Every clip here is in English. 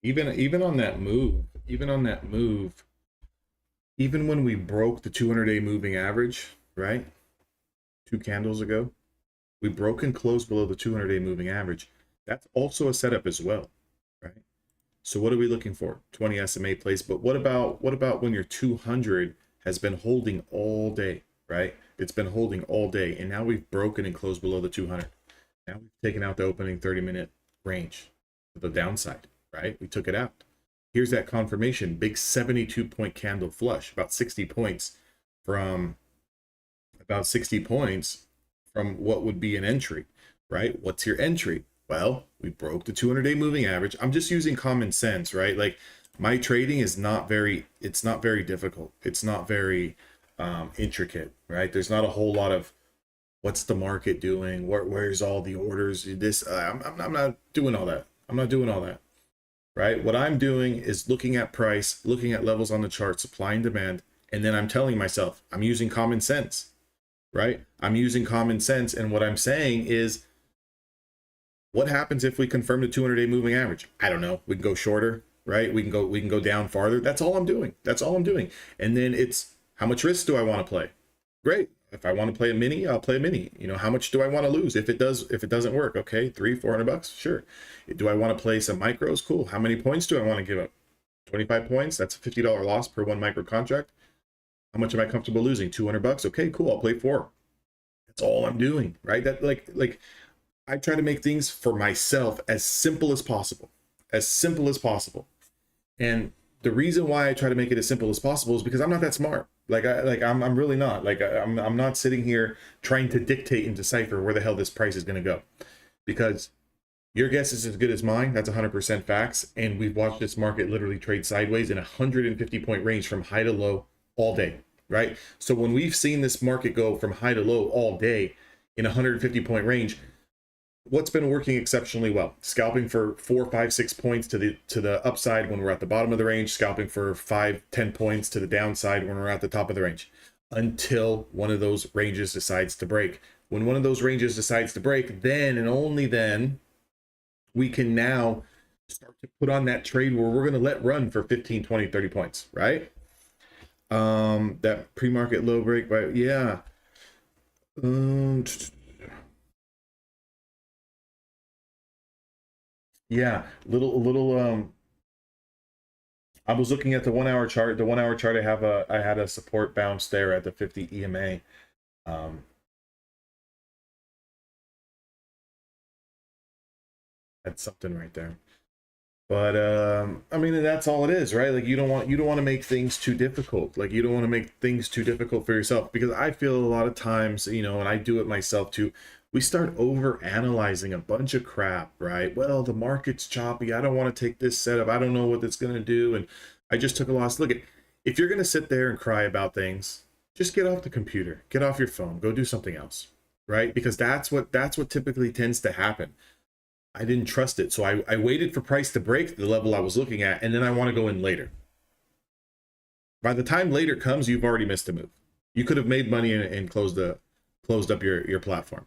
Even on that move, even when we broke the 200-day moving average, right? 2 candles ago, we broke and closed below the 200-day moving average. That's also a setup as well, right? So what are we looking for? 20 SMA place. But what about when your 200 has been holding all day, right? It's been holding all day, and now we've broken and closed below the 200. Now we've taken out the opening 30-minute range to the downside, right? We took it out. Here's that confirmation, big 72-point candle flush, about 60 points from what would be an entry, right? What's your entry? Well, we broke the 200-day moving average. I'm just using common sense, right? Like, my trading is not very, it's not very difficult. It's not very intricate, right? There's not a whole lot of what's the market doing? Where's all the orders? I'm not doing all that. I'm not doing all that, right? What I'm doing is looking at price, looking at levels on the chart, supply and demand, and then I'm telling myself, I'm using common sense, right? I'm using common sense, and what I'm saying is, what happens if we confirm the 200-day moving average? I don't know. We can go shorter, right? We can go down farther. That's all I'm doing. That's all I'm doing. And then it's, how much risk do I want to play? Great. If I want to play a mini, I'll play a mini. You know, how much do I want to lose if it doesn't work? Okay, $300-400, sure. Do I want to play some micros? Cool. How many points do I want to give up? 25 points. That's a $50 loss per one micro contract. How much am I comfortable losing? $200. Okay, cool. I'll play 4. That's all I'm doing, right? That like I try to make things for myself as simple as possible, And the reason why I try to make it as simple as possible is because I'm not that smart. I'm really not. I'm not sitting here trying to dictate and decipher where the hell this price is going to go, because your guess is as good as mine. That's 100% facts. And we've watched this market literally trade sideways in a 150-point range from high to low all day, right? So when we've seen this market go from high to low all day in a 150-point range, what's been working exceptionally well? Scalping for 4, 5, 6 points to the upside when we're at the bottom of the range, scalping for 5, 10 points to the downside when we're at the top of the range, until one of those ranges decides to break. When one of those ranges decides to break, then and only then we can now start to put on that trade where we're going to let run for 15, 20, 30 points, right? That pre-market low break, but yeah. Yeah, I was looking at the 1-hour chart. The 1-hour chart, I had a support bounce there at the 50 EMA. That's something right there. But I mean, that's all it is, right? Like, you don't want to make things too difficult. Like, you don't want to make things too difficult for yourself, because I feel a lot of times, you know, and I do it myself too, we start over analyzing a bunch of crap, right? Well, the market's choppy. I don't want to take this setup. I don't know what it's going to do. And I just took a loss. Look, if you're going to sit there and cry about things, just get off the computer, get off your phone, go do something else, right? Because that's what typically tends to happen. I didn't trust it. So I waited for price to break the level I was looking at, and then I want to go in later. By the time later comes, you've already missed a move. You could have made money and closed up your platform,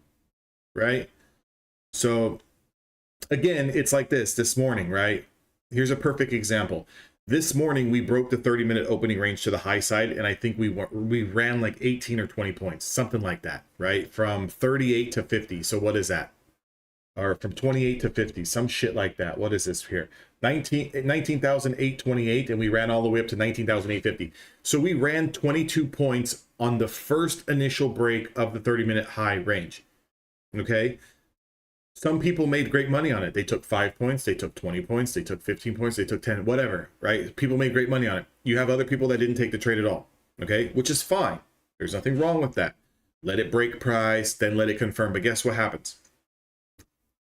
right? So again, it's like this morning, right? Here's a perfect example. This morning, we broke the 30-minute opening range to the high side, and I think we ran like 18 or 20 points, something like that, right? From 38 to 50. So what is that? Or from 28 to 50, some shit like that. What is this here? 19,828, and we ran all the way up to 19,850. So we ran 22 points on the first initial break of the 30-minute high range. Okay? Some people made great money on it. They took 5 points, they took 20 points, they took 15 points, they took 10, whatever, right? People made great money on it. You have other people that didn't take the trade at all, okay? Which is fine. There's nothing wrong with that. Let it break price, then let it confirm. But guess what happens?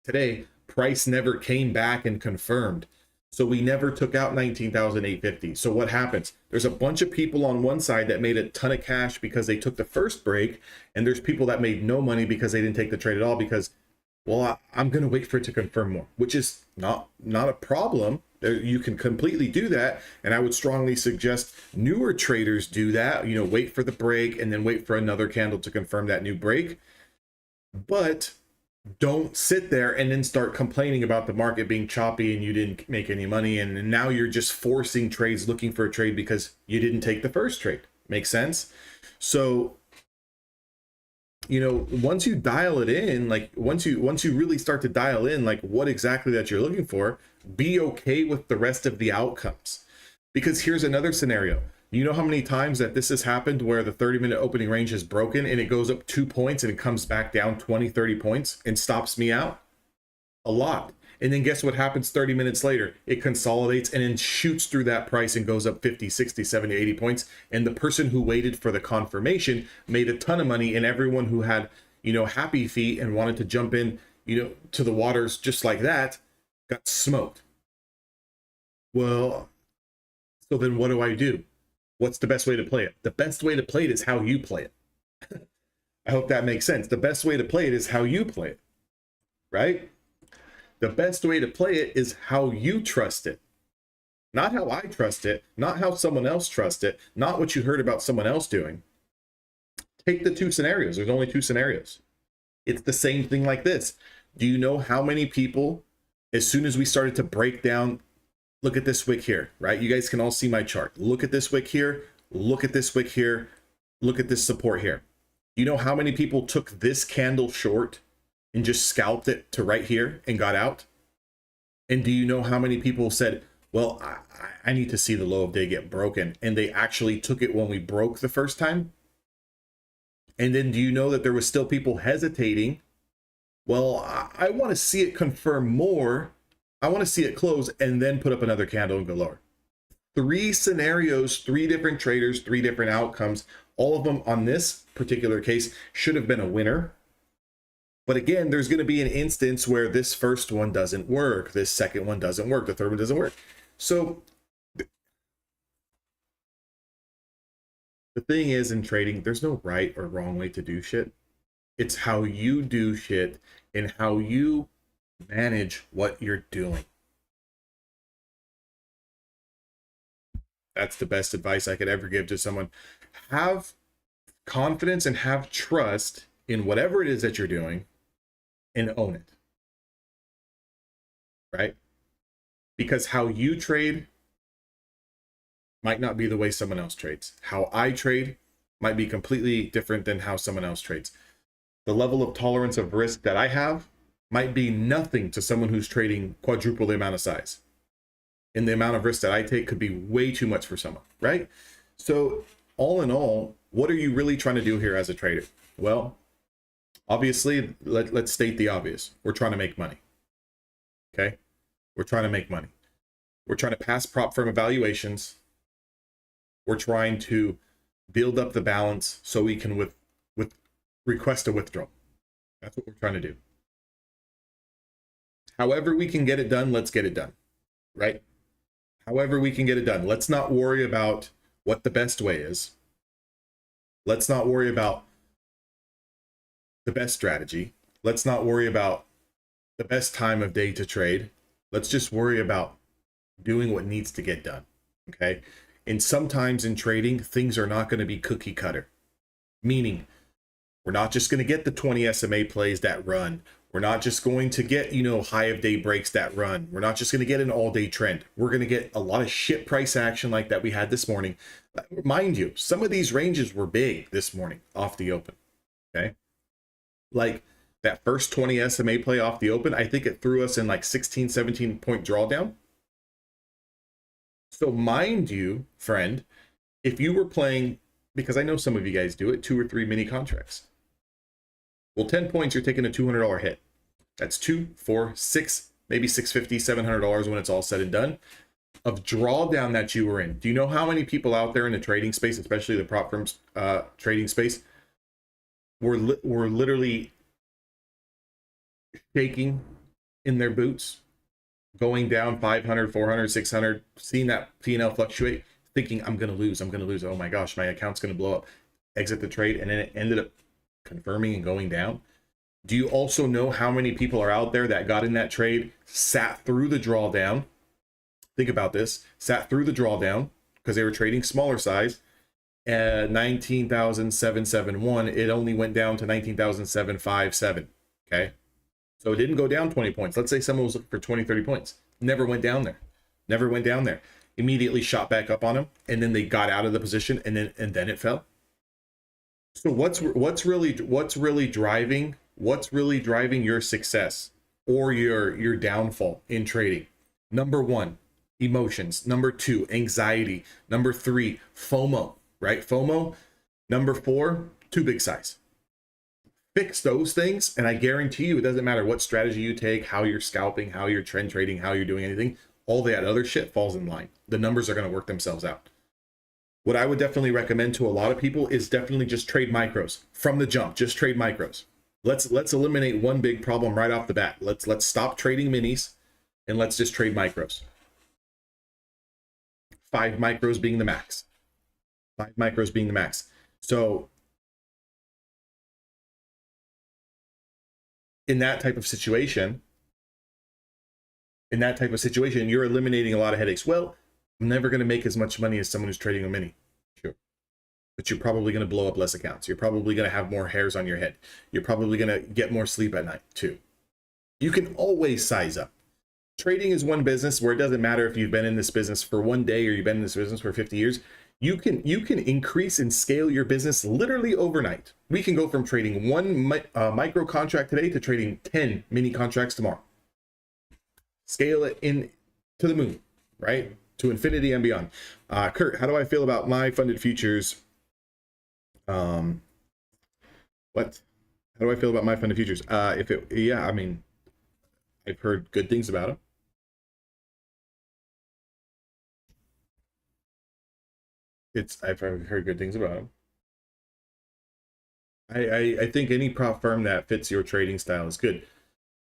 Today, price never came back and confirmed. So we never took out 19,850. So what happens? There's a bunch of people on one side that made a ton of cash because they took the first break, and there's people that made no money because they didn't take the trade at all, because, well, I'm going to wait for it to confirm more, which is not a problem. You can completely do that, and I would strongly suggest newer traders do that. You know, wait for the break and then wait for another candle to confirm that new break. But Don't sit there and then start complaining about the market being choppy and you didn't make any money, and now you're just forcing trades, looking for a trade because you didn't take the first trade. Makes sense? So, you know, once you dial it in, like once you really start to dial in like what exactly that you're looking for, be okay with the rest of the outcomes. Because here's another scenario. You know how many times that this has happened where the 30-minute opening range is broken and it goes up 2 points and it comes back down 20, 30 points and stops me out? A lot. And then guess what happens 30 minutes later? It consolidates and then shoots through that price and goes up 50, 60, 70, 80 points. And the person who waited for the confirmation made a ton of money, and everyone who had, you know, happy feet and wanted to jump in, you know, to the waters just like that got smoked. Well, so then what do I do? What's the best way to play it? The best way to play it is how you play it. I hope that makes sense. The best way to play it is how you play it, right? The best way to play it is how you trust it. Not how I trust it, not how someone else trusts it, not what you heard about someone else doing. Take the two scenarios. There's only two scenarios. It's the same thing like this. Do you know how many people, as soon as we started to break down, look at this wick here, right? You guys can all see my chart. Look at this wick here. Look at this wick here. Look at this support here. You know how many people took this candle short and just scalped it to right here and got out? And do you know how many people said, well, I need to see the low of day get broken, and they actually took it when we broke the first time? And then do you know that there was still people hesitating? Well, I want to see it confirm more. I want to see it close and then put up another candle and go lower. Three scenarios, three different traders, three different outcomes. All of them on this particular case should have been a winner. But again, there's going to be an instance where this first one doesn't work. This second one doesn't work. The third one doesn't work. So the thing is, in trading, there's no right or wrong way to do shit. It's how you do shit and how you manage what you're doing. That's the best advice I could ever give to someone. Have confidence and have trust in whatever it is that you're doing and own it. Right? Because how you trade might not be the way someone else trades. How I trade might be completely different than how someone else trades. The level of tolerance of risk that I have might be nothing to someone who's trading quadruple the amount of size. And the amount of risk that I take could be way too much for someone, right? So all in all, what are you really trying to do here as a trader? Well, obviously, let's state the obvious. We're trying to make money, okay? We're trying to make money. We're trying to pass prop firm evaluations. We're trying to build up the balance so we can with request a withdrawal. That's what we're trying to do. However we can get it done, let's get it done, right? However we can get it done. Let's not worry about what the best way is. Let's not worry about the best strategy. Let's not worry about the best time of day to trade. Let's just worry about doing what needs to get done, okay? And sometimes in trading, things are not going to be cookie cutter, meaning we're not just going to get the 20 SMA plays that run. We're not just going to get, you know, high of day breaks that run. We're not just going to get an all day trend. We're going to get a lot of shit price action like that we had this morning. Mind you, some of these ranges were big this morning off the open, okay? Like that first 20 SMA play off the open, I think it threw us in like 16, 17 point drawdown. So mind you, friend, if you were playing, because I know some of you guys do it, 2 or 3 mini contracts. Well, 10 points, you're taking a $200 hit. That's 2, 4, 6, maybe $650, $700 when it's all said and done of drawdown that you were in. Do you know how many people out there in the trading space, especially the prop firms trading space, were literally shaking in their boots, going down 500, 400, 600, seeing that P&L fluctuate, thinking I'm going to lose. Oh my gosh, my account's going to blow up. Exit the trade, and then it ended up confirming and going down. Do you also know how many people are out there that got in that trade, sat through the drawdown? Think about this, sat through the drawdown because they were trading smaller size. 19,771, it only went down to 19,757. Okay, So it didn't go down 20 points. Let's say someone was looking for 20, 30 points. Never went down there. Never went down there. Immediately shot back up on them, and then they got out of the position, and then it fell. So what's really driving your success or your downfall in trading? Number one, emotions. Number two, anxiety. Number three, FOMO, right? FOMO. Number four, too big size. Fix those things, and I guarantee you, it doesn't matter what strategy you take, how you're scalping, how you're trend trading, how you're doing anything, all that other shit falls in line. The numbers are going to work themselves out. What I would definitely recommend to a lot of people is definitely just trade micros from the jump. Just trade micros. Let's eliminate one big problem right off the bat. Let's stop trading minis and let's just trade micros. 5 micros being the max. 5 micros being the max. So in that type of situation, you're eliminating a lot of headaches. Well, I'm never going to make as much money as someone who's trading a mini. Sure. But you're probably going to blow up less accounts. You're probably going to have more hairs on your head. You're probably going to get more sleep at night too. You can always size up. Trading is one business where it doesn't matter if you've been in this business for one day or you've been in this business for 50 years. You can increase and scale your business literally overnight. We can go from trading one micro contract today to trading 10 mini contracts tomorrow. Scale it in to the moon, right? To infinity and beyond. Kurt, how do I feel about my funded futures? How do I feel about my funded futures? Yeah, I mean, I've heard good things about them. I've heard good things about them. I think any prop firm that fits your trading style is good.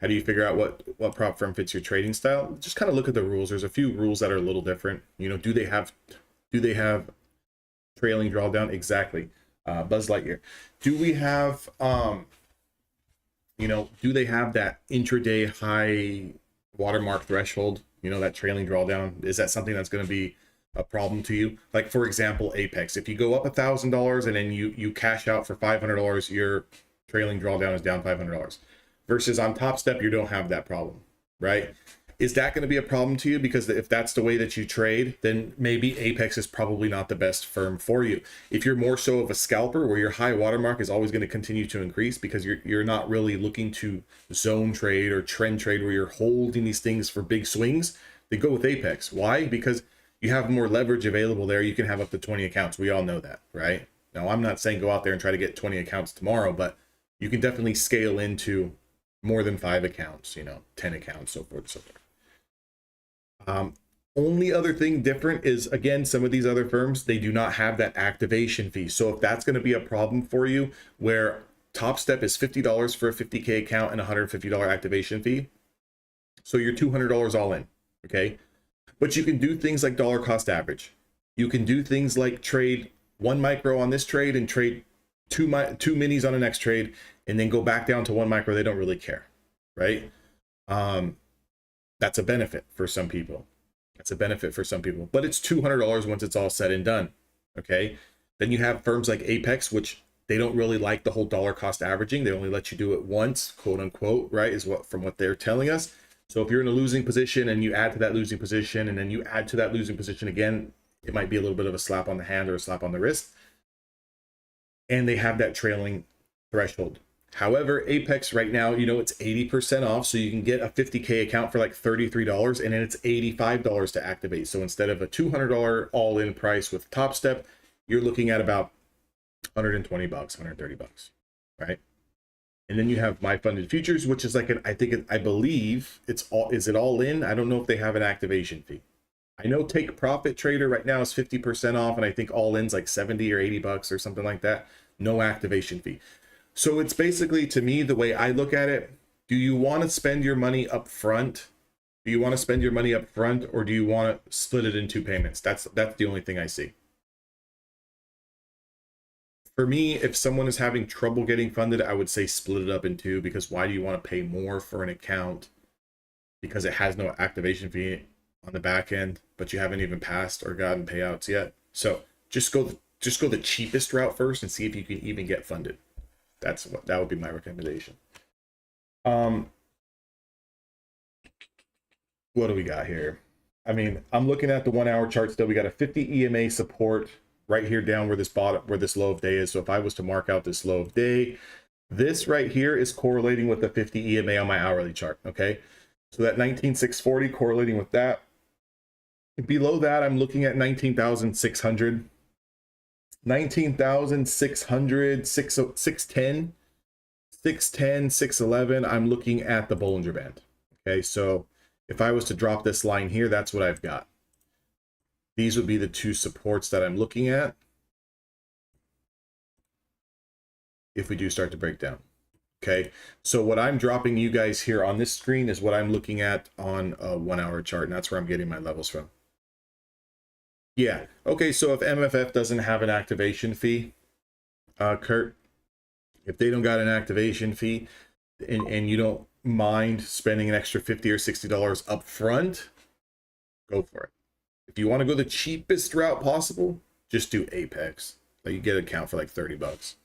How do you figure out what prop firm fits your trading style? Just kind of look at the rules. There's a few rules that are a little different. You know, do they have trailing drawdown? Exactly. Buzz Lightyear. Do we have do they have that intraday high watermark threshold? You know, that trailing drawdown. Is that something that's going to be a problem to you? Like, for example, Apex. If you go up $1,000 and then you cash out for $500, your trailing drawdown is down $500. Versus on Topstep, you don't have that problem, right? Is that going to be a problem to you? Because if that's the way that you trade, then maybe Apex is probably not the best firm for you. If you're more so of a scalper where your high watermark is always going to continue to increase because you're not really looking to zone trade or trend trade where you're holding these things for big swings, then go with Apex. Why? Because you have more leverage available there. You can have up to 20 accounts. We all know that, right? Now, I'm not saying go out there and try to get 20 accounts tomorrow, but you can definitely scale into more than 5 accounts, 10 accounts, so forth and so forth. Only other thing different is, again, some of these other firms, they do not have that activation fee. So if that's going to be a problem for you, where Topstep is $50 for a 50K account and $150 activation fee, so you're $200 all in, okay? But you can do things like dollar cost average. You can do things like trade 1 micro on this trade and trade two minis on the next trade, and then go back down to 1 micro. They don't really care, right? That's a benefit for some people. But it's $200 once it's all said and done, okay? Then you have firms like Apex, which they don't really like the whole dollar cost averaging. They only let you do it once, quote unquote, right? From what they're telling us. So if you're in a losing position and you add to that losing position and then you add to that losing position again, it might be a little bit of a slap on the hand or a slap on the wrist. And they have that trailing threshold. However, Apex right now, it's 80% off. So you can get a 50K account for like $33 and then it's $85 to activate. So instead of a $200 all-in price with Topstep, you're looking at about $120, $130, right? And then you have My Funded Futures, which is like I believe is it all in? I don't know if they have an activation fee. I know Take Profit Trader right now is 50% off, and I think all in's like 70 or $80 or something like that. No activation fee. So it's basically, to me, the way I look at it, do you want to spend your money up front? Or do you want to split it in 2 payments? That's the only thing I see. For me, if someone is having trouble getting funded, I would say split it up in 2, because why do you want to pay more for an account because it has no activation fee on the back end, but you haven't even passed or gotten payouts yet? So just go the cheapest route first and see if you can even get funded. That would be my recommendation. what do we got here? I mean, I'm looking at the 1 hour chart still. We got a 50 EMA support right here down where this bottom, where this low of day is. So if I was to mark out this low of day, this right here is correlating with the 50 EMA on my hourly chart. Okay, so that 19,640 correlating with that. Below that, I'm looking at 19,600, 19,600, 610, 610, 611. I'm looking at the Bollinger Band. Okay, so if I was to drop this line here, that's what I've got. These would be the two supports that I'm looking at if we do start to break down. Okay, so what I'm dropping you guys here on this screen is what I'm looking at on a 1 hour chart, and that's where I'm getting my levels from. Yeah, okay, so if MFF doesn't have an activation fee, Kurt, if they don't got an activation fee and you don't mind spending an extra $50 or $60 up front, go for it. If you want to go the cheapest route possible, just do Apex. Like, you get an account for like 30 bucks.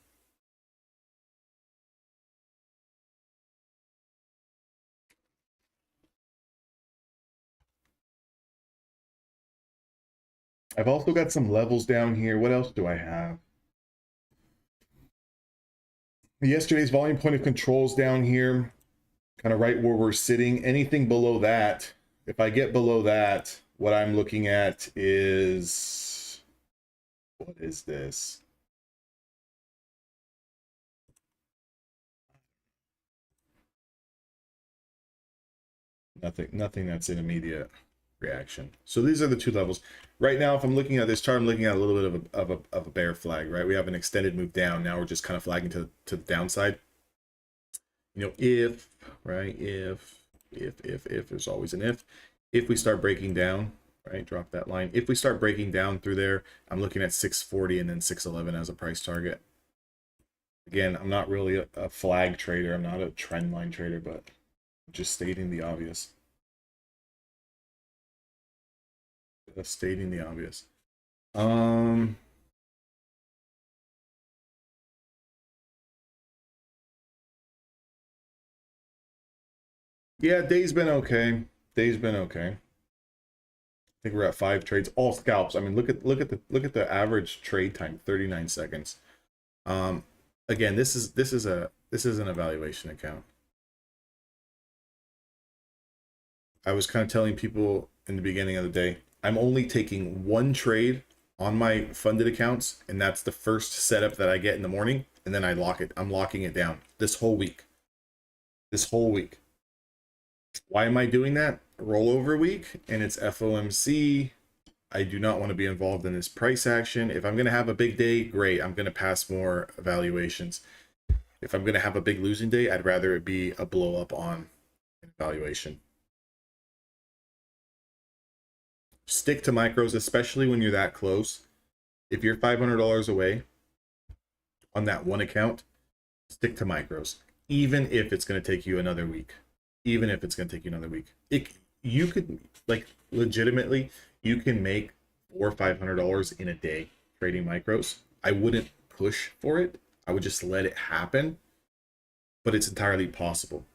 I've also got some levels down here. What else do I have? Yesterday's volume point of controls down here, kind of right where we're sitting. Anything below that, if I get below that, what I'm looking at is, what is this? Nothing that's an immediate reaction. So these are the two levels. Right now, if I'm looking at this chart, I'm looking at a little bit of a bear flag, right? We have an extended move down. Now we're just kind of flagging to the downside. You know, if, right, if there's always an if we start breaking down, right, drop that line. If we start breaking down through there, I'm looking at 640 and then 611 as a price target. Again, I'm not really a flag trader. I'm not a trend line trader, but just stating the obvious. Just stating the obvious. Yeah, day's been okay. Day's been okay. I think we're at 5 trades, all scalps. I mean, look at the average trade time, 39 seconds. Again, this is an evaluation account. I was kind of telling people in the beginning of the day, I'm only taking one trade on my funded accounts, and that's the first setup that I get in the morning, and then I lock it. I'm locking it down this whole week. This whole week. Why am I doing that? Rollover week, and it's FOMC. I do not want to be involved in this price action. If I'm going to have a big day, great. I'm going to pass more evaluations. If I'm going to have a big losing day, I'd rather it be a blow up on an evaluation. Stick to micros, especially when you're that close. If you're $500 away on that one account, stick to micros, even if it's going to take you another week. Even if it's going to take you another week. You could, like, legitimately, you can make $400 or $500 in a day trading micros. I wouldn't push for it. I would just let it happen, but it's entirely possible.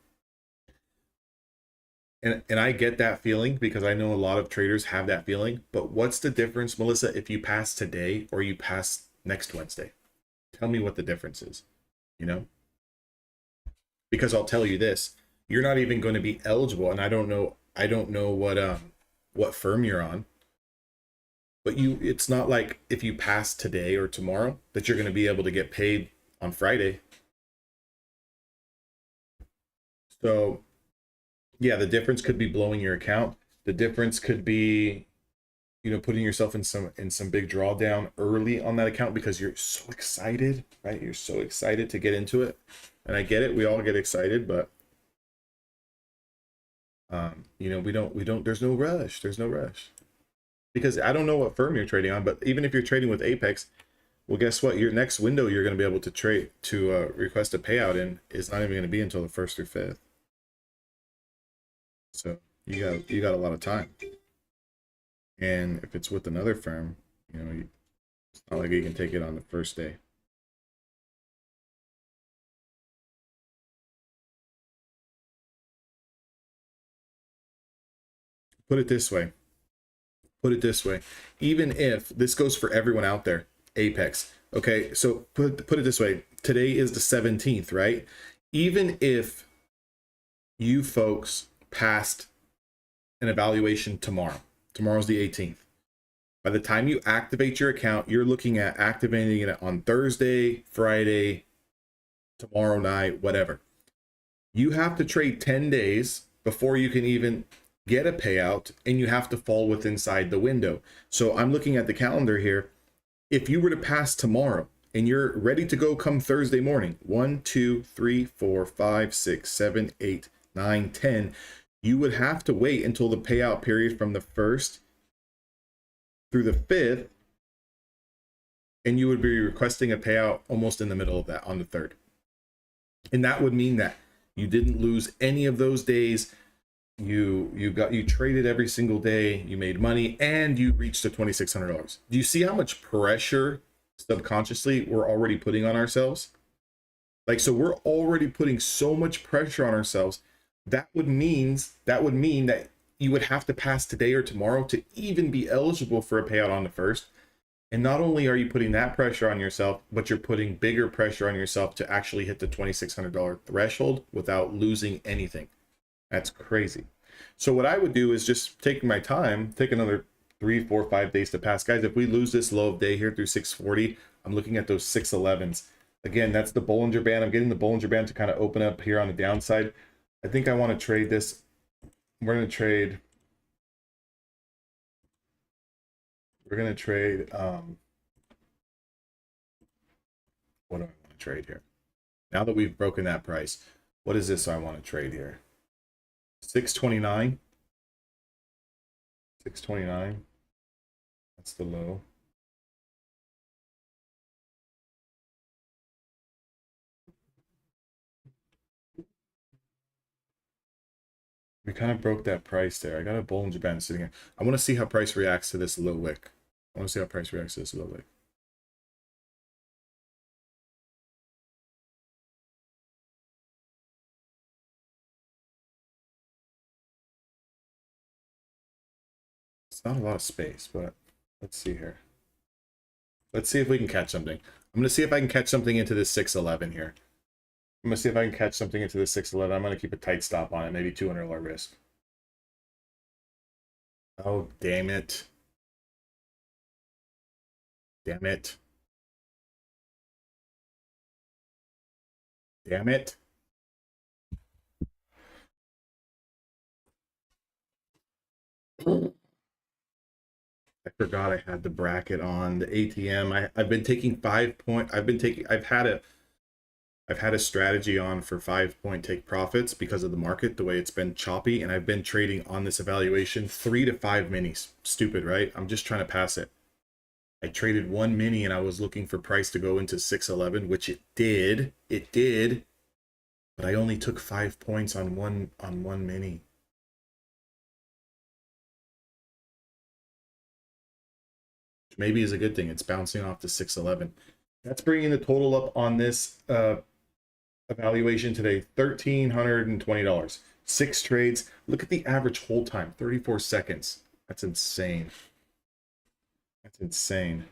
And I get that feeling because I know a lot of traders have that feeling. But what's the difference, Melissa, if you pass today or you pass next Wednesday? Tell me what the difference is, you know? Because I'll tell you this, you're not even going to be eligible, and I don't know what firm you're on, but it's not like if you pass today or tomorrow that you're going to be able to get paid on Friday. So yeah, the difference could be blowing your account. The difference could be, you know, putting yourself in some big drawdown early on that account because you're so excited, right? You're so excited to get into it. And I get it, we all get excited, but you know, we don't, there's no rush. There's no rush. Because I don't know what firm you're trading on, but even if you're trading with Apex, well, guess what? Your next window you're going to be able to trade to request a payout in is not even going to be until the 1st or 5th. So you got a lot of time. And if it's with another firm, you know, it's not like you can take it on the first day. put it this way. Put it this way. Even if this goes for everyone out there, Apex. Okay, so put it this way. Today is the 17th, right? Even if you folks passed an evaluation tomorrow's the 18th. By the time you activate your account, you're looking at activating it on Thursday, Friday, tomorrow night, whatever. You have to trade 10 days before you can even get a payout, and you have to fall within inside the window. So I'm looking at the calendar here. If you were to pass tomorrow and you're ready to go come Thursday morning, 1, 2, 3, 4, 5, 6, 7, 8, 9, 10, you would have to wait until the payout period from the 1st through the 5th, and you would be requesting a payout almost in the middle of that on the 3rd. And that would mean that you didn't lose any of those days. You traded every single day, you made money, and you reached the $2,600. Do you see how much pressure subconsciously we're already putting on ourselves? Like, so we're already putting so much pressure on ourselves. That would mean that you would have to pass today or tomorrow to even be eligible for a payout on the 1st. And not only are you putting that pressure on yourself, but you're putting bigger pressure on yourself to actually hit the $2,600 threshold without losing anything. That's crazy. So what I would do is just take my time, take another 3, 4, 5 days to pass. Guys, if we lose this low of day here through 640, I'm looking at those 611s. Again, that's the Bollinger Band. I'm getting the Bollinger Band to kind of open up here on the downside. I think I want to trade this. We're going to trade what do I want to trade here? Now that we've broken that price, what is this I want to trade here? 629. 629. That's the low. We kind of broke that price there. I got a Bollinger Band sitting here. I want to see how price reacts to this low wick. I want to see how price reacts to this low wick. It's not a lot of space, but let's see here. Let's see if we can catch something. I'm going to see if I can catch something into this 611 here. I'm going to see if I can catch something into this 611. I'm going to keep a tight stop on it, maybe $200 risk. Oh, damn it. Damn it. Damn it. I forgot I had the bracket on the ATM. I've been taking 5 point. I've had a strategy on for 5 point take profits because of the market, the way it's been choppy, and I've been trading on this evaluation 3 to 5 minis. Stupid, right? I'm just trying to pass it. I traded 1 mini and I was looking for price to go into 611, which it did. It did. But I only took 5 points on one mini. Which maybe is a good thing. It's bouncing off to 611. That's bringing the total up on this evaluation today, $1,320. 6 trades. Look at the average hold time, 34 seconds. That's insane. That's insane.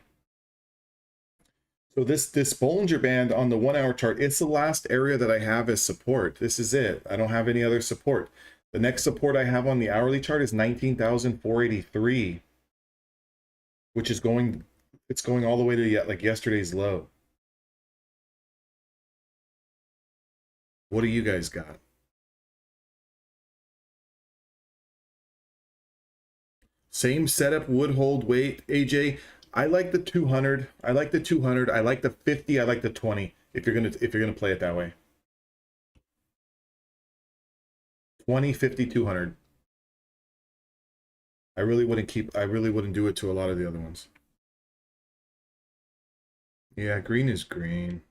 So this Bollinger Band on the 1 hour chart, it's the last area that I have as support. This is it. I don't have any other support. The next support I have on the hourly chart is 19,483, which is going all the way to like yesterday's low. What do you guys got? Same setup, would hold weight, AJ. I like the 200. I like the 200. I like the 50. I like the 20. If you're gonna play it that way. 20, 50, 200. I really wouldn't do it to a lot of the other ones. Yeah, green is green.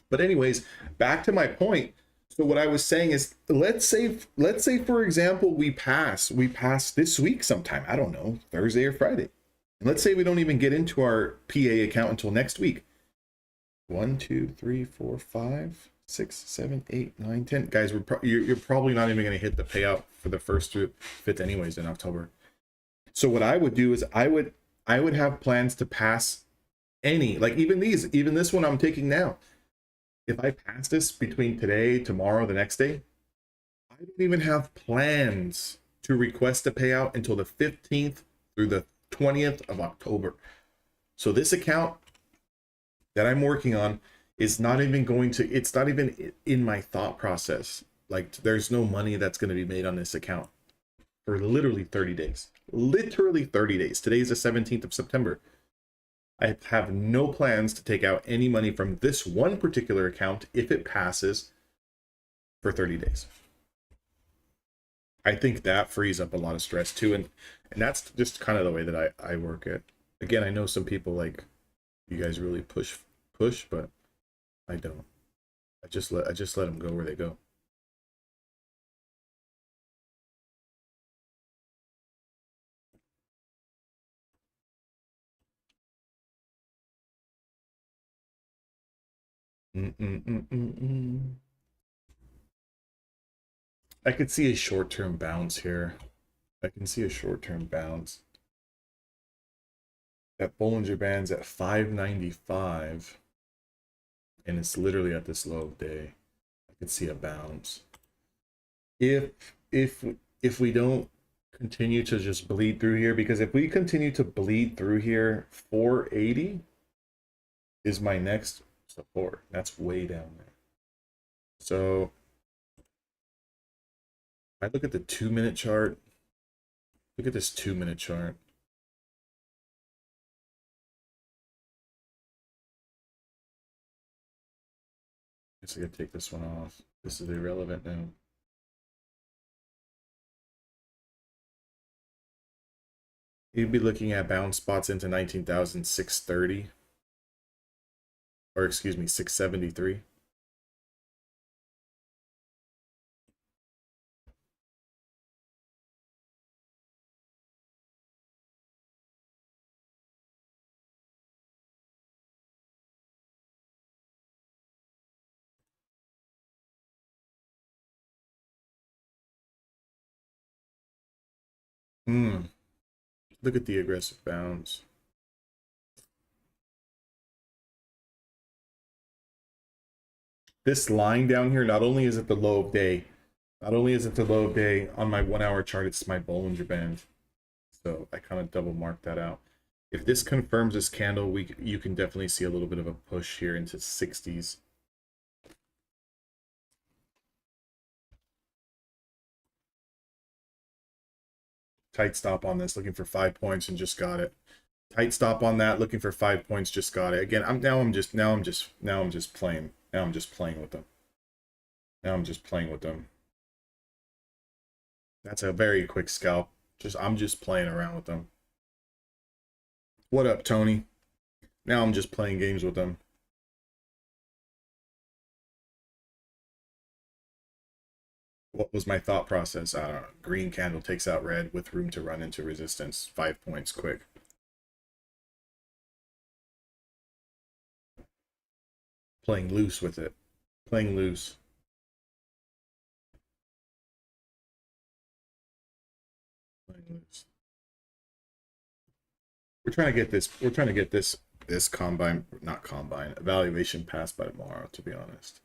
But anyways, back to my point. So what I was saying is, let's say for example, we pass this week sometime, I don't know, Thursday or Friday. And let's say we don't even get into our PA account until next week. 1, 2, 3, 4, 5, 6, 7, 8, 9, 10. Guys, you're probably not even going to hit the payout for the 1st through 5th anyways in October. So what I would do is I would have plans to pass any, like even this one I'm taking now. If I pass this between today, tomorrow, the next day, I don't even have plans to request a payout until the 15th through the 20th of October. So this account that I'm working on is not even going to, it's not even in my thought process. Like there's no money that's going to be made on this account for literally 30 days. Literally 30 days. Today is the 17th of September. I have no plans to take out any money from this one particular account if it passes for 30 days. I think that frees up a lot of stress too. And that's just kind of the way that I work it. Again, I know some people like, you guys really push, but I don't. I just let them go where they go. I could see a short-term bounce here. I can see a short-term bounce. That Bollinger Band's at 595. And it's literally at this low of day. I could see a bounce. If we don't continue to just bleed through here, because if we continue to bleed through here, 480 is my next support. That's way down there. So I look at the 2-minute chart. Look at this 2-minute chart. I guess I gotta take this one off. This is irrelevant now. You'd be looking at bounce spots into 19,630. Or excuse me, 673. Look at the aggressive bounce. This line down here, not only is it the low of day, on my 1-hour chart, it's my Bollinger Band. So I kind of double mark that out. If this confirms this candle, you can definitely see a little bit of a push here into 60s. Tight stop on this, looking for 5 points and just got it. Tight stop on that, looking for 5 points, just got it. Again, now I'm just playing with them. That's a very quick scalp. I'm just playing around with them. What up, Tony? Now I'm just playing games with them. What was my thought process? I don't know. Green candle takes out red with room to run into resistance. 5 points quick. Playing loose with it. Playing loose. We're trying to get this combine, not combine, evaluation passed by tomorrow, to be honest.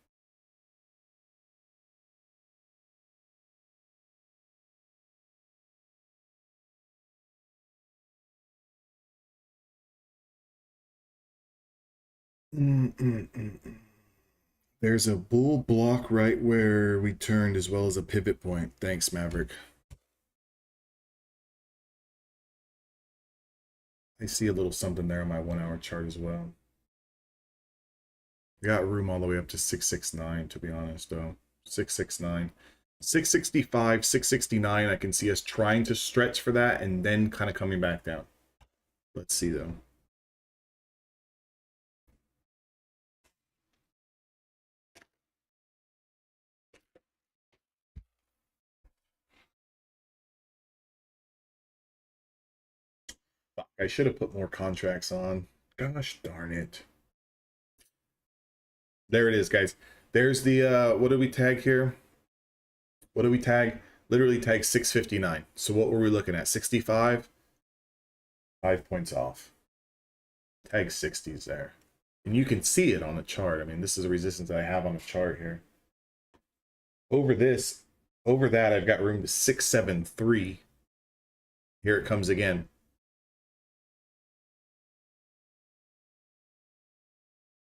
There's a bull block right where we turned, as well as a pivot point. Thanks, Maverick. I see a little something there on my 1-hour chart as well. We got room all the way up to 669, to be honest, though. 669. 665, 669, I can see us trying to stretch for that and then kind of coming back down. Let's see, though. I should have put more contracts on. Gosh darn it. There it is, guys. There's the, what do we tag here? What do we tag? Literally tag 659. So what were we looking at? 65? 5 points off. Tag 60s there. And you can see it on the chart. I mean, this is a resistance that I have on the chart here. Over that, I've got room to 673. Here it comes again.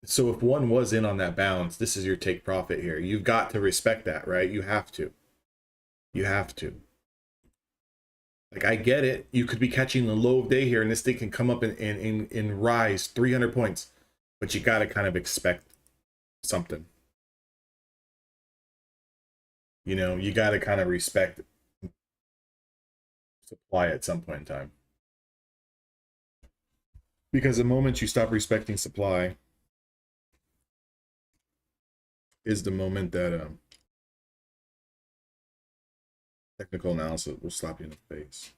So if one was in on that bounce, this is your take profit here. You've got to respect that, right? You have to. You have to. Like, I get it. You could be catching the low of day here, and this thing can come up and rise 300 points. But you got to kind of expect something. You know, you got to kind of respect supply at some point in time. Because the moment you stop respecting supply is the moment that technical analysis will slap you in the face.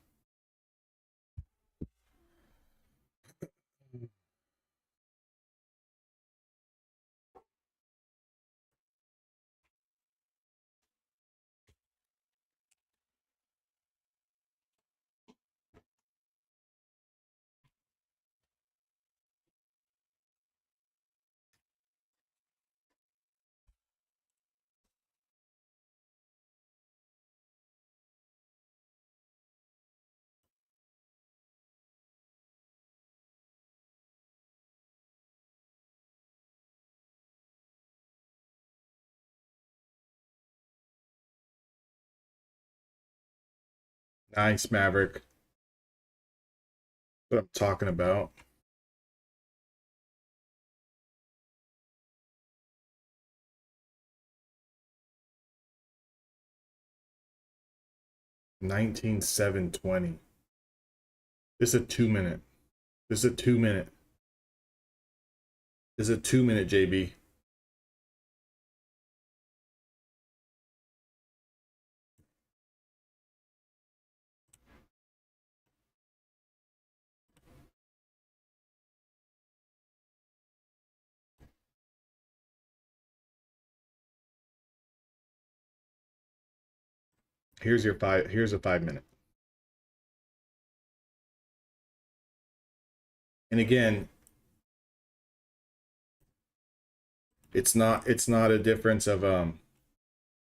Nice, Maverick. What I'm talking about. $19,720. This is a 2-minute. This is a 2-minute. This is a 2-minute, JB. Here's a 5-minute. And again, it's not a difference of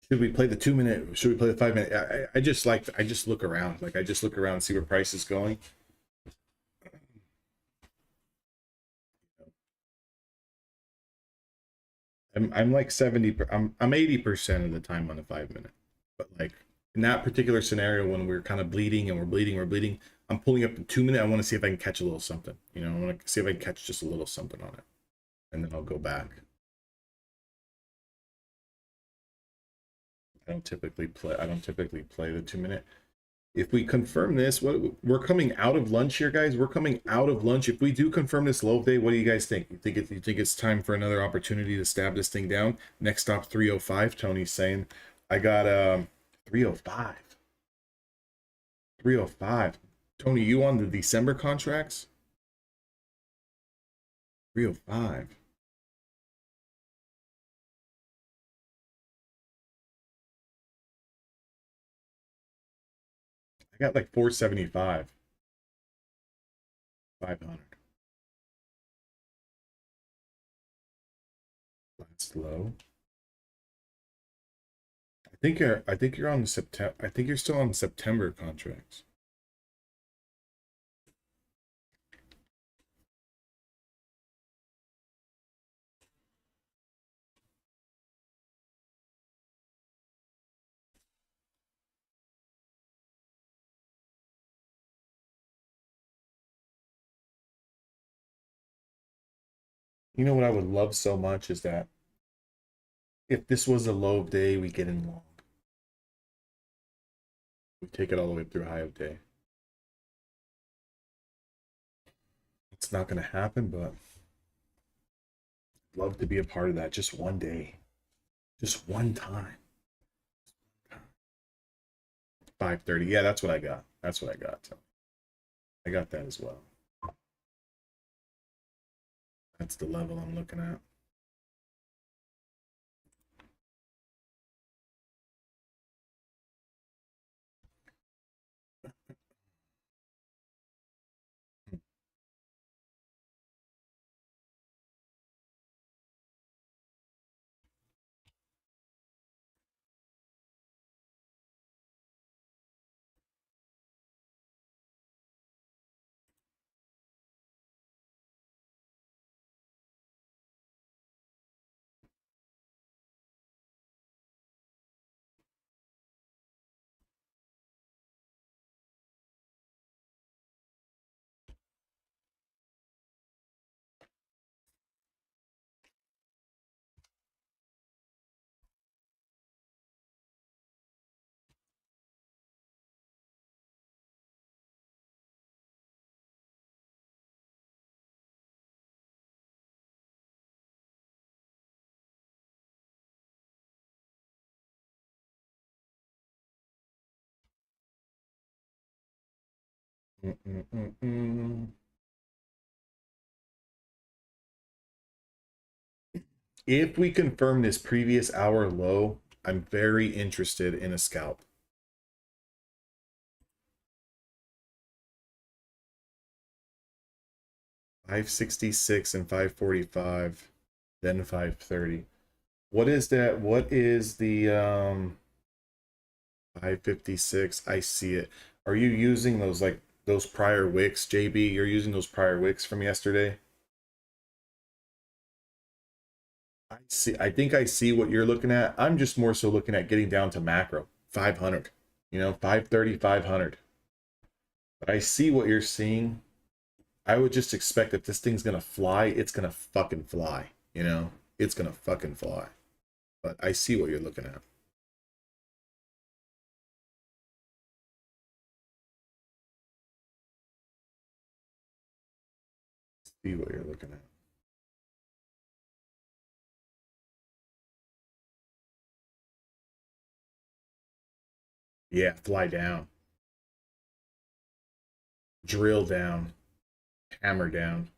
should we play the 2-minute, should we play the 5-minute? I just look around. Like, I just look around and see where price is going. I'm like 70, I'm 80% of the time on a 5-minute. But like in that particular scenario, when we're kind of bleeding and we're bleeding, I'm pulling up the 2-minute. I want to see if I can catch a little something. You know, I want to see if I can catch just a little something on it. And then I'll go back. I don't typically play the 2-minute. If we confirm this, we're coming out of lunch here, guys. We're coming out of lunch. If we do confirm this low of day, what do you guys think? You think it's time for another opportunity to stab this thing down? Next stop 305. Tony's saying, I got 305. 305. Tony, you on the December contracts? 305. I got like 475. 500. That's low. I think you're on the September. I think you're still on September contracts. You know what I would love so much is that if this was a low of day, we get in long. We take it all the way through high of day. It's not going to happen, but I'd love to be a part of that just one day. Just one time. 530. Yeah, that's what I got. That's what I got. I got that as well. That's the level I'm looking at. If we confirm this previous hour low, I'm very interested in a scalp. $566 and $545, then $530. What is that? What is the 556? I see it. Are you using those, like those prior wicks, JB? You're using those prior wicks from yesterday? I see. I think I see what you're looking at. I'm just more so looking at getting down to macro 500, 530, 500. But I see what you're seeing. I would just expect if this thing's gonna fly, it's gonna fucking fly. It's gonna fucking fly. But I see what you're looking at. See what you're looking at. Yeah, fly down. Drill down. Hammer down.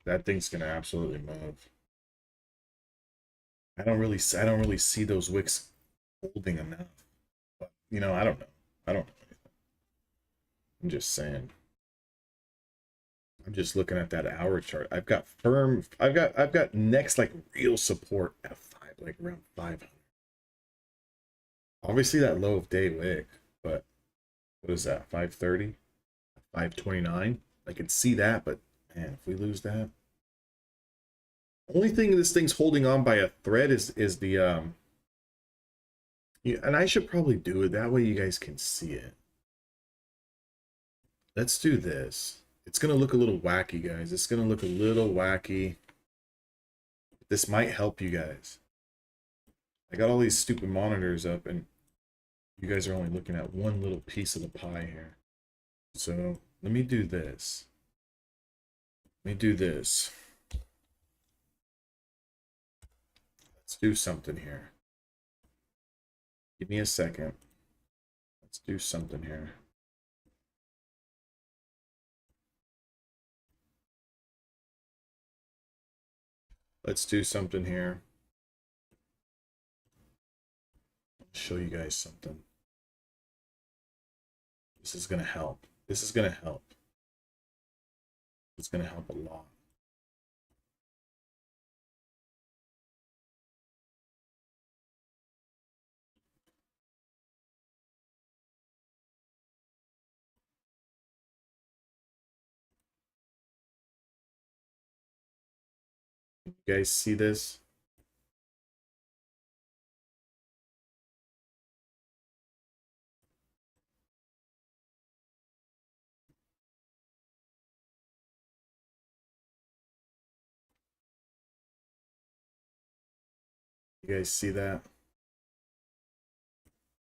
That thing's gonna absolutely move. I don't really see those wicks holding enough. But I don't know. I don't know anything. I'm just saying. I'm just looking at that hour chart. I've got next like real support at like around 500. Obviously that low of day wick, but what is that? 530? 529? I can see that, but man, if we lose that. Only thing this thing's holding on by a thread is the and I should probably do it that way you guys can see it. Let's do this. It's gonna look a little wacky, guys. It's gonna look a little wacky. This might help you guys. I got all these stupid monitors up and you guys are only looking at one little piece of the pie here. So let me do this. Let me do this. Let's do something here. Give me a second. Let's do something here. Let's do something here. I'll show you guys something. This is going to help. This is going to help. It's going to help a lot. You guys see this? You guys see that?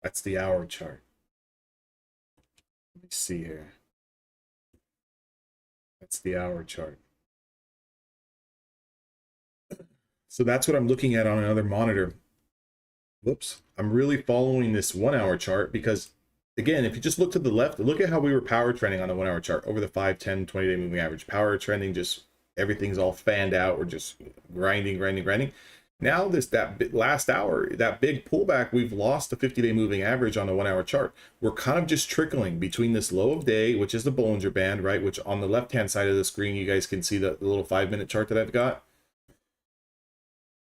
That's the hour chart. Let me see here. That's the hour chart. So that's what I'm looking at on another monitor. Whoops. I'm really following this 1 hour chart because, again, if you just look to the left, look at how we were power trending on the 1 hour chart over the 5, 10, 20-day moving average. Power trending, just everything's all fanned out. We're just grinding. Now that last hour, that big pullback, we've lost the 50-day moving average on the 1 hour chart. We're kind of just trickling between this low of day, which is the Bollinger Band, right? Which on the left-hand side of the screen, you guys can see the little 5-minute chart that I've got.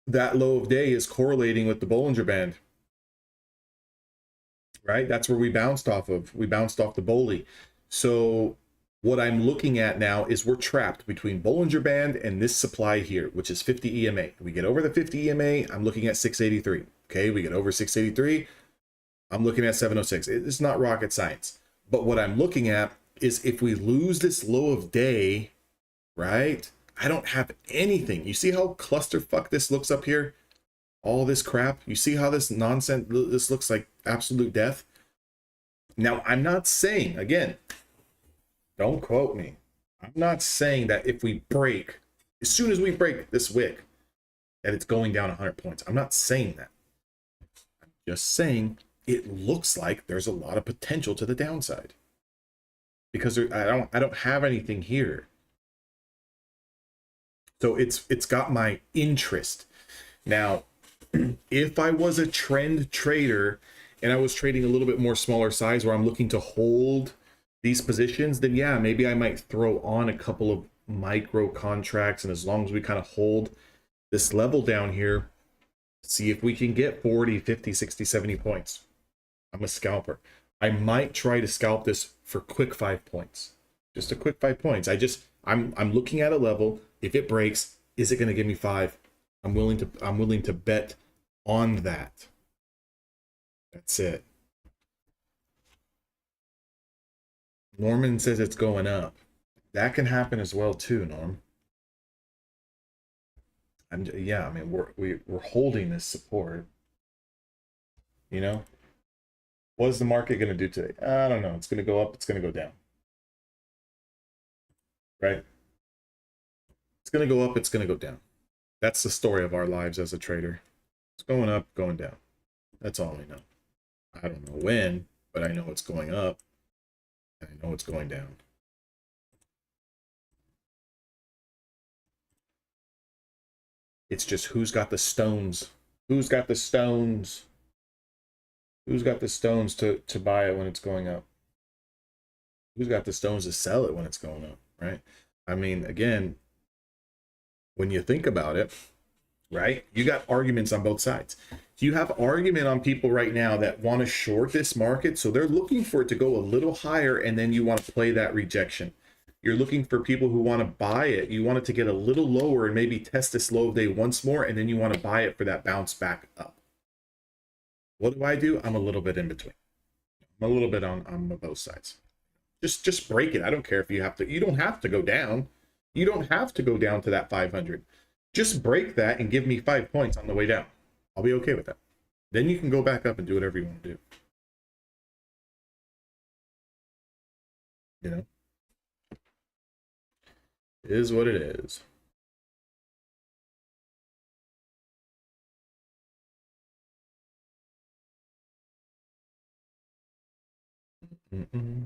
That low of day is correlating with the Bollinger Band, right? That's where we bounced off of. We bounced off the Bolly. So what I'm looking at now is we're trapped between Bollinger Band and this supply here, which is 50 EMA. We get over the 50 EMA, I'm looking at 683. Okay, we get over 683, I'm looking at 706. It's not rocket science. But what I'm looking at is if we lose this low of day, right? I don't have anything. You see how clusterfuck this looks up here? All this crap. You see how this nonsense, this looks like absolute death? Now, I'm not saying, again, don't quote me. I'm not saying that if we break, as soon as we break this wick, that it's going down 100 points. I'm not saying that. I'm just saying it looks like there's a lot of potential to the downside. because I don't have anything here. So it's got my interest. Now, if I was a trend trader and I was trading a little bit more smaller size where I'm looking to hold these positions, then yeah, maybe I might throw on a couple of micro contracts. And as long as we kind of hold this level down here, see if we can get 40, 50, 60, 70 points. I'm a scalper. I might try to scalp this for quick 5 points. Just a quick 5 points. I'm looking at a level. If it breaks, is it going to give me 5? I'm willing to bet on that. That's it. Norman says it's going up. That can happen as well too, Norm. Yeah, I mean we're holding this support. You know, what is the market going to do today? I don't know. It's going to go up. It's going to go down. Right? It's going to go up. It's going to go down. That's the story of our lives as a trader. It's going up, going down. That's all we know. I don't know when, but I know it's going up. And I know it's going down. It's just who's got the stones. Who's got the stones? Who's got the stones to buy it when it's going up? Who's got the stones to sell it when it's going up, right? I mean, again, when you think about it, right, you got arguments on both sides. You have argument on people right now that want to short this market, so they're looking for it to go a little higher, and then you want to play that rejection. You're looking for people who want to buy it. You want it to get a little lower and maybe test this low day once more, and then you want to buy it for that bounce back up. What do? I'm a little bit in between. I'm a little bit on both sides. Just break it. I don't care if you have to. You don't have to go down. You don't have to go down to that 500. Just break that and give me 5 points on the way down. I'll be okay with that. Then you can go back up and do whatever you want to do. You know? It is what it is. Mm-mm.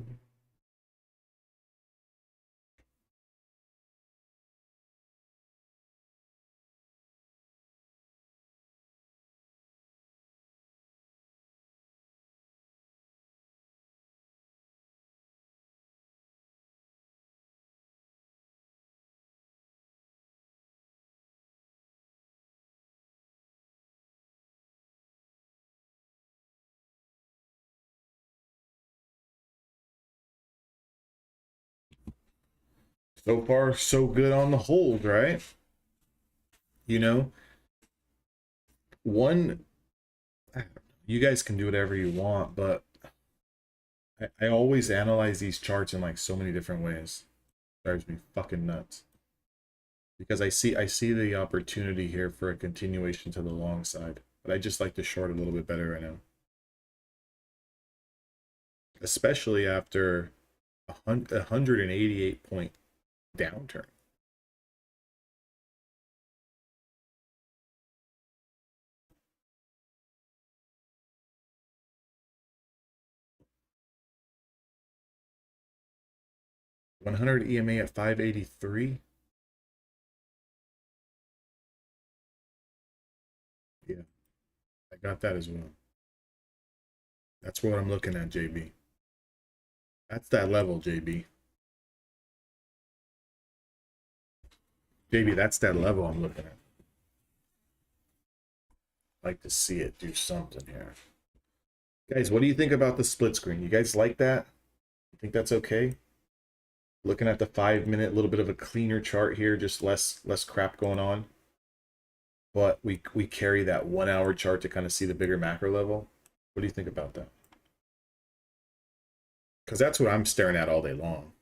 So far, so good on the hold, right? You know, one, you guys can do whatever you want, but I always analyze these charts in like so many different ways. It drives me fucking nuts. Because I see the opportunity here for a continuation to the long side. But I just like to short a little bit better right now. Especially after a 188 point downturn. $100 EMA at 583. Yeah, I got that as well. That's what I'm looking at, JB. That's that level, JB. JB, that's that level I'm looking at. Like to see it do something here. Guys, what do you think about the split screen? You guys like that? You think that's okay? Looking at the 5 minute, a little bit of a cleaner chart here, just less crap going on. But we carry that 1 hour chart to kind of see the bigger macro level. What do you think about that? Because that's what I'm staring at all day long.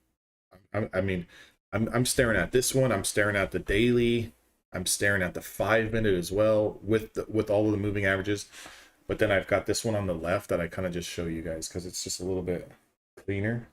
I mean, I'm staring at this one. I'm staring at the daily. I'm staring at the 5 minute as well with all of the moving averages. But then I've got this one on the left that I kind of just show you guys because it's just a little bit cleaner.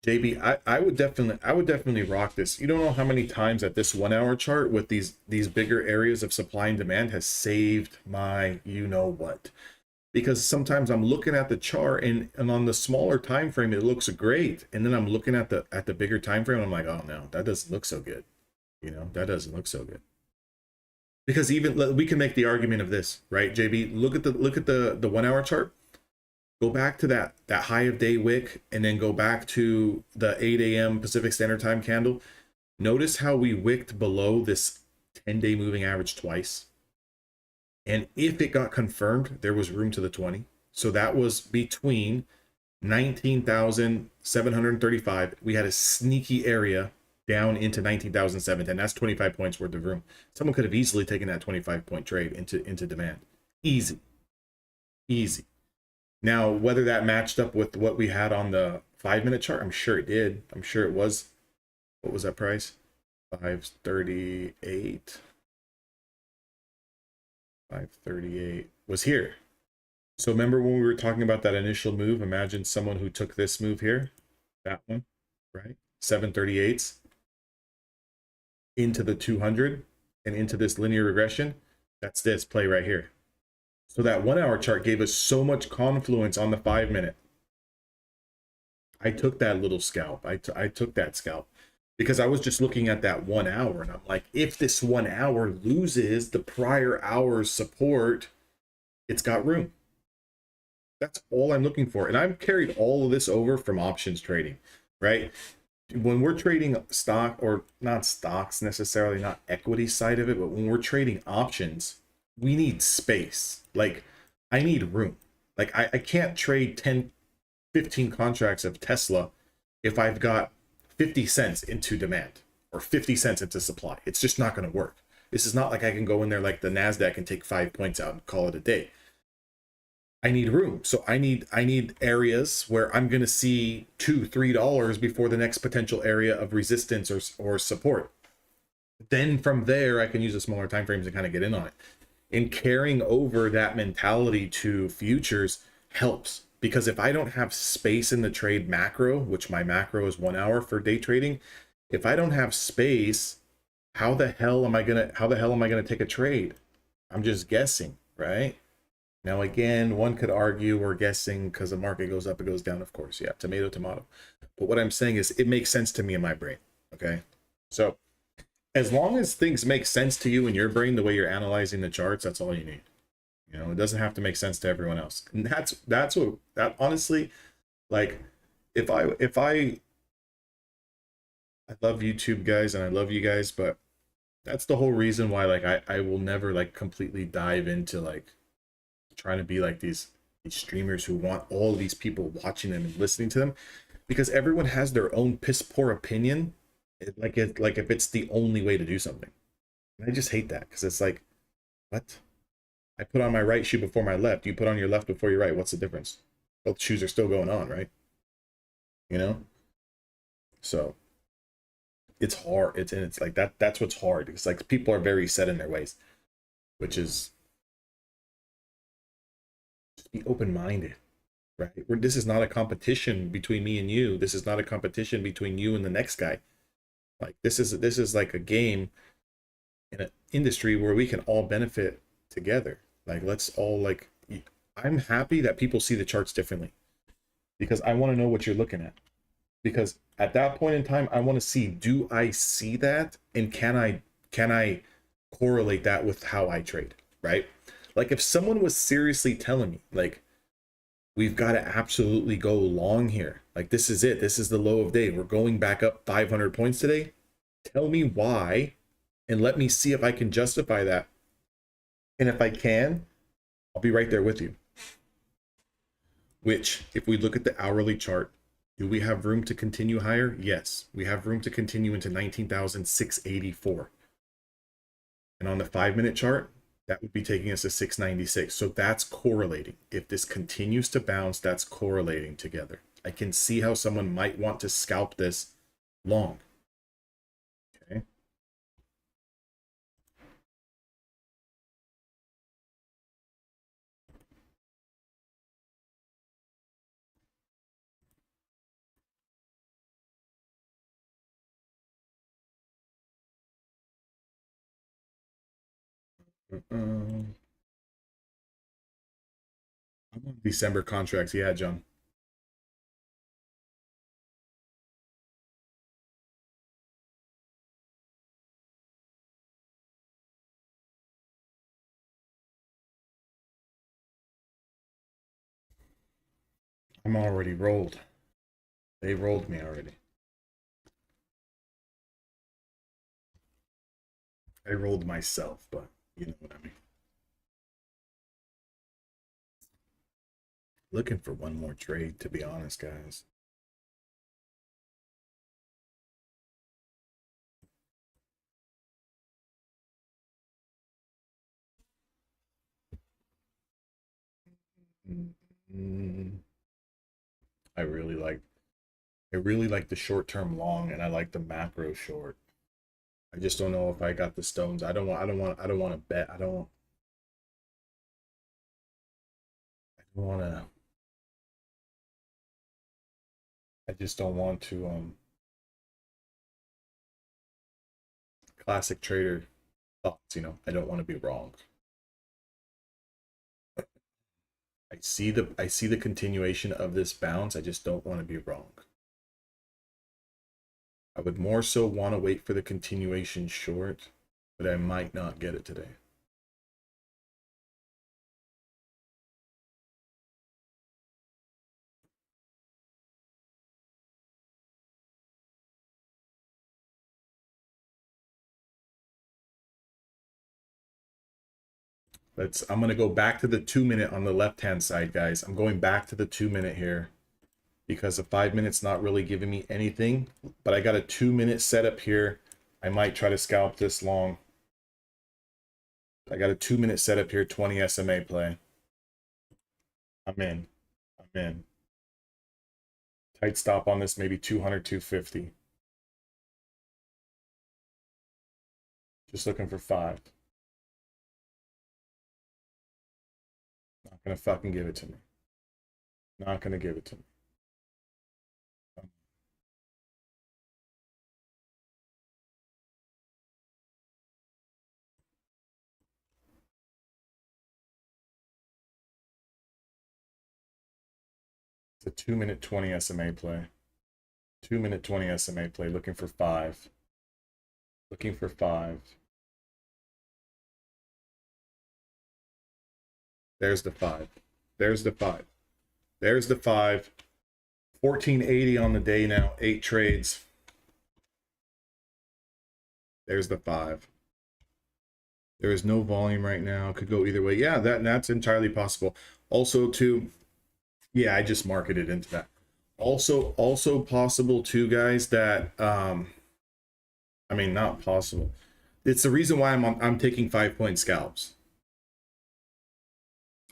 JB, I would definitely rock this. You don't know how many times that this 1 hour chart with these bigger areas of supply and demand has saved my you know what. Because sometimes I'm looking at the chart and on the smaller time frame it looks great, and then I'm looking at the bigger time frame and I'm like, oh no, that doesn't look so good. You know, that doesn't look so good. Because even we can make the argument of this, right, JB? Look at the 1 hour chart. Go back to that high of day wick, and then go back to the 8 a.m. Pacific Standard Time candle. Notice how we wicked below this 10-day moving average twice. And if it got confirmed, there was room to the 20. So that was between 19,735. We had a sneaky area down into 19,710. That's 25 points worth of room. Someone could have easily taken that 25-point trade into demand. Easy. Easy. Now, whether that matched up with what we had on the 5-minute chart, I'm sure it did. I'm sure it was. What was that price? 538. 538 was here. So remember when we were talking about that initial move? Imagine someone who took this move here, that one, right? 738s into the 200 and into this linear regression. That's this play right here. So that 1 hour chart gave us so much confluence on the 5-minute. I took that little scalp. I took that scalp because I was just looking at that 1 hour and I'm like, if this 1 hour loses the prior hour's support, it's got room. That's all I'm looking for. And I've carried all of this over from options trading, right? When we're trading stock, or not stocks necessarily, not equity side of it, but when we're trading options, we need space. Like, I need room. Like, I can't trade 10, 15 contracts of Tesla if I've got 50 cents into demand or 50 cents into supply. It's just not going to work. This is not like I can go in there like the Nasdaq and take 5 points out and call it a day. I need room. So I need areas where I'm going to see $2-3 before the next potential area of resistance or support. Then from there, I can use the smaller time frames and kind of get in on it. And carrying over that mentality to futures helps, because if I don't have space in the trade macro, which my macro is 1 hour for day trading, if I don't have space, how the hell am I gonna take a trade? I'm just guessing, right? Now, again, one could argue we're guessing because the market goes up, it goes down, of course. Yeah, tomato, tomato. But what I'm saying is it makes sense to me in my brain, okay? So as long as things make sense to you in your brain, the way you're analyzing the charts, that's all you need. You know, it doesn't have to make sense to everyone else. And that's what, that honestly, like, if I love YouTube guys and I love you guys, but that's the whole reason why, like, I will never like completely dive into like trying to be like these streamers who want all these people watching them and listening to them, because everyone has their own piss poor opinion, like if it's the only way to do something. And I just hate that, because it's like, what? I put on my right shoe before my left. You put on your left before your right. What's the difference? Both shoes are still going on, right? You know? So it's hard. It's like that's what's hard. It's like people are very set in their ways, which is, just be open-minded, right? This is not a competition between me and you. This is not a competition between you and the next guy. Like, this is like a game in an industry where we can all benefit together. Like, let's all, like, I'm happy that people see the charts differently, because I want to know what you're looking at. Because at that point in time, I want to see, do I see that, and can I correlate that with how I trade, right? Like, if someone was seriously telling me, like, we've got to absolutely go long here, like, this is it, this is the low of day, we're going back up 500 points today, tell me why, and let me see if I can justify that. And if I can, I'll be right there with you. Which, if we look at the hourly chart, do we have room to continue higher? Yes, we have room to continue into 19,684. And on the 5-minute chart, that would be taking us to 696. So that's correlating. If this continues to bounce, that's correlating together. I can see how someone might want to scalp this long. Okay. I'm on December contracts. Yeah, John. I'm already rolled. They rolled me already. I rolled myself, but you know what I mean. Looking for one more trade, to be honest, guys. I really like the short-term long, and I like the macro short. I just don't know if I got the stones. I don't want to bet. I don't want to. I just don't want to. Classic trader thoughts. I don't want to be wrong. I see the continuation of this bounce. I just don't want to be wrong. I would more so want to wait for the continuation short, but I might not get it today. I'm going to go back to the 2-minute on the left-hand side, guys. I'm going back to the 2-minute here because the 5-minute's not really giving me anything, but I got a 2-minute setup here. I might try to scalp this long. I got a 2-minute setup here, 20 SMA play. I'm in. Tight stop on this, maybe 200, 250. Just looking for 5. Not gonna fucking give it to me. Not gonna give it to me. It's a 2-minute 20 SMA play. 2-minute 20 SMA play, looking for 5. Looking for 5. There's the 5. There's the 5. There's the 5. 1480 on the day now. 8 trades. There's the 5. There is no volume right now. Could go either way. Yeah, that's entirely possible. Also, too, yeah, I just marketed into that. Also possible too, guys, that I mean, not possible. It's the reason why I'm taking 5-point scalps.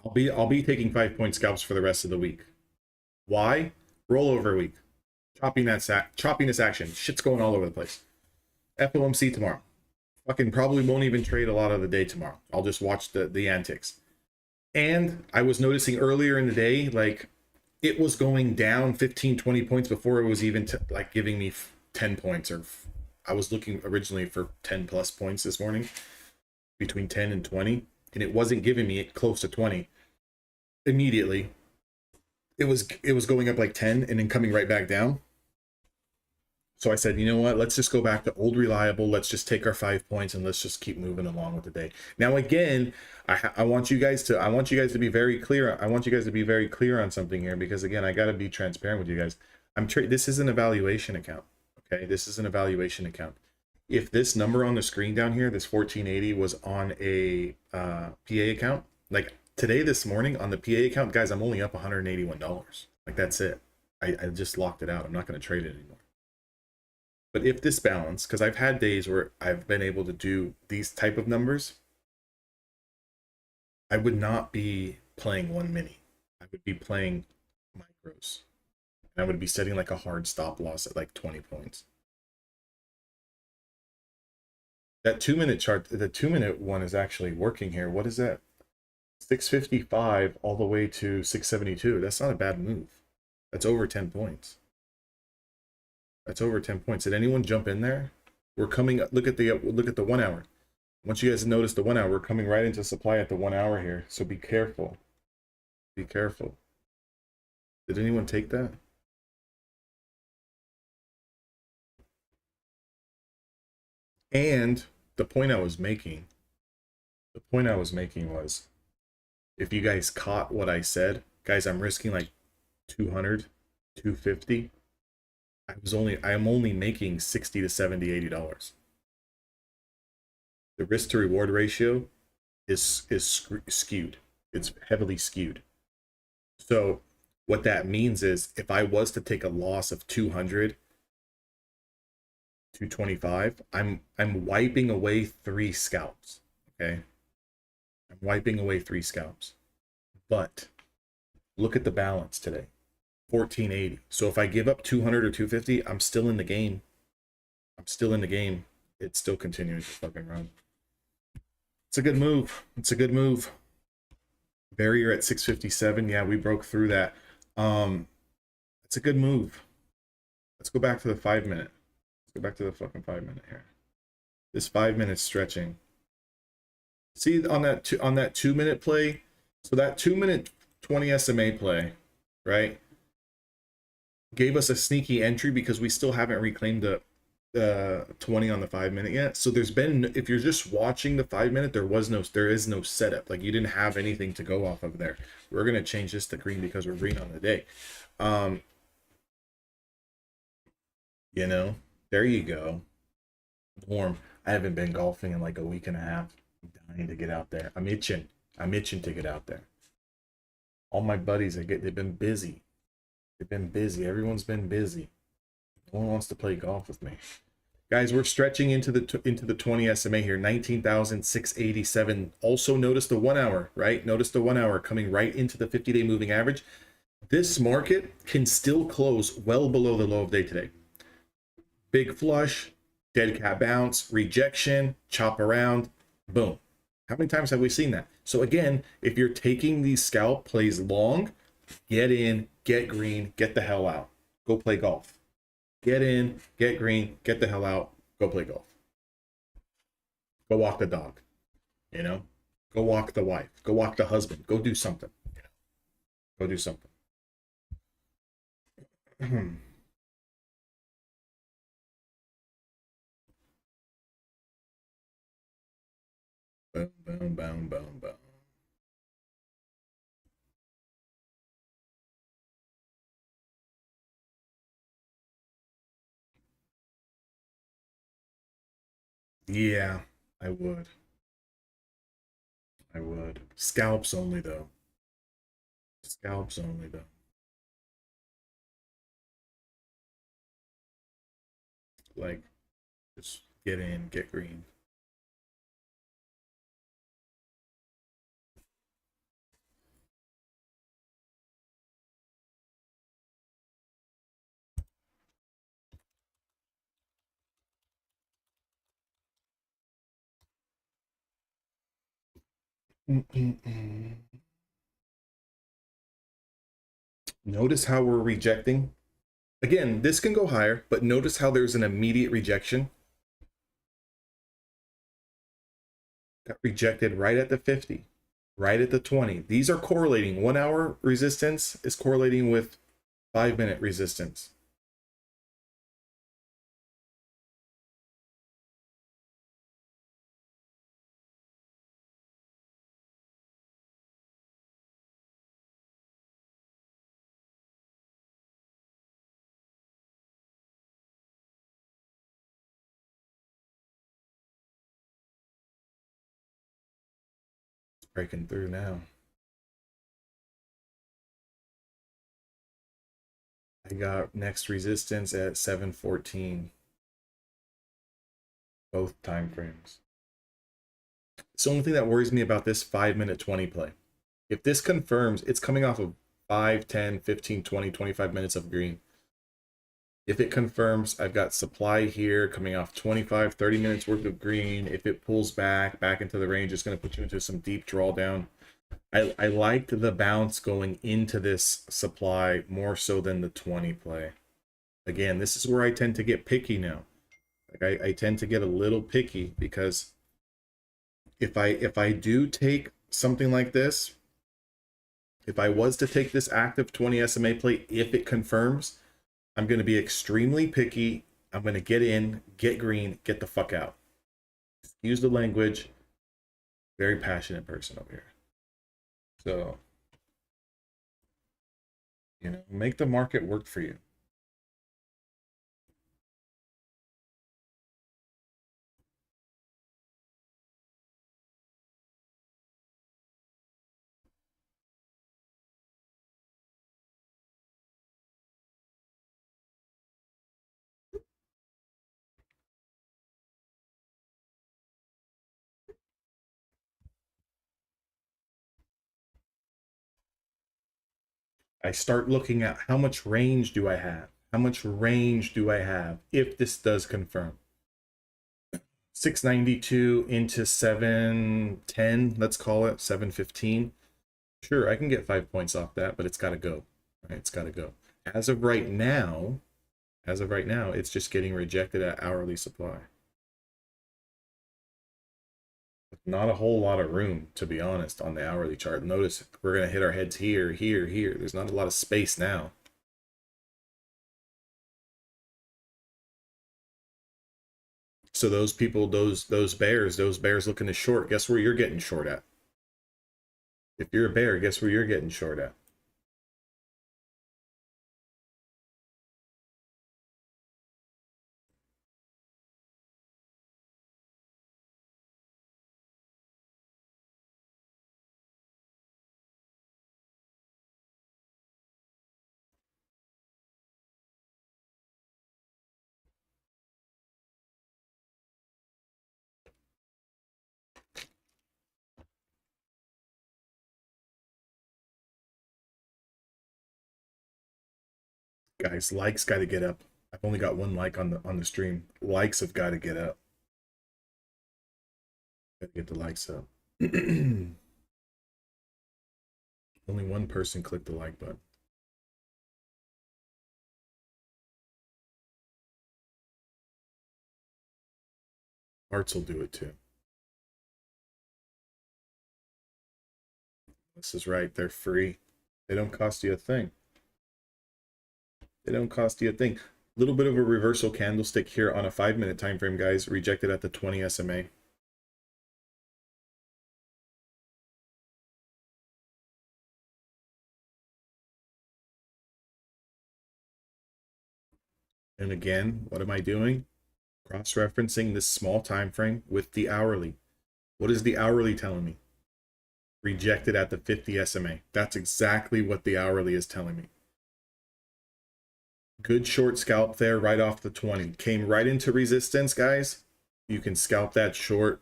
I'll be taking 5-point scalps for the rest of the week. Why? Rollover week. Choppiness action. Shit's going all over the place. FOMC tomorrow. Fucking probably won't even trade a lot of the day tomorrow. I'll just watch the antics. And I was noticing earlier in the day, like, it was going down 15, 20 points before it was even like giving me 10 points, or I was looking originally for 10 plus points this morning, between 10 and 20, and it wasn't giving me close to 20 immediately. It was going up like 10 and then coming right back down. So I said, you know what, let's just go back to old reliable. Let's just take our 5 points and let's just keep moving along with the day. Now, again, I want you guys to be very clear. I want you guys to be very clear on something here, because again, I got to be transparent with you guys. This is an evaluation account. Okay, this is an evaluation account. If this number on the screen down here, this 1480, was on a PA account, like today, this morning on the PA account, guys, I'm only up $181. Like, that's it. I just locked it out. I'm not going to trade it anymore. But if this balance, because I've had days where I've been able to do these type of numbers, I would not be playing one mini. I would be playing micros. And I would be setting like a hard stop loss at like 20 points. That 2-minute chart, the 2-minute one is actually working here. What is that? 655 all the way to 672. That's not a bad move. That's over 10 points. That's over 10 points. Did anyone jump in there? We're coming up. Look at the 1 hour. once you guys notice the 1 hour, we're coming right into supply at the 1 hour here. So be careful. Be careful. Did anyone take that? And the point I was making was, if you guys caught what I said, guys, I'm risking like 200, 250. I'm only making 60 to 70, $80. The risk to reward ratio is skewed. It's heavily skewed. So what that means is, if I was to take a loss of 200, 225, I'm wiping away 3 scalps. Okay, I'm wiping away 3 scalps. But look at the balance today, 1480. So if I give up 200 or 250, I'm still in the game. I'm still in the game. It's still continuing to fucking run. It's a good move. It's a good move. Barrier at 657. Yeah, we broke through that. It's a good move. Let's go back to the 5 minute. Let's go back to the fucking 5 minute here. This 5 minute stretching. See on that 2 minute play. So that 2 minute 20 SMA play, right, gave us a sneaky entry because we still haven't reclaimed the 20 on the 5 minute yet. So there's been, if you're just watching the 5 minute, there is no setup. Like, you didn't have anything to go off of there. We're gonna change this to green because we're green on the day. You know, there you go. Warm. I haven't been golfing in like a week and a half. I'm dying to get out there. I'm itching to get out there. All my buddies, they've been busy. They've been busy. Everyone's been busy. No one wants to play golf with me. Guys, we're stretching into the 20 SMA here, 19,687. Also notice the 1 hour, right? Notice the 1 hour coming right into the 50-day moving average. This market can still close well below the low of day today. Big flush, dead cat bounce, rejection, chop around, boom. How many times have we seen that? So again, if you're taking these scalp plays long, get in, get green, get the hell out. Go play golf. Get in, get green, get the hell out, go play golf. Go walk the dog, you know? Go walk the wife, go walk the husband, go do something. You know? Go do something. Boom, boom, boom, boom, boom. Yeah, I would. I would. Scalps only, though. Scalps only, though. Like, just get in, get green. Notice how we're rejecting. Again, this can go higher, but notice how there's an immediate rejection. Got rejected right at the 50, right at the 20. These are correlating. 1 hour resistance is correlating with 5 minute resistance. Breaking through now. I got next resistance at 714. Both time frames. It's the only thing that worries me about this 5 minute 20 play. If this confirms, it's coming off of 5, 10, 15, 20, 25 minutes of green. If it confirms, I've got supply here coming off 25, 30 minutes worth of green. If it pulls back into the range, it's going to put you into some deep drawdown. I liked the bounce going into this supply more so than the 20 play. Again, this is where I tend to get picky now. Like I tend to get a little picky because If I do take something like this, if I was to take this active 20 SMA play, if it confirms, I'm going to be extremely picky. I'm going to get in, get green, get the fuck out. Use the language. Very passionate person over here. So, you know, make the market work for you. I start looking at how much range do I have? How much range do I have if this does confirm? 692 into 710, let's call it 715. Sure, I can get 5 points off that, but it's got to go. Right? It's got to go. As of right now, it's just getting rejected at hourly supply. Not a whole lot of room, to be honest, on the hourly chart. Notice we're going to hit our heads here, here, here. There's not a lot of space now. So those people, those bears looking to short, guess where you're getting short at? If you're a bear, guess where you're getting short at? Guys, likes got to get up. I've only got one like on the stream. Likes have got to get up. Got to get the likes up. Only one person clicked the like button. Hearts will do it too. This is right. They're free. They don't cost you a thing. They don't cost you a thing. Little bit of a reversal candlestick here on a 5-minute time frame, guys. Rejected at the 20 SMA. And again, what am I doing? Cross-referencing this small time frame with the hourly. What is the hourly telling me? Rejected at the 50 SMA. That's exactly what the hourly is telling me. Good short scalp there right off the 20. Came right into resistance, guys. You can scalp that short.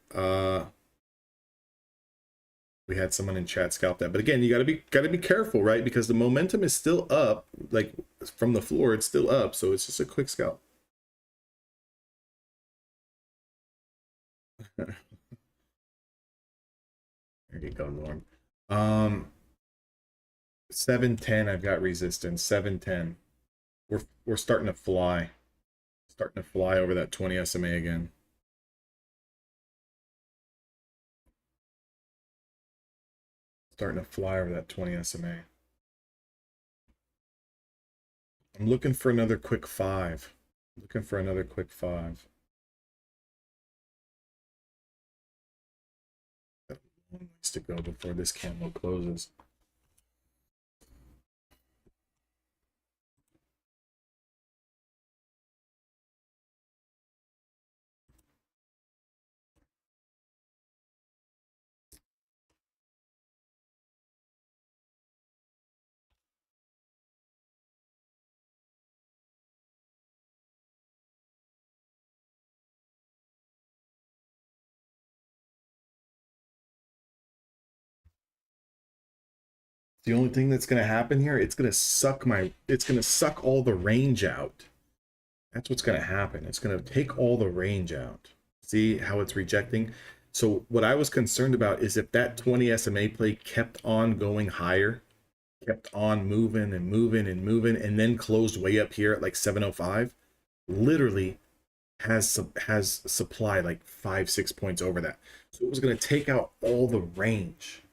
We had someone in chat scalp that. But again, you gotta be careful, right? Because the momentum is still up. Like from the floor, it's still up. So it's just a quick scalp. There you go, Norm. 710, I've got resistance. 710. We're starting to fly. Starting to fly over that 20 SMA again. Starting to fly over that 20 SMA. I'm looking for another quick 5. Looking for another quick 5. Got a long ways to go before this candle closes. The only thing that's going to happen here, it's going to suck all the range out. That's what's going to happen. It's going to take all the range out. See how it's rejecting? So what I was concerned about is if that 20 SMA play kept on going higher, kept on moving and moving and moving, and then closed way up here at like 705, literally has supply like 5-6 points over that. So it was going to take out all the range.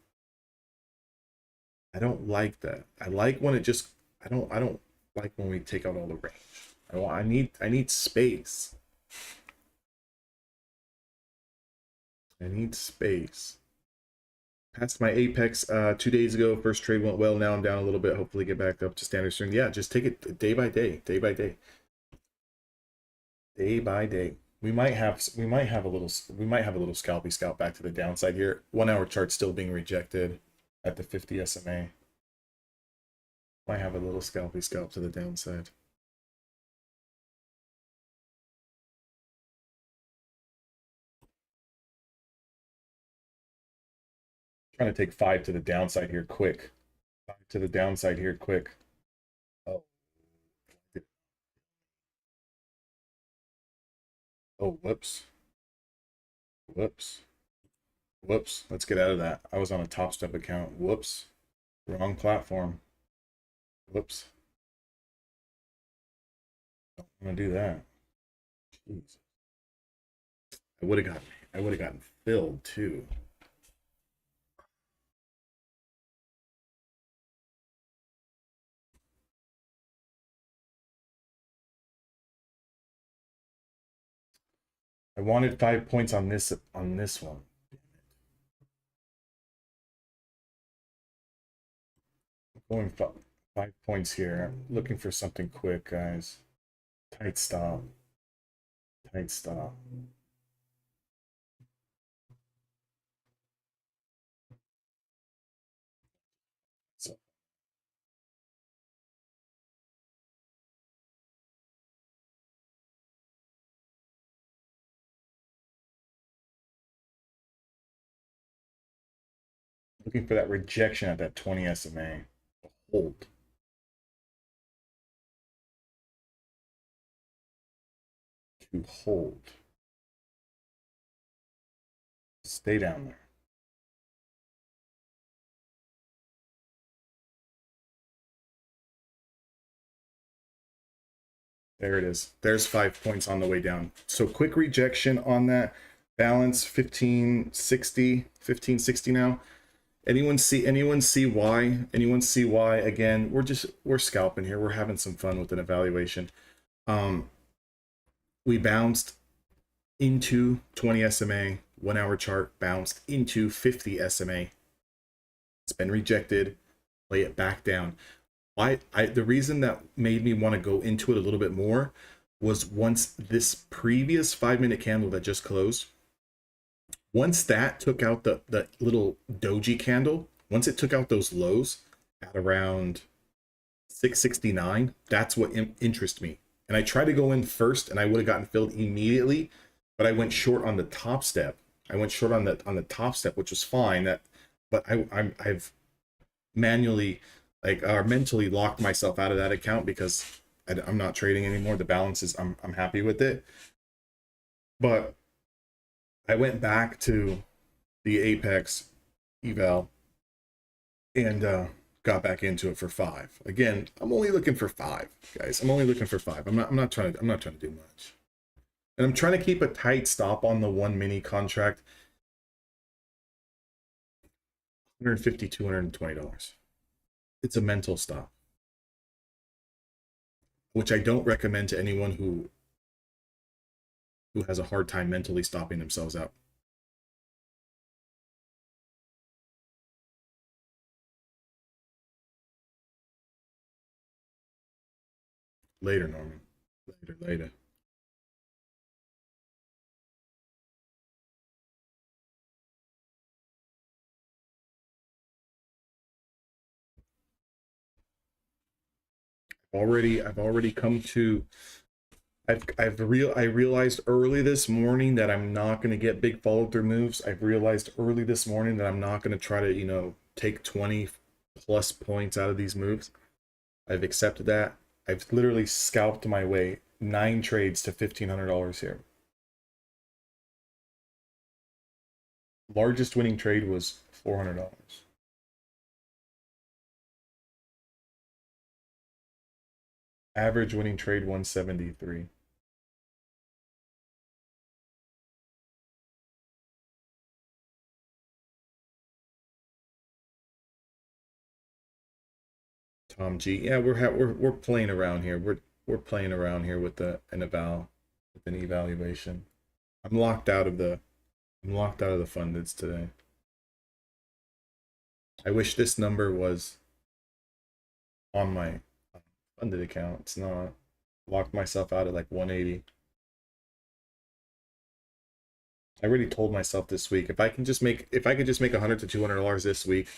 I don't like that. I like when it just I don't like when we take out all the range. I need space. I need space. Passed my apex 2 days ago. First trade went well. Now I'm down a little bit. Hopefully get back up to standard soon. Yeah, just take it day by day, day by day, day by day. We might have a little scalpy scalp back to the downside here. 1 hour chart still being rejected at the 50 SMA. Might have a little scalpy scalp to the downside. Trying to take 5 to the downside here quick. 5 to the downside here quick. Oh. Oh, whoops. Whoops. Whoops. Let's get out of that. I was on a Topstep account. Whoops. Wrong platform. Whoops. Don't want to do that. Jeez. I would have gotten filled too. I wanted 5 points on this one. Going 5 points here. I'm looking for something quick, guys. Tight stop. Tight stop. So looking for that rejection at that 20 SMA. Hold. To hold. Stay down there. There it is. There's 5 points on the way down. So quick rejection on that balance 1560 now. Anyone see why? Anyone see why? Again, we're scalping here. We're having some fun with an evaluation. We bounced into 20 SMA, 1 hour chart bounced into 50 SMA. It's been rejected. Lay it back down. The reason that made me want to go into it a little bit more was once this previous 5-minute candle that just closed, once that took out the little doji candle, once it took out those lows at around 669, that's what interested me. And I tried to go in first and I would have gotten filled immediately, but I went short on the top step. I went short on the top step, which was fine. But I've manually mentally locked myself out of that account because I'm not trading anymore. The balance is I'm happy with it. But I went back to the Apex eval and got back into it for 5. Again, I'm only looking for 5, guys. I'm only looking for 5. I'm not trying to do much. And I'm trying to keep a tight stop on the 1 mini contract. $150, $220. It's a mental stop, which I don't recommend to anyone who has a hard time mentally stopping themselves out. Later, Norman. Later. I've already come to I realized early this morning that I'm not going to get big follow through moves. I've realized early this morning that I'm not going to try to, take 20 plus points out of these moves. I've accepted that. I've literally scalped my way 9 trades to $1,500 here. Largest winning trade was $400. Average winning trade 173. Tom G. Yeah, we're playing around here. We're playing around here with an evaluation. I'm locked out of the fundeds today. I wish this number was on my funded account. It's not. Locked myself out at like 180. I already told myself this week, if I could just make $100 to $200 this week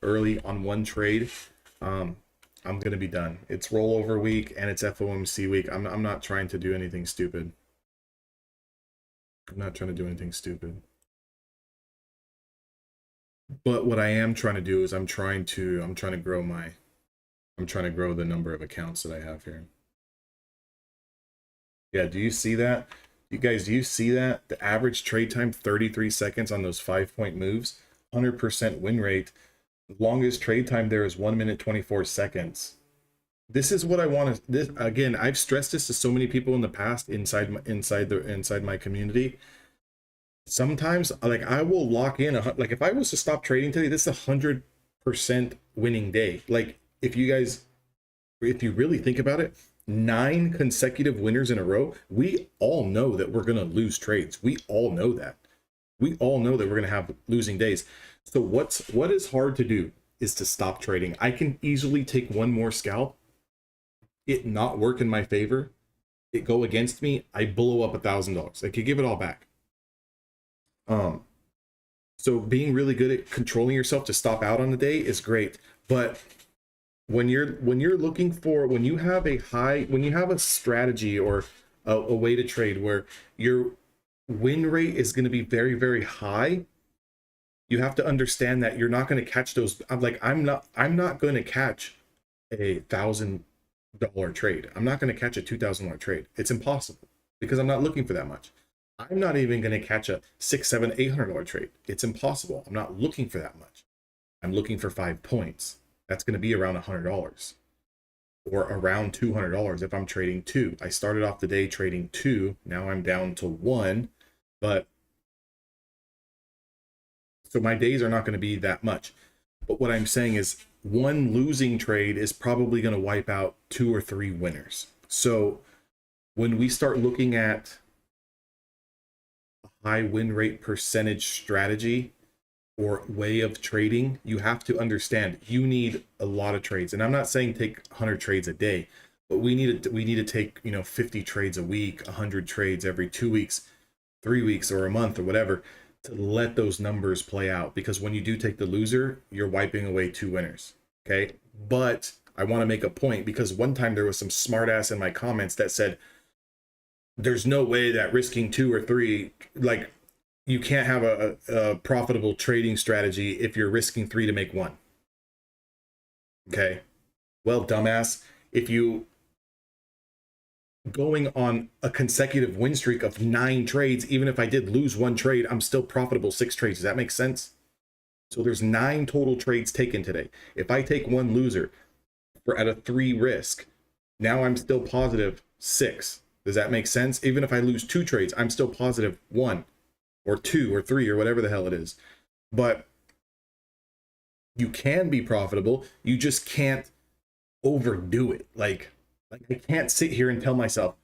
early on one trade, I'm gonna be done. It's rollover week and it's FOMC week. I'm not trying to do anything stupid. I'm not trying to do anything stupid. But what I am trying to do is I'm trying to grow the number of accounts that I have here. Yeah, do you see that? You guys, do you see that? The average trade time, 33 seconds on those 5-point moves, 100% win rate. The longest trade time there is 1 minute 24 seconds. This is what I want to. This again, I've stressed this to so many people in the past inside my community. Sometimes, like, I will lock in like if I was to stop trading today, this is 100% winning day. Like, if you really think about it, 9 consecutive winners in a row, we all know that we're going to lose trades. We all know that. We all know that we're going to have losing days. So what is hard to do is to stop trading. I can easily take one more scalp, it not work in my favor, it go against me, I blow up $1,000. I could give it all back. So being really good at controlling yourself to stop out on the day is great, but when you have a strategy or a way to trade where your win rate is going to be very, very high, you have to understand that you're not going to catch those. I'm not going to catch a $1,000 trade. I'm not going to catch a $2,000 trade. It's impossible because I'm not looking for that much. I'm not even going to catch a $600, $700, $800 trade. It's impossible. I'm not looking for that much. I'm looking for 5 points. That's going to be around $100 or around $200 if I'm trading 2. I started off the day trading 2. Now I'm down to 1, but so my days are not going to be that much. But what I'm saying is one losing trade is probably going to wipe out 2 or 3 winners. So when we start looking at a high win rate percentage strategy or way of trading, you have to understand you need a lot of trades. And I'm not saying take 100 trades a day, but we need to take 50 trades a week, 100 trades every 2 weeks, 3 weeks, or a month, or whatever, to let those numbers play out. Because when you do take the loser, you're wiping away 2 winners. Okay, but I want to make a point, because one time there was some smartass in my comments that said there's no way that risking 2 or 3, like, you can't have a profitable trading strategy if you're risking 3 to make 1. Okay, well, dumbass, if you going on a consecutive win streak of 9 trades, even if I did lose 1 trade, I'm still profitable 6 trades. Does that make sense? So there's 9 total trades taken today. If I take 1 loser at a 3 risk, now I'm still positive 6. Does that make sense? Even if I lose 2 trades, I'm still positive 1 or 2 or 3 or whatever the hell it is. But you can be profitable. You just can't overdo it. Like I can't sit here and tell myself,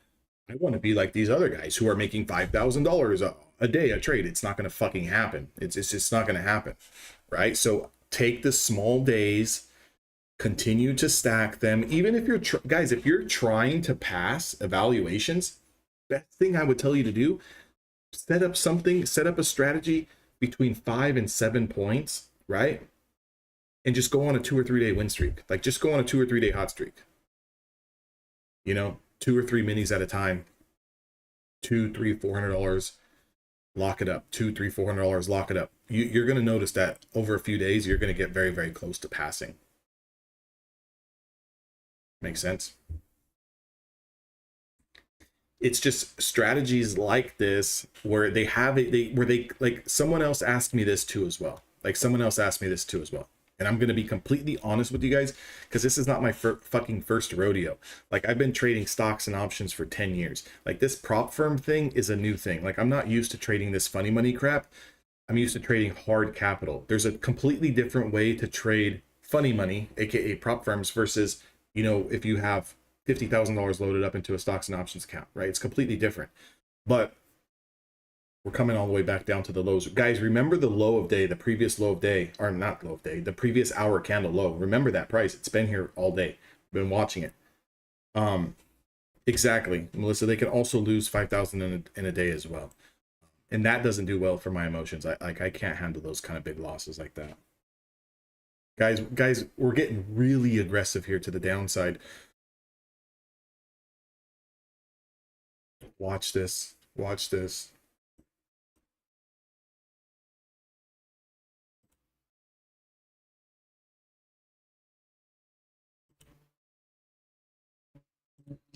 I want to be like these other guys who are making $5,000 a day a trade. It's not going to fucking happen. It's just not going to happen, right? So take the small days, continue to stack them. Even if you're guys, if you're trying to pass evaluations, best thing I would tell you to do, set up a strategy between 5 and 7 points, right? And just go on a 2 or 3 day win streak. Like, just go on a 2 or 3 day hot streak. 2 or 3 minis at a time, $200, $300, $400, lock it up. $200, $300, $400, lock it up. You're going to notice that over a few days, you're going to get very, very close to passing. Makes sense? It's just strategies like this where they have it, like, someone else asked me this too as well. And I'm going to be completely honest with you guys, because this is not my fucking first rodeo. Like, I've been trading stocks and options for 10 years. Like, this prop firm thing is a new thing. Like, I'm not used to trading this funny money crap. I'm used to trading hard capital. There's a completely different way to trade funny money, aka prop firms, versus, you know, if you have $50,000 loaded up into a stocks and options account, right? It's completely different. But we're coming all the way back down to the lows. Guys, remember the low of day, the previous low of day, or not low of day, the previous hour candle low. Remember that price. It's been here all day. Been watching it. Exactly, Melissa. They can also lose 5,000 in a day as well. And that doesn't do well for my emotions. I can't handle those kind of big losses like that. Guys, we're getting really aggressive here to the downside. Watch this. Watch this.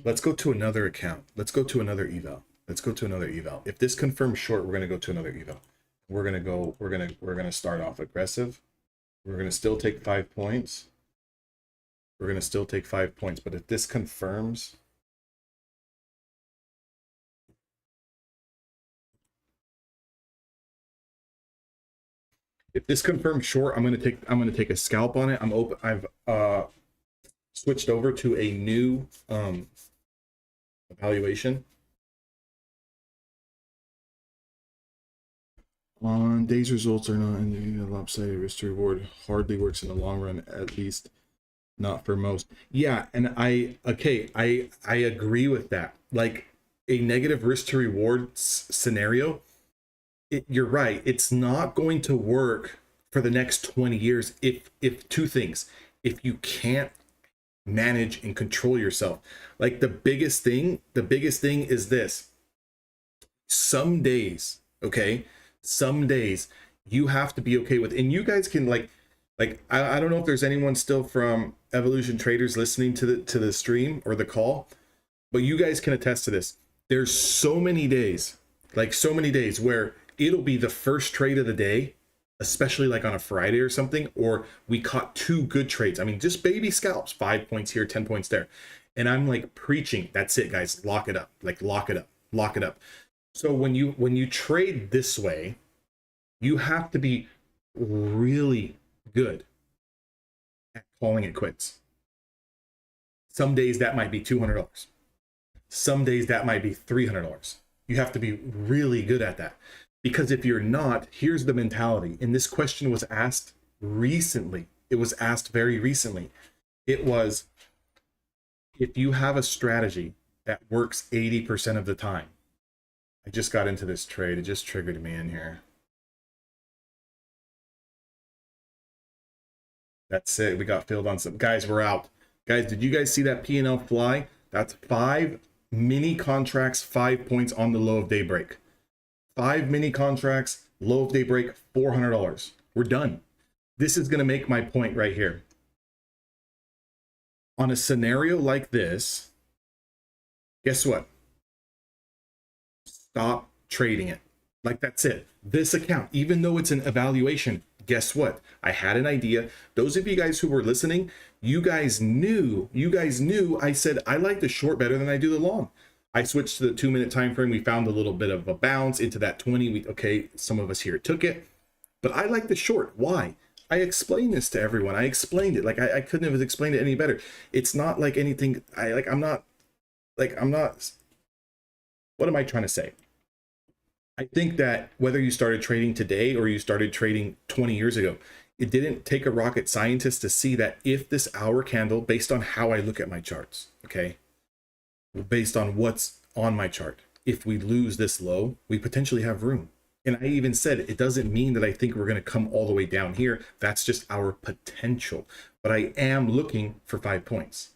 Let's go to another account. Let's go to another eval. Let's go to another eval. If this confirms short, we're going to go to another eval. We're going to start off aggressive. We're going to still take 5 points. We're going to still take 5 points, but if this confirms, short, I'm going to take a scalp on it. I've switched over to a new evaluation. On days, results are not in the lopsided. Risk to reward hardly works in the long run, at least not for most. Yeah, and I agree with that. Like a negative risk to reward scenario, you're right. It's not going to work for the next 20 years if two things. If you can't manage and control yourself. Like the biggest thing is this. Some days, okay? Some days you have to be okay with, and you guys can like I don't know if there's anyone still from Evolution Traders listening to the stream or the call, but you guys can attest to this. There's so many days where it'll be the first trade of the day, especially like on a Friday or something, or we caught two good trades. I mean, just baby scalps, 5 points here, 10 points there. And I'm like preaching, that's it, guys, lock it up, like lock it up. So when you trade this way, you have to be really good at calling it quits. Some days that might be $200. Some days that might be $300. You have to be really good at that. Because if you're not, here's the mentality. And this question was asked recently. It was asked very recently. It was, if you have a strategy that works 80% of the time. I just got into this trade. It just triggered me in here. That's it. We got filled on some. Guys, we're out. Guys, did you guys see that P&L fly? That's 5 mini contracts, 5 points on the low of day break. 5 mini contracts, low of day break, $400. We're done. This is going to make my point right here. On a scenario like this, guess what? Stop trading it. Like, that's it. This account, even though it's an evaluation, guess what? I had an idea. Those of you guys who were listening, you guys knew I said I like the short better than I do the long. I switched to the 2-minute time frame. We found a little bit of a bounce into that 20. Okay, some of us here took it, but I like the short. Why? I explained this to everyone. I explained it. Like I couldn't have explained it any better. It's not like anything. I'm not. What am I trying to say? I think that whether you started trading today or you started trading 20 years ago, it didn't take a rocket scientist to see that if this hour candle, based on how I look at my charts, okay, based on what's on my chart, if we lose this low, we potentially have room. And I even said, it doesn't mean that I think we're going to come all the way down here. That's just our potential. But I am looking for 5 points.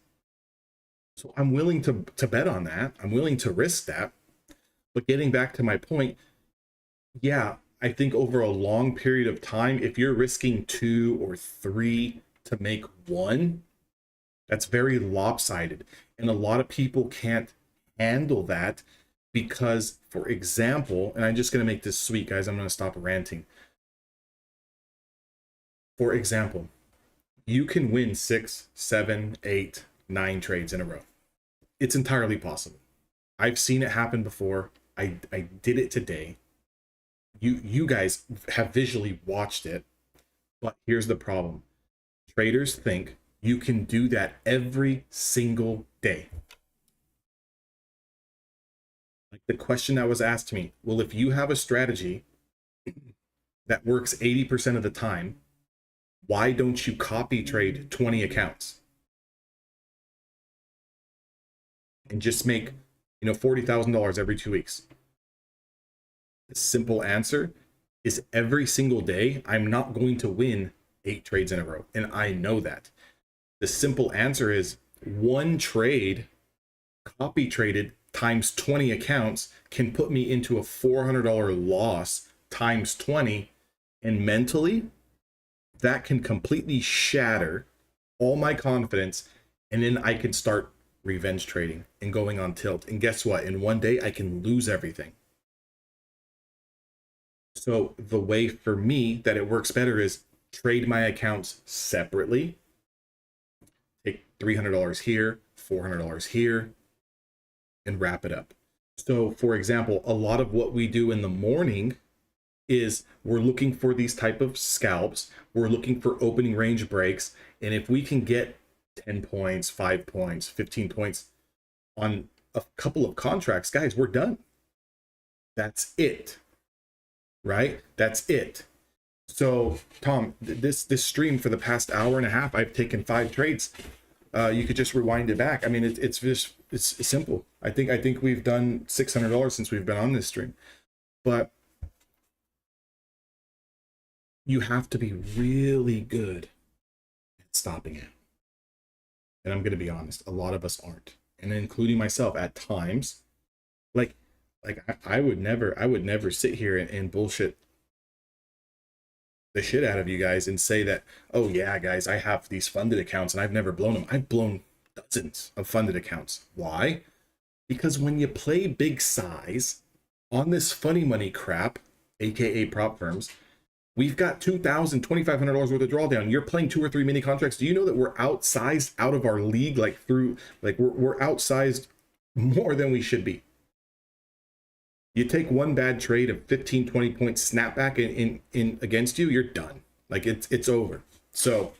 So I'm willing to bet on that. I'm willing to risk that. But getting back to my point, yeah, I think over a long period of time, if you're risking 2 or 3 to make 1, that's very lopsided. And a lot of people can't handle that because, for example, and I'm just going to make this sweet, guys, I'm going to stop ranting. For example, you can win 6, 7, 8, 9 trades in a row. It's entirely possible. I've seen it happen before. I did it today. You guys have visually watched it, but here's the problem. traders think you can do that every single day. Like the question that was asked to me, well, if you have a strategy that works 80% of the time, why don't you copy trade 20 accounts and just make, $40,000 every 2 weeks? The simple answer is every single day, I'm not going to win 8 trades in a row. And I know that. The simple answer is one trade copy traded times 20 accounts can put me into a $400 loss times 20. And mentally, that can completely shatter all my confidence. And then I can start revenge trading and going on tilt. And guess what? In one day, I can lose everything. So the way for me that it works better is trade my accounts separately. Take $300 here, $400 here, and wrap it up. So for example, a lot of what we do in the morning is we're looking for these type of scalps. We're looking for opening range breaks. And if we can get 10 points, 5 points, 15 points on a couple of contracts, guys, we're done. That's it. Right? That's it. So Tom, this stream for the past hour and a half, I've taken 5 trades. You could just rewind it back. I mean, it's simple. I think we've done $600 since we've been on this stream, but you have to be really good at stopping it. And I'm going to be honest, a lot of us aren't, and including myself at times. Like I would never sit here and bullshit the shit out of you guys and say that, oh yeah, guys, I have these funded accounts and I've never blown them. I've blown dozens of funded accounts. Why? Because when you play big size on this funny money crap, aka prop firms, we've got $2,000, $2,500 worth of drawdown. You're playing 2 or 3 mini contracts. Do you know that we're outsized out of our league? We're outsized more than we should be. You take one bad trade of 15, 20 point snapback in against you, you're done. Like it's over. So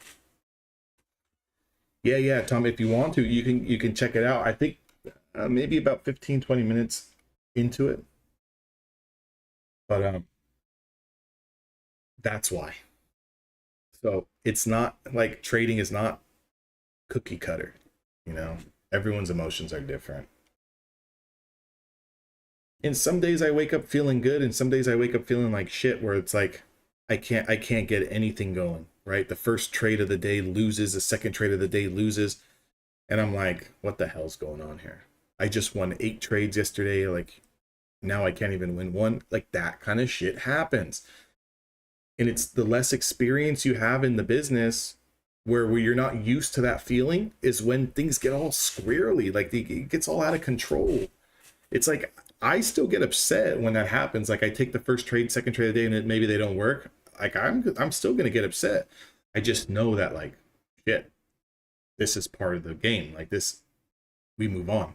yeah, Tom, if you want to, you can check it out. I think maybe about 15, 20 minutes into it. But that's why. So it's not like trading is not cookie cutter, everyone's emotions are different. And some days I wake up feeling good, and some days I wake up feeling like shit, where it's like I can't get anything going, right? The first trade of the day loses, the second trade of the day loses, and I'm like, what the hell's going on here? I just won 8 trades yesterday, like now I can't even win one. Like that kind of shit happens. And it's the less experience you have in the business where you're not used to that feeling is when things get all squirrely, like it gets all out of control. It's like I still get upset when that happens. Like I take the first trade, second trade of the day, and maybe they don't work. Like I'm still gonna get upset. I just know that like shit, this is part of the game. Like this, we move on.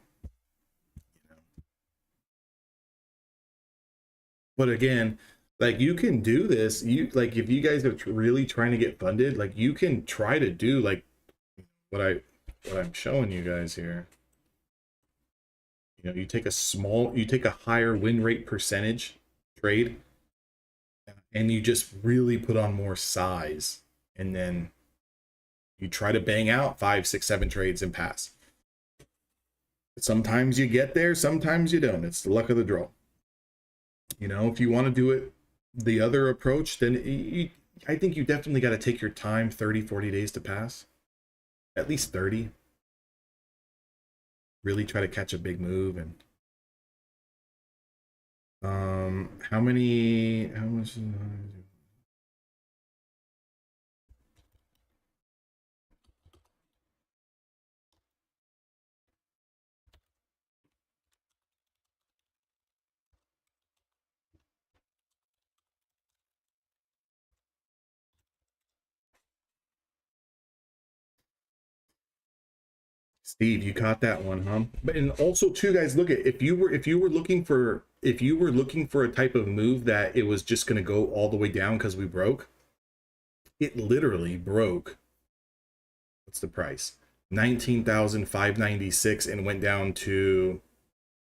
But again, like you can do this. You like if you guys are really trying to get funded, like you can try to do like what I'm showing you guys here. You take a higher win rate percentage trade, and you just really put on more size, and then you try to bang out 5, 6, 7 trades and pass. Sometimes you get there, sometimes you don't. It's the luck of the draw. If you want to do it the other approach, then I think you definitely got to take your time, 30, 40 days to pass. At least 30. Really try to catch a big move. And how much Steve, you caught that one, huh? But and also too, guys, look at if you were looking for a type of move that it was just going to go all the way down because we broke, it literally broke What's the price? 19,596 and went down to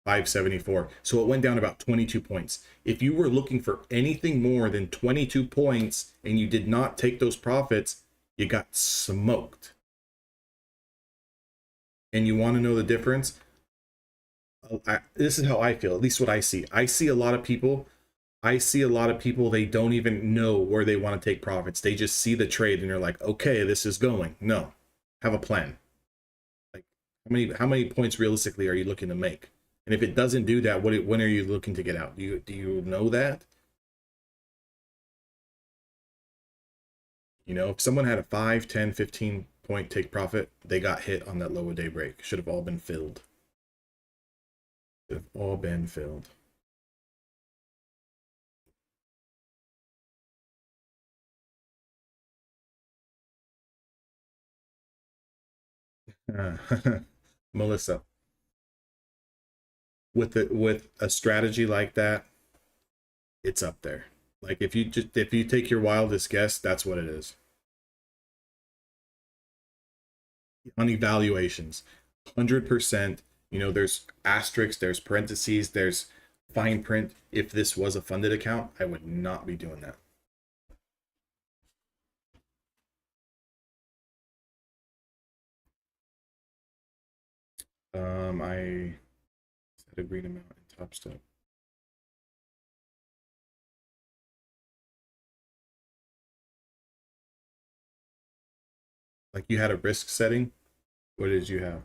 574. So it went down about 22 points. If you were looking for anything more than 22 points and you did not take those profits, you got smoked. And you want to know the difference? This is how I feel, at least what I see. I see a lot of people, they don't even know where they want to take profits. They just see the trade and they're like, okay, this is going. No, have a plan. Like how many points realistically are you looking to make? And if it doesn't do that, when are you looking to get out? Do you know that? You know, if someone had a 5, 10, 15 point take profit, they got hit on that lower day break. Should have all been filled. Should have all been filled. Melissa, with a strategy like that, it's up there. Like if you take your wildest guess, that's what it is. On evaluations, 100%. You know, there's asterisks, there's parentheses, there's fine print. If this was a funded account, I would not be doing that. I set a green amount in Topstep. Like you had a risk setting. What did you have?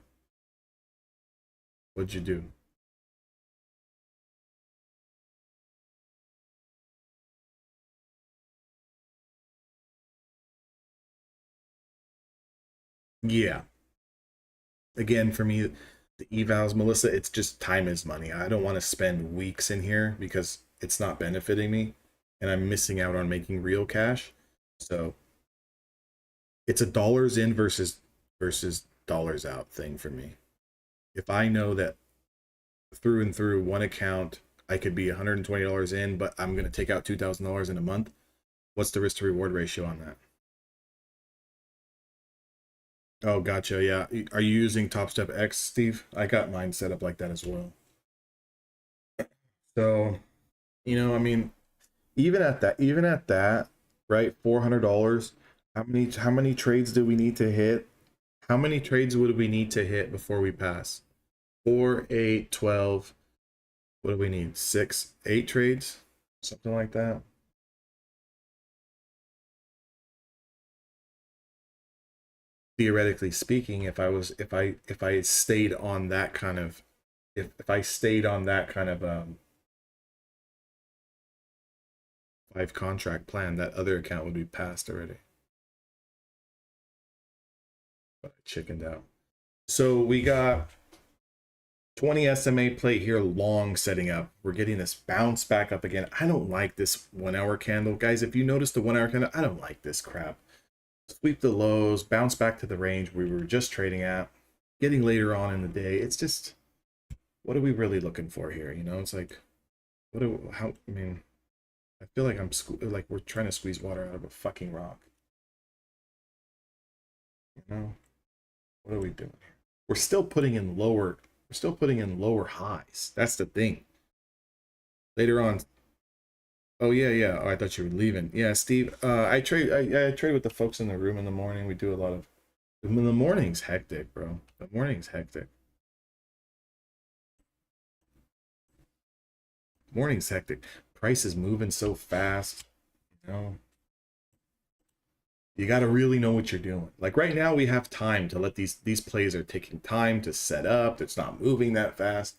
What'd you do? Yeah. Again, for me, the evals, Melissa, it's just time is money. I don't want to spend weeks in here because it's not benefiting me and I'm missing out on making real cash. So it's a dollars in versus dollars out thing for me. If I know that through and through one account, I could be $120 in, but I'm going to take out $2,000 in a month, what's the risk to reward ratio on that? Oh, gotcha. Yeah. Are you using Topstep X, Steve? I got mine set up like that as well. So, you know, I mean, even at that, right? $400. How many trades do we need to hit? How many trades would we need to hit before we pass? 4, 8, 12. What do we need? 6, 8 trades? Something like that. Theoretically speaking, if I stayed on that kind of if I stayed on that kind of 5 contract plan, that other account would be passed already. But I chickened out. So we got 20 SMA plate here, long setting up. We're getting this bounce back up again. I don't like this 1 hour candle. Guys, if you notice the 1 hour candle, I don't like this crap. Sweep the lows, bounce back to the range we were just trading at. Getting later on in the day, it's just, what are we really looking for here? You know, it's like, I mean, I feel like like we're trying to squeeze water out of a fucking rock. You know, what are we doing here? We're still putting in lower highs. That's the thing. Later on. Oh yeah. Oh, I thought you were leaving. Yeah, Steve. I trade with the folks in the room in the morning. We do a lot of the morning's hectic, bro. The morning's hectic. Morning's hectic. Price is moving so fast. You know, you got to really know what you're doing. Like right now, we have time to let these plays are taking time to set up. It's not moving that fast.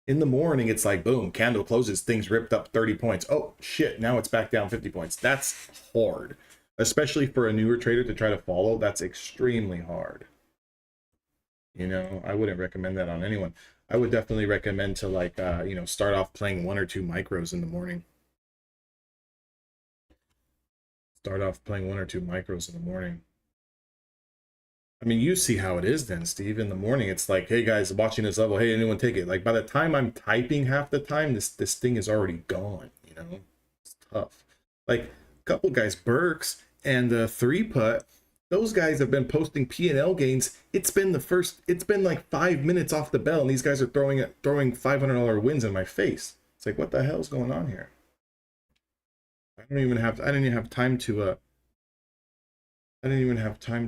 In the morning, it's like, boom, candle closes, things ripped up 30 points. Oh, shit, now it's back down 50 points. That's hard. Especially for a newer trader to try to follow, that's extremely hard. You know, I wouldn't recommend that on anyone. I would definitely recommend to like, you know, start off playing 1 or 2 micros in the morning. Start off playing 1 or 2 micros in the morning. I mean, you see how it is then, Steve. In the morning, it's like, hey guys, watching this level, hey, anyone take it? Like by the time I'm typing half the time, this thing is already gone, you know? It's tough. Like a couple guys, Burks and the 3 putt, Those guys have been posting P&L gains. It's been like 5 minutes off the bell, and these guys are throwing $500 wins in my face. It's like, what the hell's going on here? I didn't even have time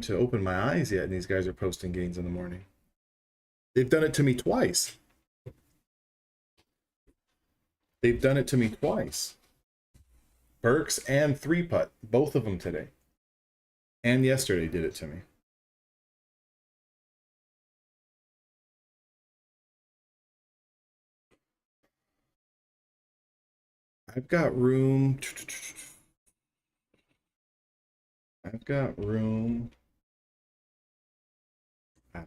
to open my eyes yet, and these guys are posting gains in the morning. They've done it to me twice. Burks and 3-putt, both of them today. And yesterday did it to me. I've got room. I don't know.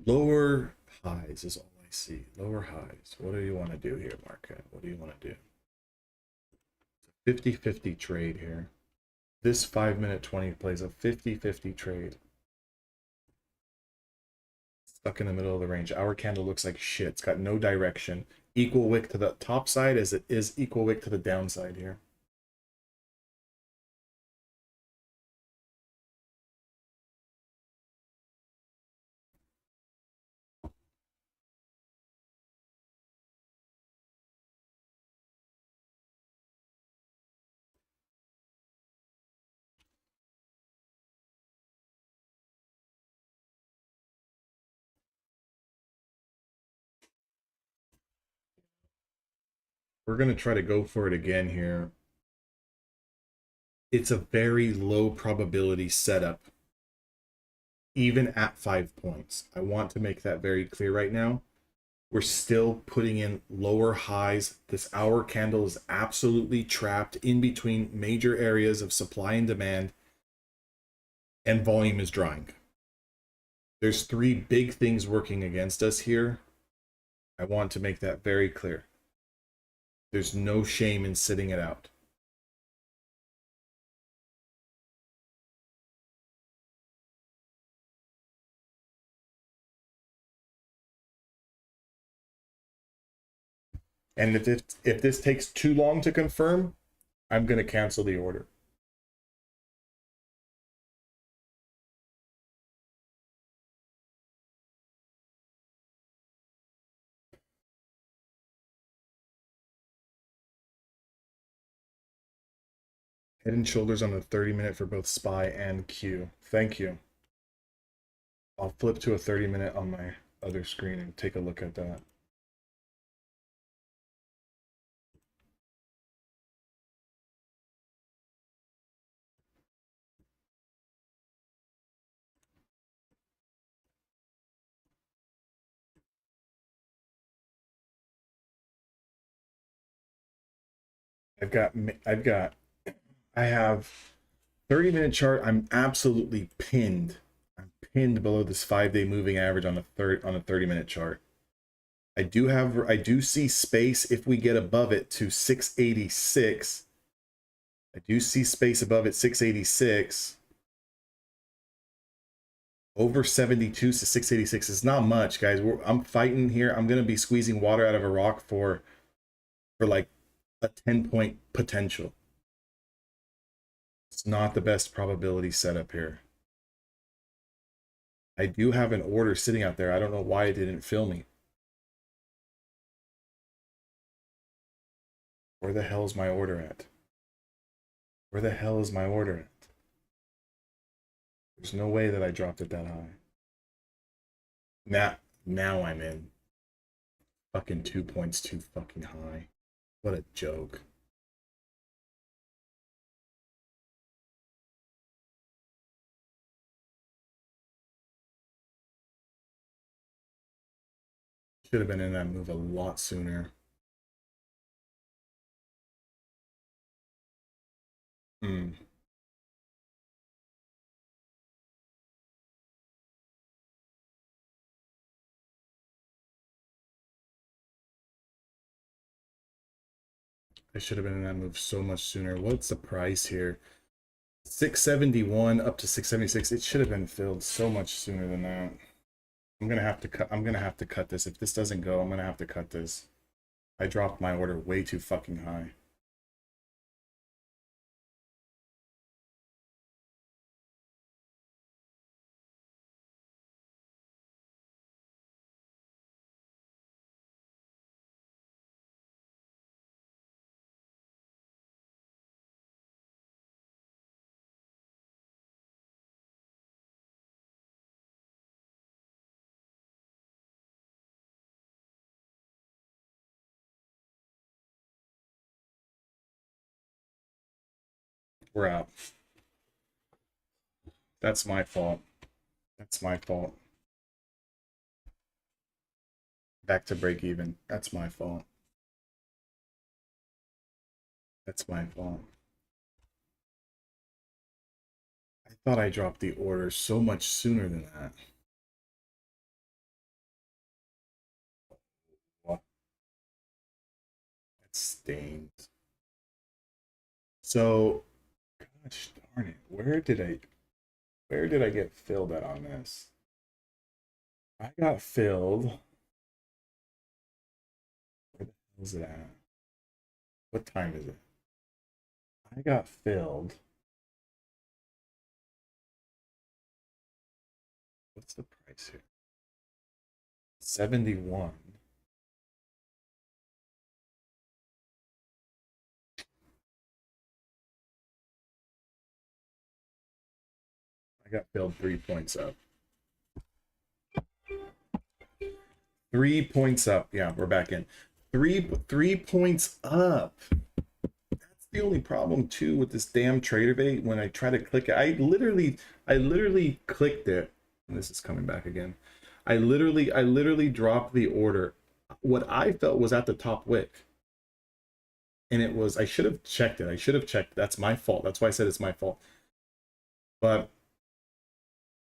Lower highs is all I see. Lower highs. What do you want to do here, Marquette? What do you want to do? 50-50 trade here. This 5-minute 20 plays a 50-50 trade. Stuck in the middle of the range. Our candle looks like shit. It's got no direction. Equal wick to the top side as it is equal wick to the downside here. We're going to try to go for it again here. It's a very low probability setup, even at 5 points. I want to make that very clear right now. We're still putting in lower highs. This hour candle is absolutely trapped in between major areas of supply and demand, and volume is drying. There's 3 big things working against us here. I want to make that very clear. There's no shame in sitting it out. And if this takes too long to confirm, I'm going to cancel the order. Head and shoulders on the 30-minute for both SPY and Q. Thank you. I'll flip to a 30-minute on my other screen and take a look at that. I have 30-minute chart. I'm absolutely pinned. I'm pinned below this 5-day moving average on a 30-minute chart. I do see space if we get above it to 686. I do see space above it 686. Over 72 to 686 is not much, guys. I'm fighting here. I'm gonna be squeezing water out of a rock for like a 10-point potential. It's not the best probability setup here. I do have an order sitting out there. I don't know why it didn't fill me. Where the hell is my order at? Where the hell is my order at? There's no way that I dropped it that high. Now I'm in. Fucking 2 points too fucking high. What a joke. Should have been in that move a lot sooner. I should have been in that move so much sooner. What's the price here? 671 up to 676. It should have been filled so much sooner than that. I'm gonna have to cut this. If this doesn't go, I'm gonna have to cut this. I dropped my order way too fucking high. We're out. That's my fault. That's my fault. Back to break even. That's my fault. That's my fault. I thought I dropped the order so much sooner than that. What? That stings. So, gosh darn it. Where did I get filled at on this? I got filled. Where the hell is it at? What time is it? I got filled. What's the price here? 71. I got filled 3 points up. 3 points up. Yeah, we're back in. Three points up. That's the only problem too with this damn trader bait. When I try to click it, I literally clicked it. And this is coming back again. I literally dropped the order. What I felt was at the top wick. And it was, I should have checked it. I should have checked. That's my fault. That's why I said it's my fault. But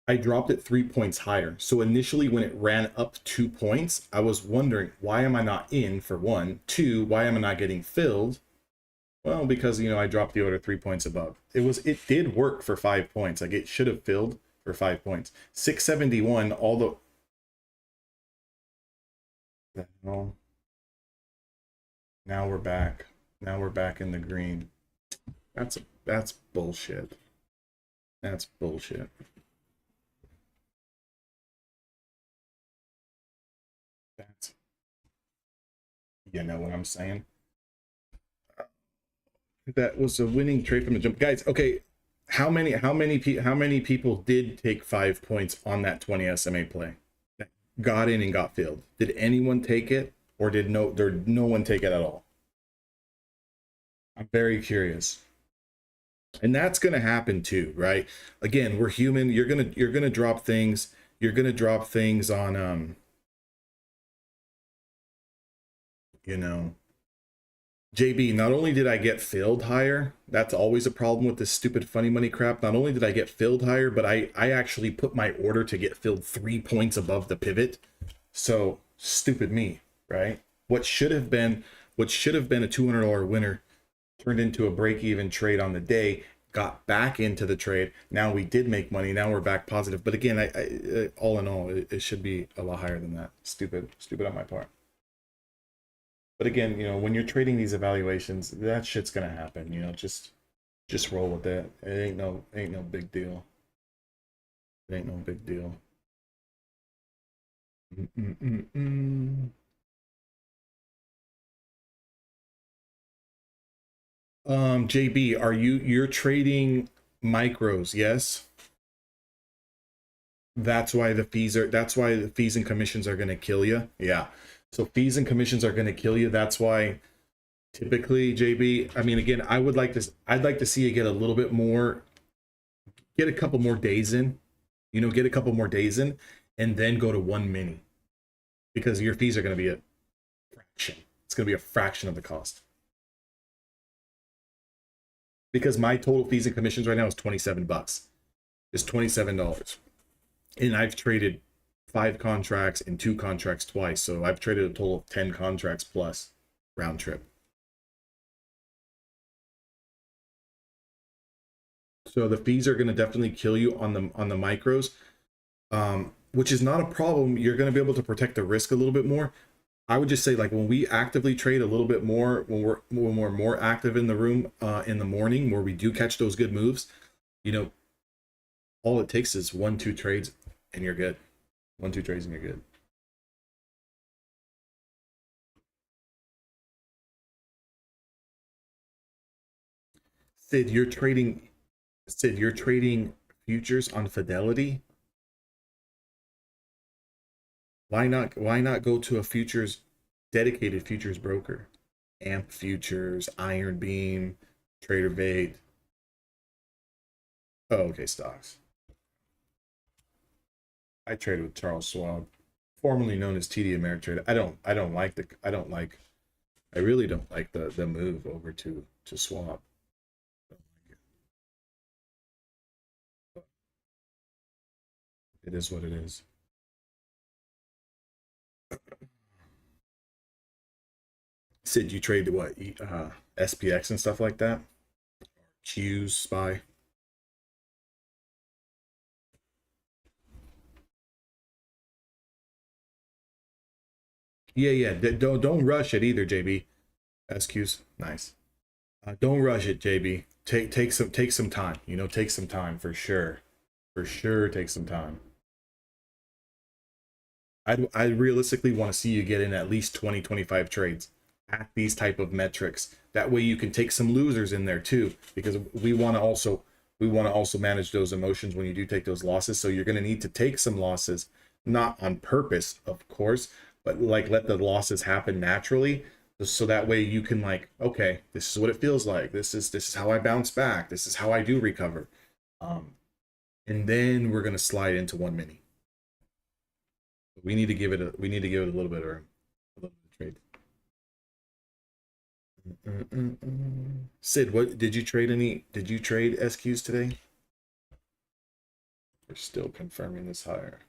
I dropped it 3 points higher. So initially when it ran up 2 points, I was wondering, why am I not in, for one? Two, why am I not getting filled? Well, because, you know, I dropped the order 3 points above. It did work for 5 points. Like, it should have filled for 5 points. 671, all the hell? Now we're back. Now we're back in the green. That's bullshit. That's bullshit. That's, you know what I'm saying? That was a winning trade from the jump, guys. Okay, how many people did take 5 points on that 20 SMA play? That got in and got filled. Did anyone take it, or did no one take it at all? I'm very curious. And that's gonna happen too, right? Again, we're human. You're gonna drop things. You're gonna drop things on you know, JB, not only did I get filled higher, that's always a problem with this stupid funny money crap. Not only did I get filled higher, but I actually put my order to get filled 3 points above the pivot. So stupid me, right? What should have been a $200 winner turned into a break-even trade on the day, got back into the trade. Now we did make money. Now we're back positive. But again, I all in all, it should be a lot higher than that. Stupid on my part. But again, you know, when you're trading these evaluations, that shit's gonna happen. You know, just roll with it. It ain't no big deal. It ain't no big deal. JB, you're trading micros? Yes. That's why the fees and commissions are gonna kill you. Yeah. So fees and commissions are going to kill you. That's why typically, JB, I mean, again, I'd like to see you get a little bit more, get a couple more days in, you know, get a couple more days in, and then go to one mini, because your fees are going to be a fraction. It's going to be a fraction of the cost. Because my total fees and commissions right now is 27 bucks. It's $27. And I've traded 5 contracts and 2 contracts twice, so I've traded a total of 10 contracts plus round trip. So the fees are going to definitely kill you on the micros, which is not a problem. You're going to be able to protect the risk a little bit more. I would just say, like, when we actively trade a little bit more, when we're more active in the room in the morning, where we do catch those good moves, you know, all it takes is 1-2 trades and you're good. 1-2 trades and you're good. Sid, you're trading futures on Fidelity? Why not go to a dedicated futures broker? AMP Futures, Iron Beam, Trader Bait. Oh, okay, stocks. I trade with Charles Schwab, formerly known as TD Ameritrade. I really don't like the move over to Schwab. It is what it is. Sid, you trade what? SPX and stuff like that? Q's, SPY? Yeah. Don't rush it either, JB. SQs, nice. Don't rush it, JB. Take some time. You know, take some time for sure. For sure, take some time. I realistically want to see you get in at least 20, 25 trades at these type of metrics. That way you can take some losers in there too, because we want to also manage those emotions when you do take those losses. So you're going to need to take some losses, not on purpose, of course, but like let the losses happen naturally. So that way you can like, okay, this is what it feels like. This is how I bounce back. This is how I do recover. And then we're going to slide into one mini. We need to give it a little bit of a little bit of trade. Sid, what did you trade SQs today? We're still confirming this higher.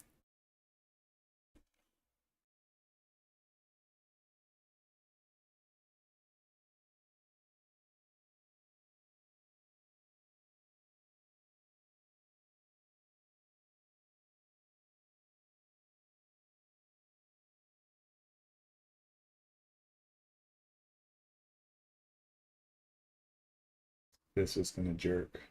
This is gonna jerk.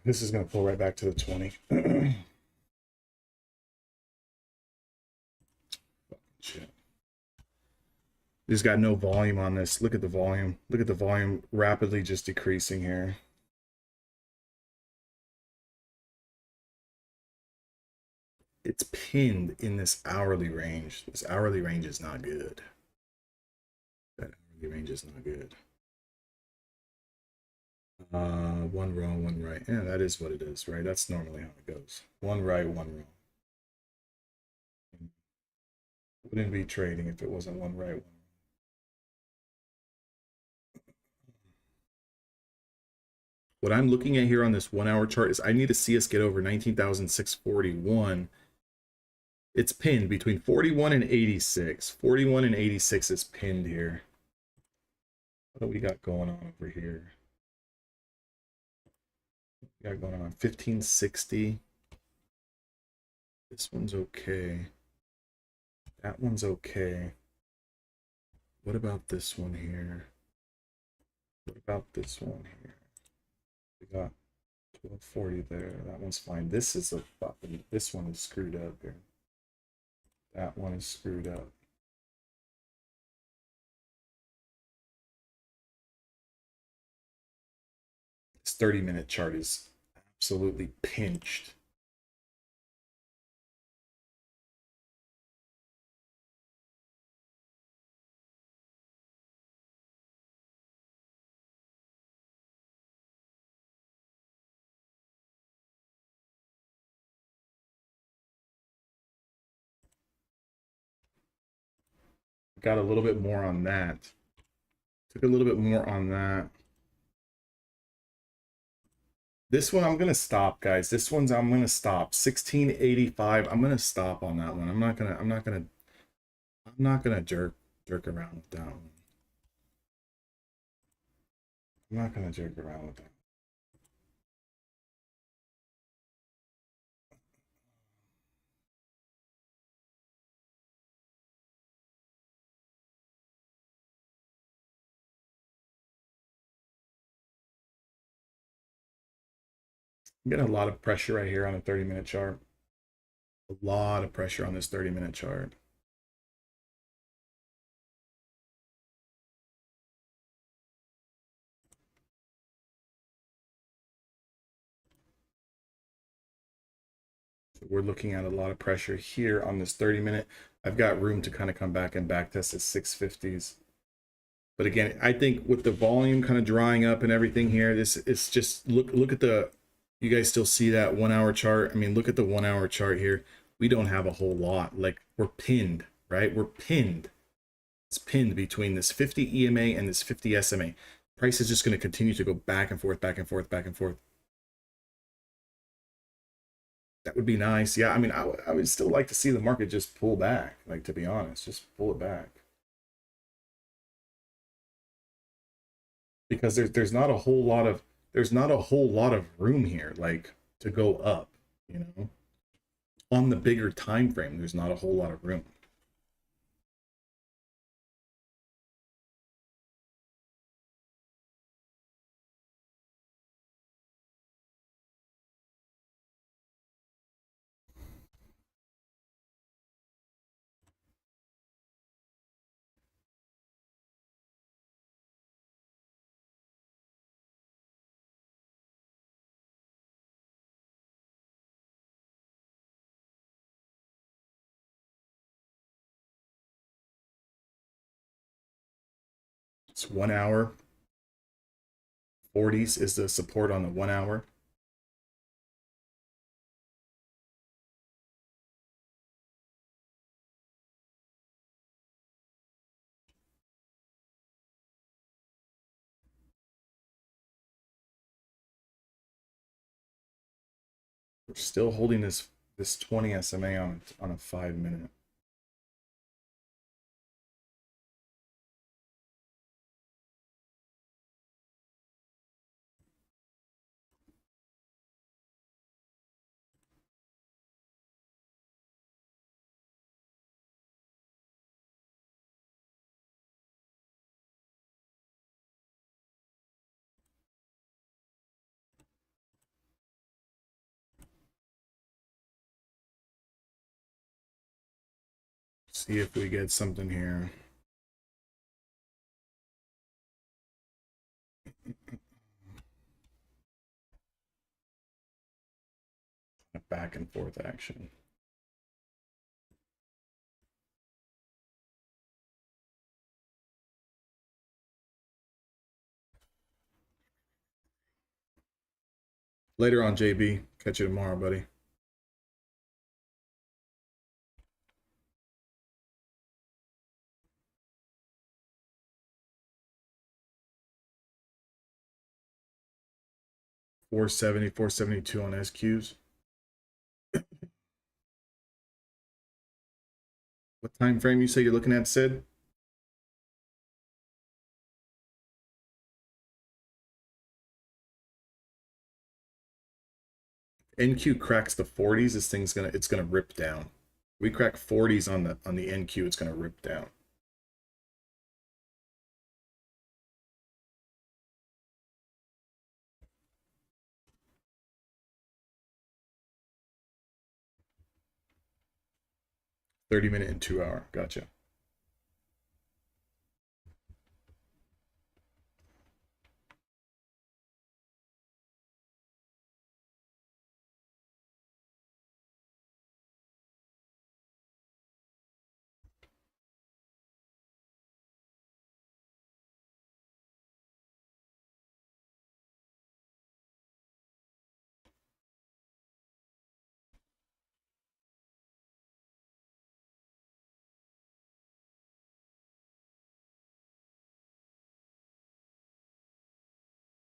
This is gonna pull right back to the 20. Shit. Just got no volume on this. Look at the volume. Look at the volume rapidly just decreasing here. It's pinned in this hourly range. This hourly range is not good. That hourly range is not good. One wrong, one right. Yeah, that is what it is, right? That's normally how it goes. One right, one wrong. Wouldn't be trading if it wasn't one right, one wrong. What I'm looking at here on this 1 hour chart is I need to see us get over 19,641. It's pinned between 41 and 86. 41 and 86 is pinned here. What do we got going on over here? We got going on 1560. This one's okay. That one's okay. What about this one here? What about this one here? We got 1240 there. That one's fine. This one is screwed up here. That one is screwed up. This 30-minute chart is absolutely pinched. Got a little bit more on that. Took a little bit more on that. This one I'm gonna stop, guys. I'm gonna stop. 1685. I'm gonna stop on that one. I'm not gonna jerk around with that one. I'm not gonna jerk around with that. I'm getting a lot of pressure right here on a 30-minute chart. A lot of pressure on this 30-minute chart. So we're looking at a lot of pressure here on this 30-minute. I've got room to kind of come back and back test the 650s. But again, I think with the volume kind of drying up and everything here, this it's just look at the, you guys still see that 1 hour chart? I mean, look at the 1 hour chart here. We don't have a whole lot. Like, we're pinned, right? We're pinned. It's pinned between this 50 EMA and this 50 SMA. Price is just going to continue to go back and forth, back and forth, back and forth. That would be nice. Yeah, I mean, I would still like to see the market just pull back, like, to be honest, just pull it back. Because there's not a whole lot of room here, like, to go up, you know. On the bigger time frame, there's not a whole lot of room. It's 1 hour. 40s is the support on the 1 hour. We're still holding this 20 SMA on a 5 minute. See if we get something here. A back and forth action. Later on, JB. Catch you tomorrow, buddy. $470, $472 on SQs. What time frame you say you're looking at, Sid? NQ cracks the 40s, this thing's gonna rip down. We crack 40s on the NQ, it's gonna rip down. $30-minute and 2 hour. Gotcha.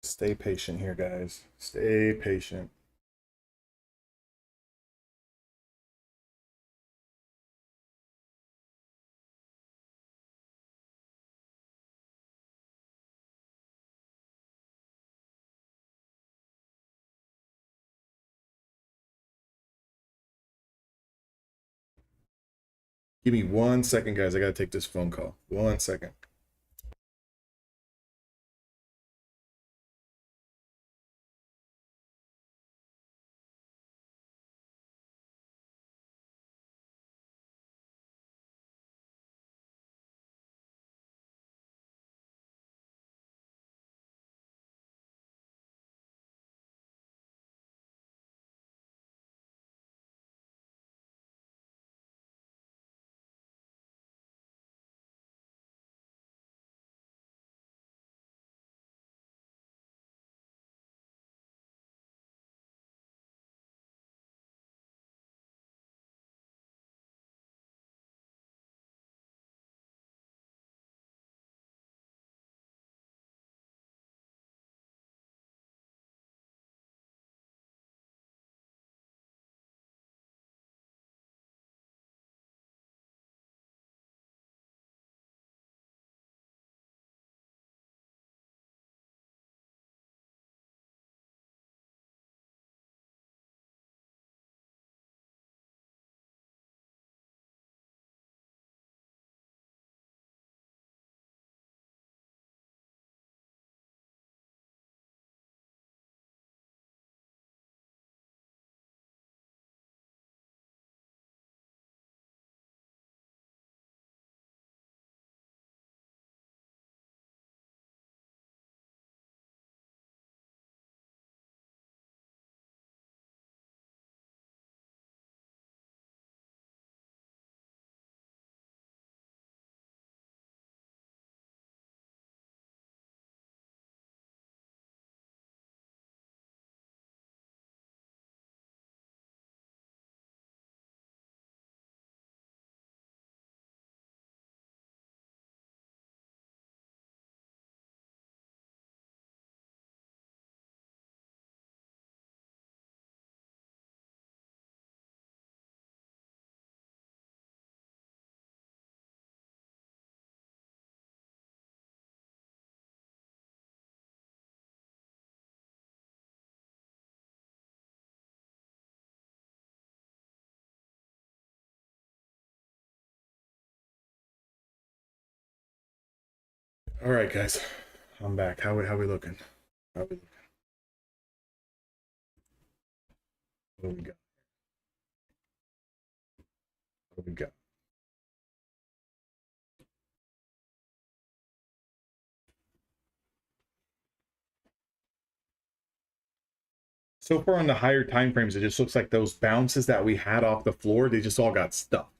Stay patient here, guys. Stay patient. Give me 1 second, guys. I gotta take this phone call. 1 second. All right, guys, I'm back. How we looking? How we looking? What do we got? What do we got? So far on the higher time frames, it just looks like those bounces that we had off the floor, they just all got stuffed.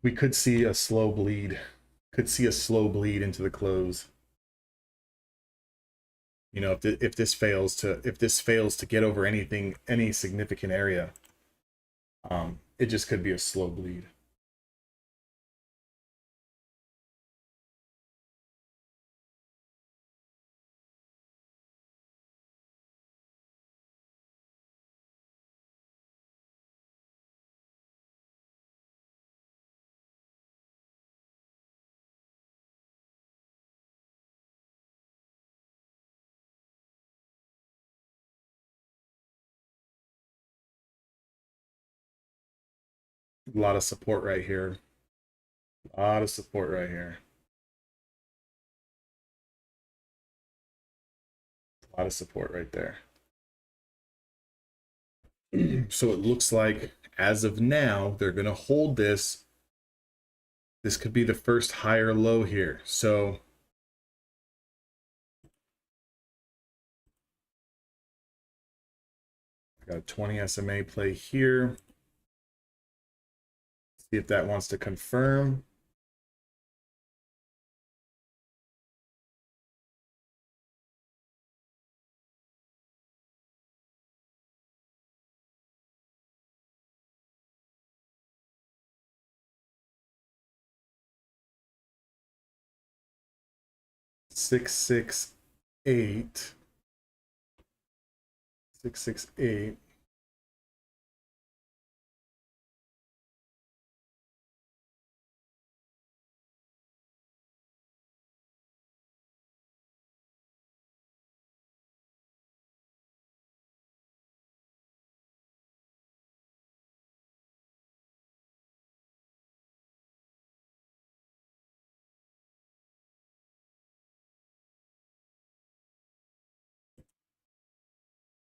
We could see a slow bleed. Could see a slow bleed into the close. You know, if this fails to get over any significant area, it just could be a slow bleed. A lot of support right here. A lot of support right here. A lot of support right there. So it looks like as of now, they're going to hold this. This could be the first higher low here. So I got a 20 SMA play here. See if that wants to confirm. Six, 6, 8.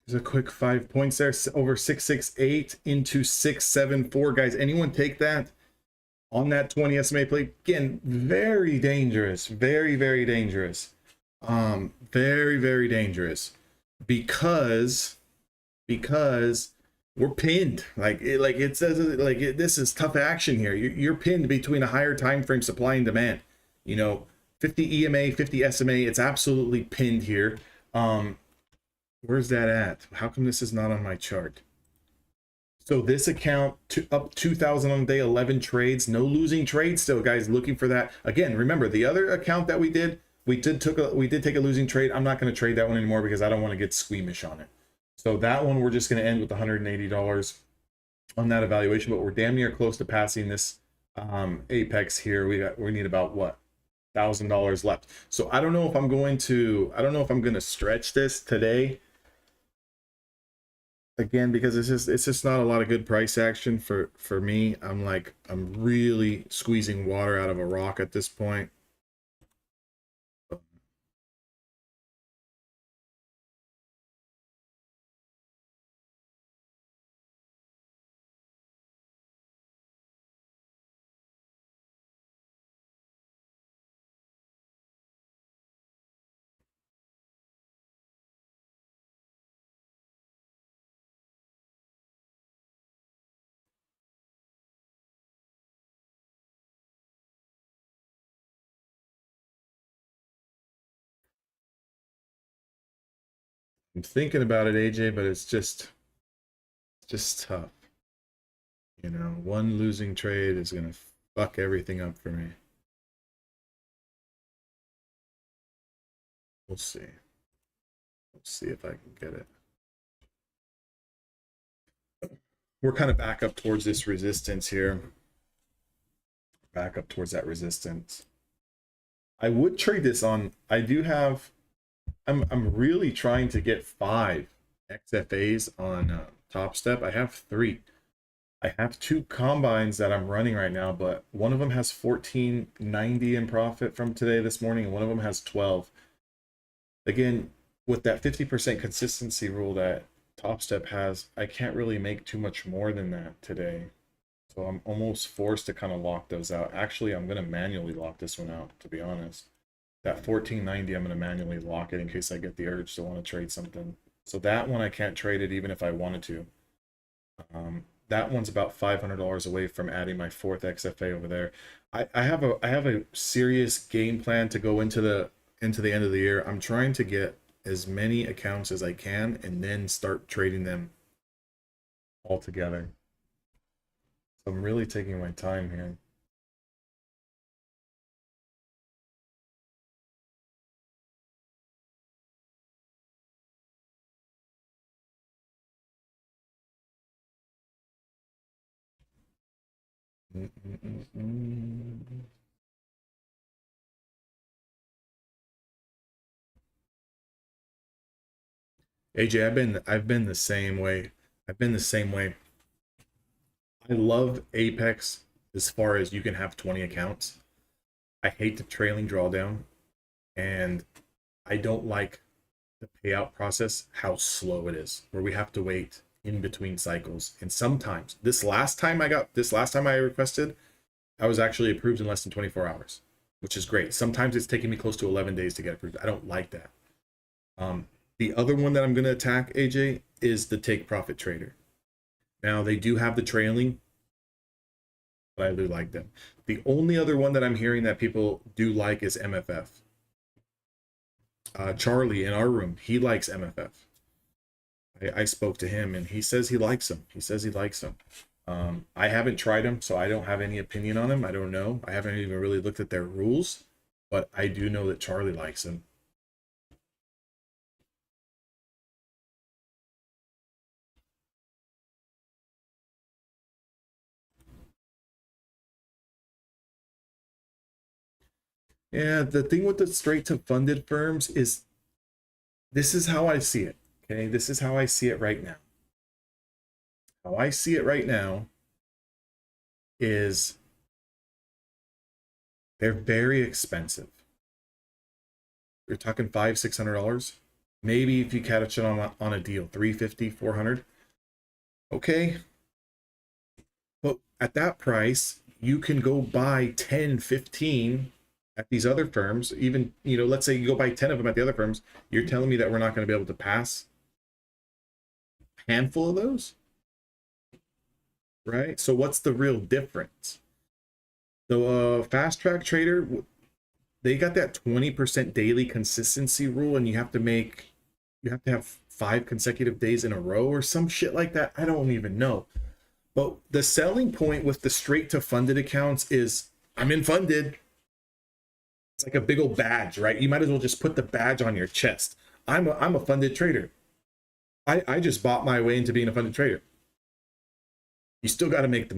There's a quick 5 points there, over 668 into 674. Guys, anyone take that on that 20 SMA play? Again, very dangerous, very, very dangerous. Very, very dangerous because we're pinned. It says this is tough action here. You're pinned between a higher time frame supply and demand. You know, 50 EMA, 50 SMA. It's absolutely pinned here. Where's that at? How come this is not on my chart? So this account up 2,000 on day 11 trades, no losing trades still, guys. Looking for that again. Remember the other account that we did take a losing trade. I'm not going to trade that one anymore because I don't want to get squeamish on it. So that one we're just going to end with $180 on that evaluation, but we're damn near close to passing this apex here. We need about what, $1,000 left. So I don't know if I'm going to stretch this today. Again, because it's just not a lot of good price action for me. I'm really squeezing water out of a rock at this point. I'm thinking about it, AJ, but it's just tough. You know, one losing trade is gonna fuck everything up for me. We'll see. We'll see if I can get it. We're kind of back up towards this resistance here. Back up towards that resistance. I would trade this on. I do have. I'm really trying to get 5 XFAs on Topstep. I have 3. I have two combines that I'm running right now, but one of them has 1490 in profit from today, this morning, and one of them has 12. Again, with that 50% consistency rule that Topstep has, I can't really make too much more than that today. So I'm almost forced to kind of lock those out. Actually, I'm going to manually lock this one out, to be honest. That 1490, I'm going to manually lock it in case I get the urge to want to trade something. So that one, I can't trade it even if I wanted to. That one's about $500 away from adding my fourth XFA over there. I have a serious game plan to go into the end of the year. I'm trying to get as many accounts as I can and then start trading them all together. So I'm really taking my time here. AJ, I've been the same way. I've been the same way. I love Apex as far as you can have 20 accounts. I hate the trailing drawdown, and I don't like the payout process, how slow it is, where we have to wait in between cycles. And sometimes this last time I requested, I was actually approved in less than 24 hours, which is great. Sometimes it's taking me close to 11 days to get approved. I don't like that. The other one that I'm going to attack, AJ, is the take profit trader. Now they do have the trailing, but I do like them. The only other one that I'm hearing that people do like is MFF. Charlie in our room, he likes MFF. I spoke to him and he says he likes them. He says he likes them. I haven't tried them, so I don't have any opinion on them. I don't know. I haven't even really looked at their rules, but I do know that Charlie likes them. Yeah, the thing with the straight to funded firms is this is how I see it. Okay, this is how I see it right now. How I see it right now is they're very expensive. You're talking $500-$600. Maybe if you catch it on a deal, $350, $400. Okay. But at that price, you can go buy 10, 15 at these other firms. Even, let's say you go buy 10 of them at the other firms. You're telling me that we're not going to be able to pass a handful of those? Right? So what's the real difference? The fast track trader, they got that 20% daily consistency rule, and you have to have 5 consecutive days in a row or some shit like that. I don't even know. But the selling point with the straight to funded accounts is I'm in funded. It's like a big old badge, right? You might as well just put the badge on your chest. I'm a funded trader. I just bought my way into being a funded trader. You still got to make the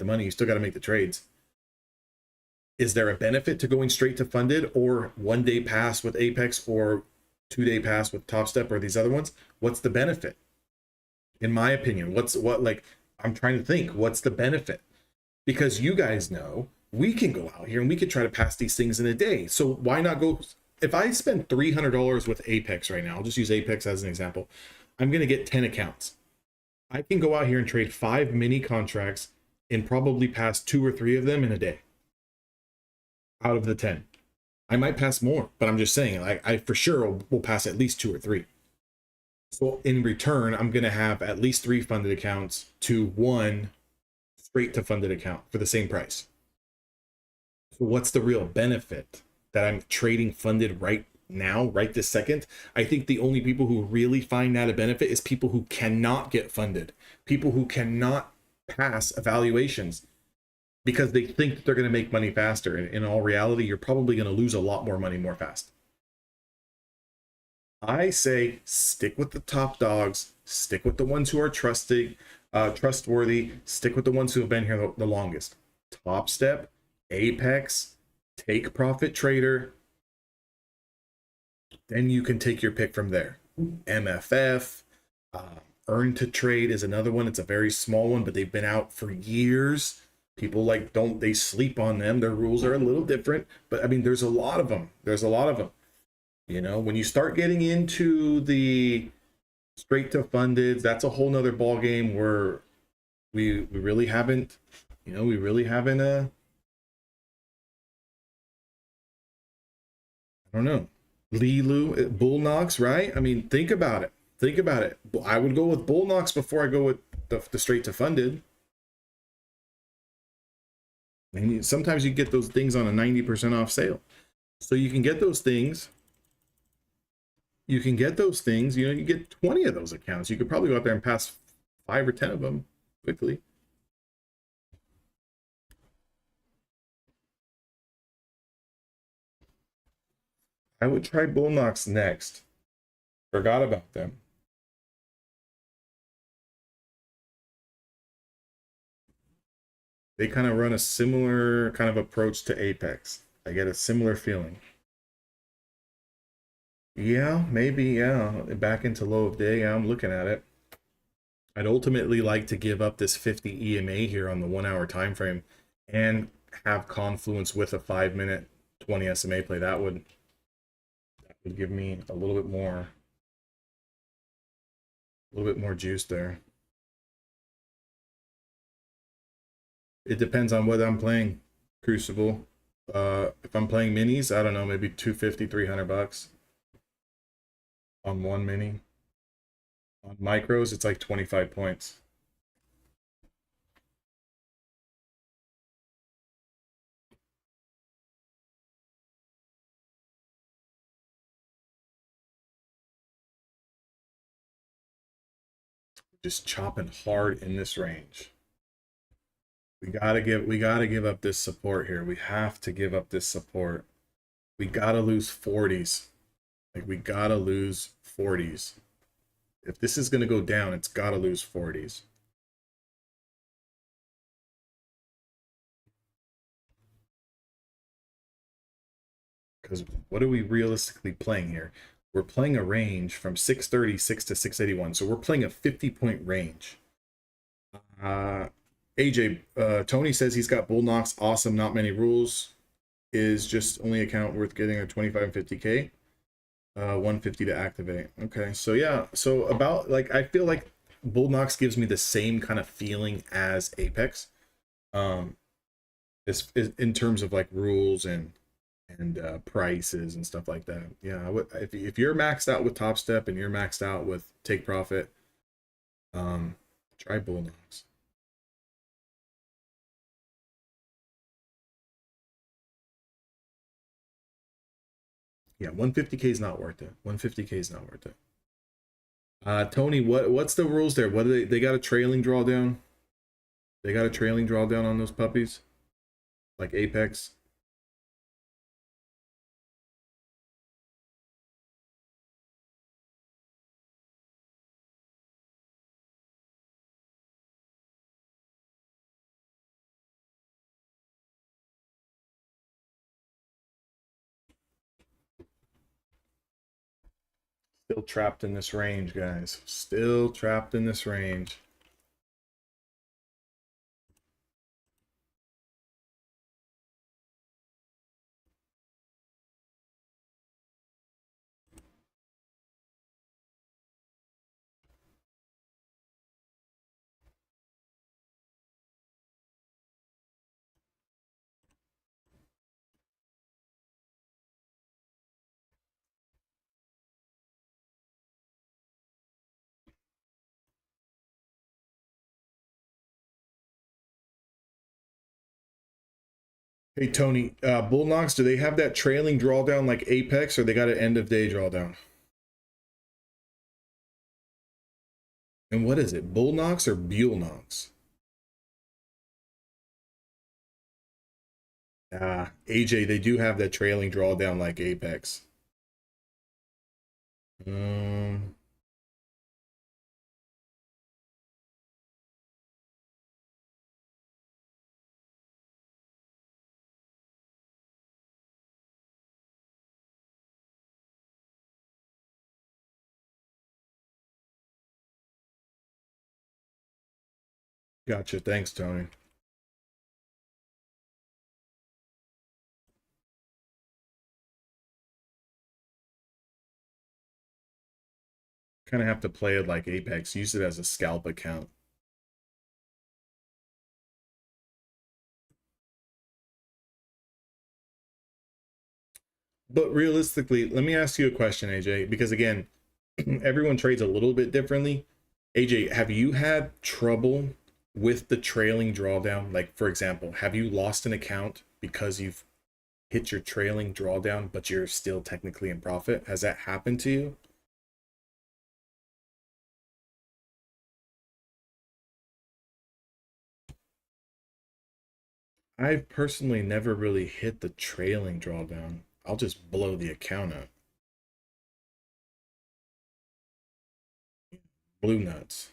money. You still got to make the trades. Is there a benefit to going straight to funded or 1 day pass with Apex or 2 day pass with Topstep or these other ones? What's the benefit? In my opinion, I'm trying to think, what's the benefit? Because you guys know we can go out here and we could try to pass these things in a day. So why not go? If I spend $300 with Apex right now, I'll just use Apex as an example. I'm going to get 10 accounts. I can go out here and trade 5 mini contracts and probably pass 2 or 3 of them in a day out of the 10. I might pass more, but I'm just saying, I for sure will pass at least 2 or 3. So in return, I'm going to have at least 3 funded accounts to 1 straight to funded account for the same price. So what's the real benefit that I'm trading funded right now, right this second? I think the only people who really find that a benefit is people who cannot get funded, people who cannot pass evaluations because they think that they're going to make money faster. And in all reality, you're probably going to lose a lot more money more fast. I say stick with the top dogs, stick with the ones who are trustworthy, stick with the ones who have been here the longest. Topstep, Apex, Take Profit Trader. Then you can take your pick from there. MFF, Earn to Trade is another one. It's a very small one, but they've been out for years. People like they sleep on them. Their rules are a little different, but I mean, there's a lot of them. There's a lot of them. You know, when you start getting into the straight to funded, that's a whole nother ball game where we really haven't, you know, we really haven't I don't know, Lilu Bull Knox, right? I mean, think about it. Think about it. I would go with Bull Knox before I go with the straight to funded. And sometimes you get those things on a 90% off sale. So you can get those things. You can get those things, you know, you get 20 of those accounts. You could probably go out there and pass 5 or 10 of them quickly. I would try Bull Knox next. Forgot about them. They kind of run a similar kind of approach to Apex. I get a similar feeling. Yeah, maybe, yeah. Back into low of day, yeah, I'm looking at it. I'd ultimately like to give up this 50 EMA here on the 1 hour time frame and have confluence with a 5-minute 20 SMA play. That would give me a little bit more juice there. It depends on what I'm playing. Crucible. If I'm playing minis, I don't know, maybe 250, 300 bucks on one mini. On micros, it's like 25 points. Just chopping hard in this range. We gotta give up this support here. We have to give up this support. We gotta lose 40s. Like, we gotta lose 40s. If this is gonna go down, it's gotta lose 40s. Because what are we realistically playing here? We're playing a range from 636 to 681. So we're playing a 50-point range. AJ, Tony says he's got Bull Knox. Awesome, not many rules. Is just only account worth getting a 25 and 50K. 150 to activate. Okay, so yeah, so about, like, I feel like Bull Knox gives me the same kind of feeling as Apex. This is in terms of like rules and prices and stuff like that. Yeah, I would, if you're maxed out with Topstep and you're maxed out with Take Profit, try Bull Knox. Yeah, 150K is not worth it. 150K is not worth it. Tony, what's the rules there? What do they got a trailing drawdown? They got a trailing drawdown on those puppies? Like Apex? Still trapped in this range, guys. Still trapped in this range. Hey Tony, Bull Knox, do they have that trailing drawdown like Apex, or they got an end of day drawdown? And what is it, Bull Knox or Buell Knox? AJ, they do have that trailing drawdown like Apex. Um, Gotcha. Thanks, Tony. Kind of have to play it like Apex. Use it as a scalp account. But realistically, let me ask you a question, AJ, because again, everyone trades a little bit differently. AJ, have you had trouble with the trailing drawdown? Like, for example, have you lost an account because you've hit your trailing drawdown, but you're still technically in profit? Has that happened to you? I've personally never really hit the trailing drawdown. I'll just blow the account up. Blue nuts.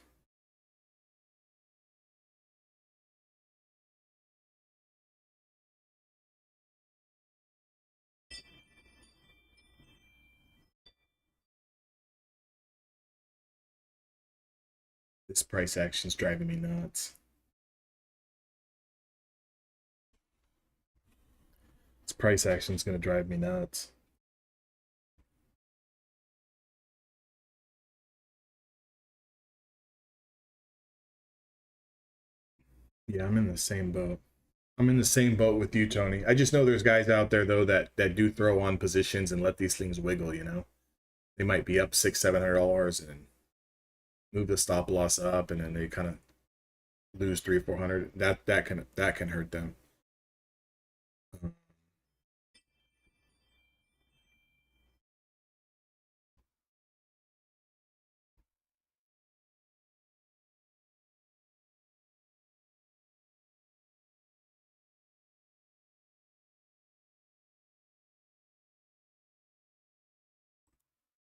This price action's driving me nuts. This price action's gonna drive me nuts. Yeah, I'm in the same boat. I'm in the same boat with you, Tony. I just know there's guys out there though that do throw on positions and let these things wiggle, you know. They might be up $600-700 and move the stop loss up, and then they kind of lose 300-400. That can hurt them.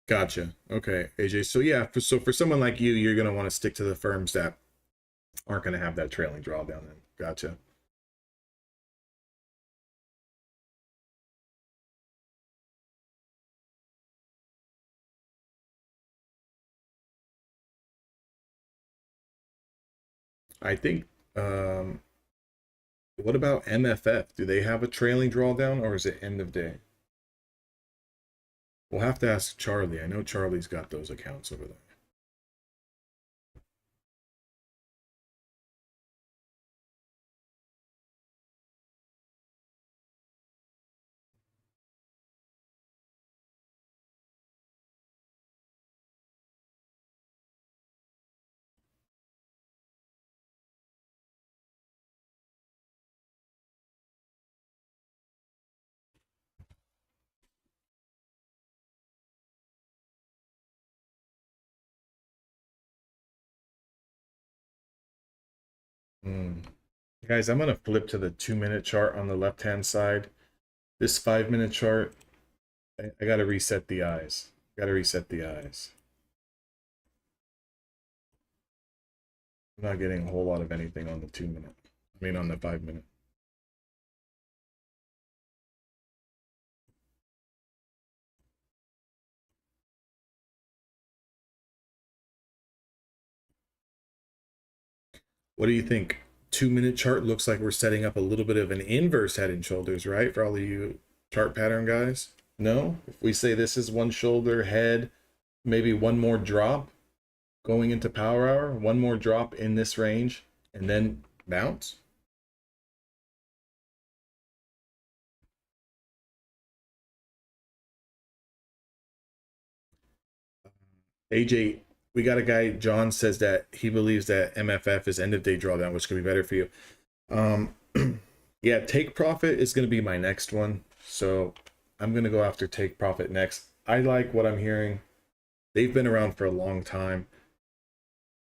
Gotcha. Okay, AJ. So yeah, for someone like you, you're gonna want to stick to the firms that aren't gonna have that trailing drawdown. Then gotcha. I think. What about MFF? Do they have a trailing drawdown, or is it end of day? We'll have to ask Charlie. I know Charlie's got those accounts over there. Hmm. Guys, I'm gonna flip to the 2-minute chart on the left-hand side. This 5-minute chart, I gotta reset the eyes. Gotta reset the eyes. I'm not getting a whole lot of anything on the 2-minute. I mean, on the 5-minute. What do you think? 2-minute chart looks like we're setting up a little bit of an inverse head and shoulders, right? For all of you chart pattern guys. No? If we say this is one shoulder, head, maybe one more drop going into power hour, one more drop in this range, and then bounce. AJ, we got a guy, John says that he believes that MFF is end of day drawdown, which could be better for you. Yeah, take profit is going to be my next one. So I'm going to go after take profit next. I like what I'm hearing. They've been around for a long time.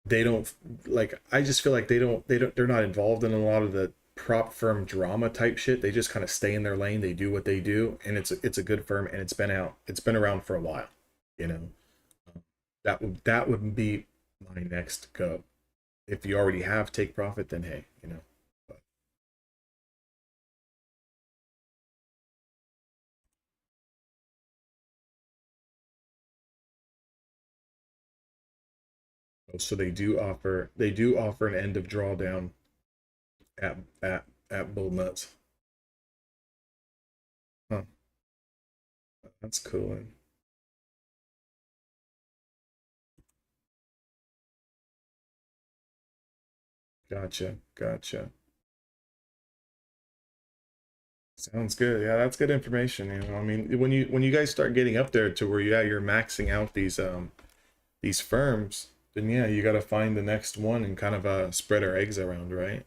They don't like, I just feel like they're not involved in a lot of the prop firm drama type shit. They just kind of stay in their lane. They do what they do, and it's a good firm, and it's been around for a while, you know. That would be my next go. If you already have take profit, then hey, you know. But, So they do offer an end of drawdown at bull nuts. Huh. That's cool. Gotcha. Sounds good. Yeah, that's good information. You know, I mean, when you guys start getting up there to where you're maxing out these firms, then yeah, you got to find the next one and kind of spread our eggs around, right?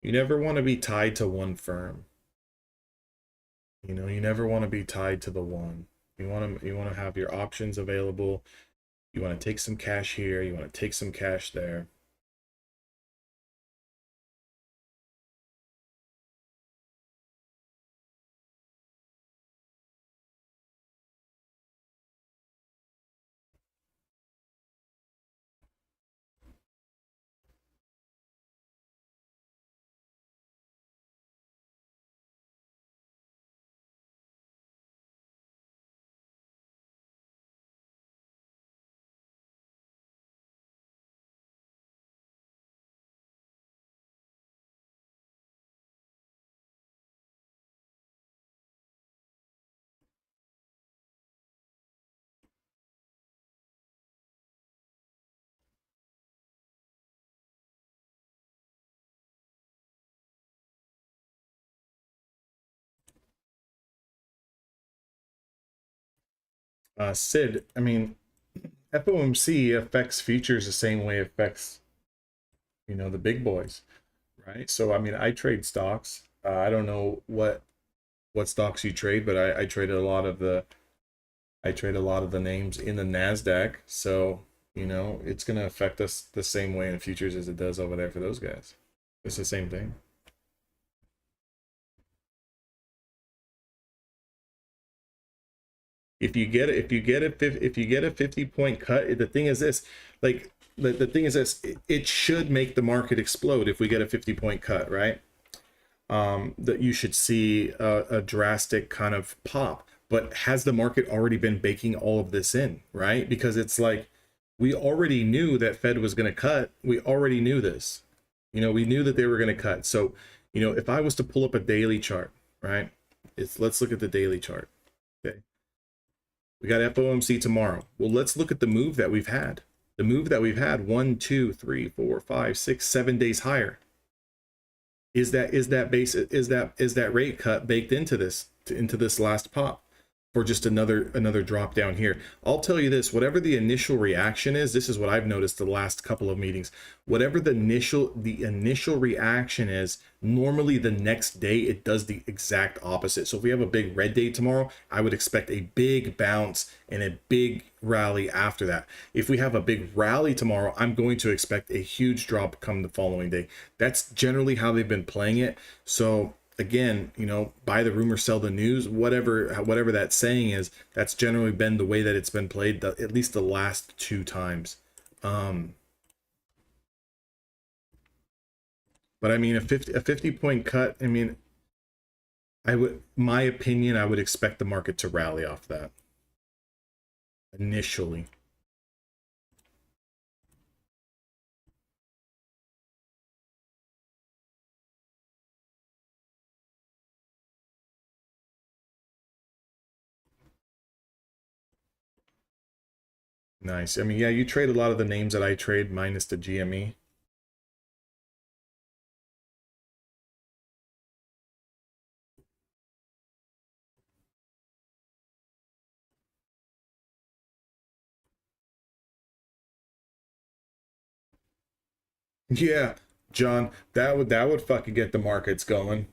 You never want to be tied to one firm. You know, you never want to be tied to the one. You want to have your options available. You want to take some cash here, you want to take some cash there. Sid, I mean, FOMC affects futures the same way it affects, you know, the big boys, right? So I mean, I trade stocks. I don't know what stocks you trade, but I trade a lot of the names in the Nasdaq. So you know, it's gonna affect us the same way in futures as it does over there for those guys. It's the same thing. If you get a 50-point cut, the thing is this, like the thing is this, it should make the market explode if we get a 50-point cut, right? That you should see a drastic kind of pop. But has the market already been baking all of this in, right? Because it's like we already knew that Fed was going to cut. We already knew this. You know, we knew that they were going to cut. So, you know, if I was to pull up a daily chart, right? Let's look at the daily chart. Okay. We got FOMC tomorrow. Well, let's look at the move that we've had. The move that we've had 1, 2, 3, 4, 5, 6, 7 days higher. Is that rate cut baked into this last pop, or just another drop down here? I'll tell you this, whatever the initial reaction is, this is what I've noticed the last couple of meetings. Whatever the initial reaction is, normally the next day it does the exact opposite. So if we have a big red day tomorrow, I would expect a big bounce and a big rally after that. If we have a big rally tomorrow, I'm going to expect a huge drop come the following day. That's generally how they've been playing it. So again, you know, buy the rumor, sell the news, whatever that saying is, that's generally been the way that it's been played, at least the last 2 times. But I mean, a 50-point cut, I mean, my opinion, I would expect the market to rally off that initially. Nice. I mean, yeah, you trade a lot of the names that I trade minus the GME. Yeah, John, that would fucking get the markets going.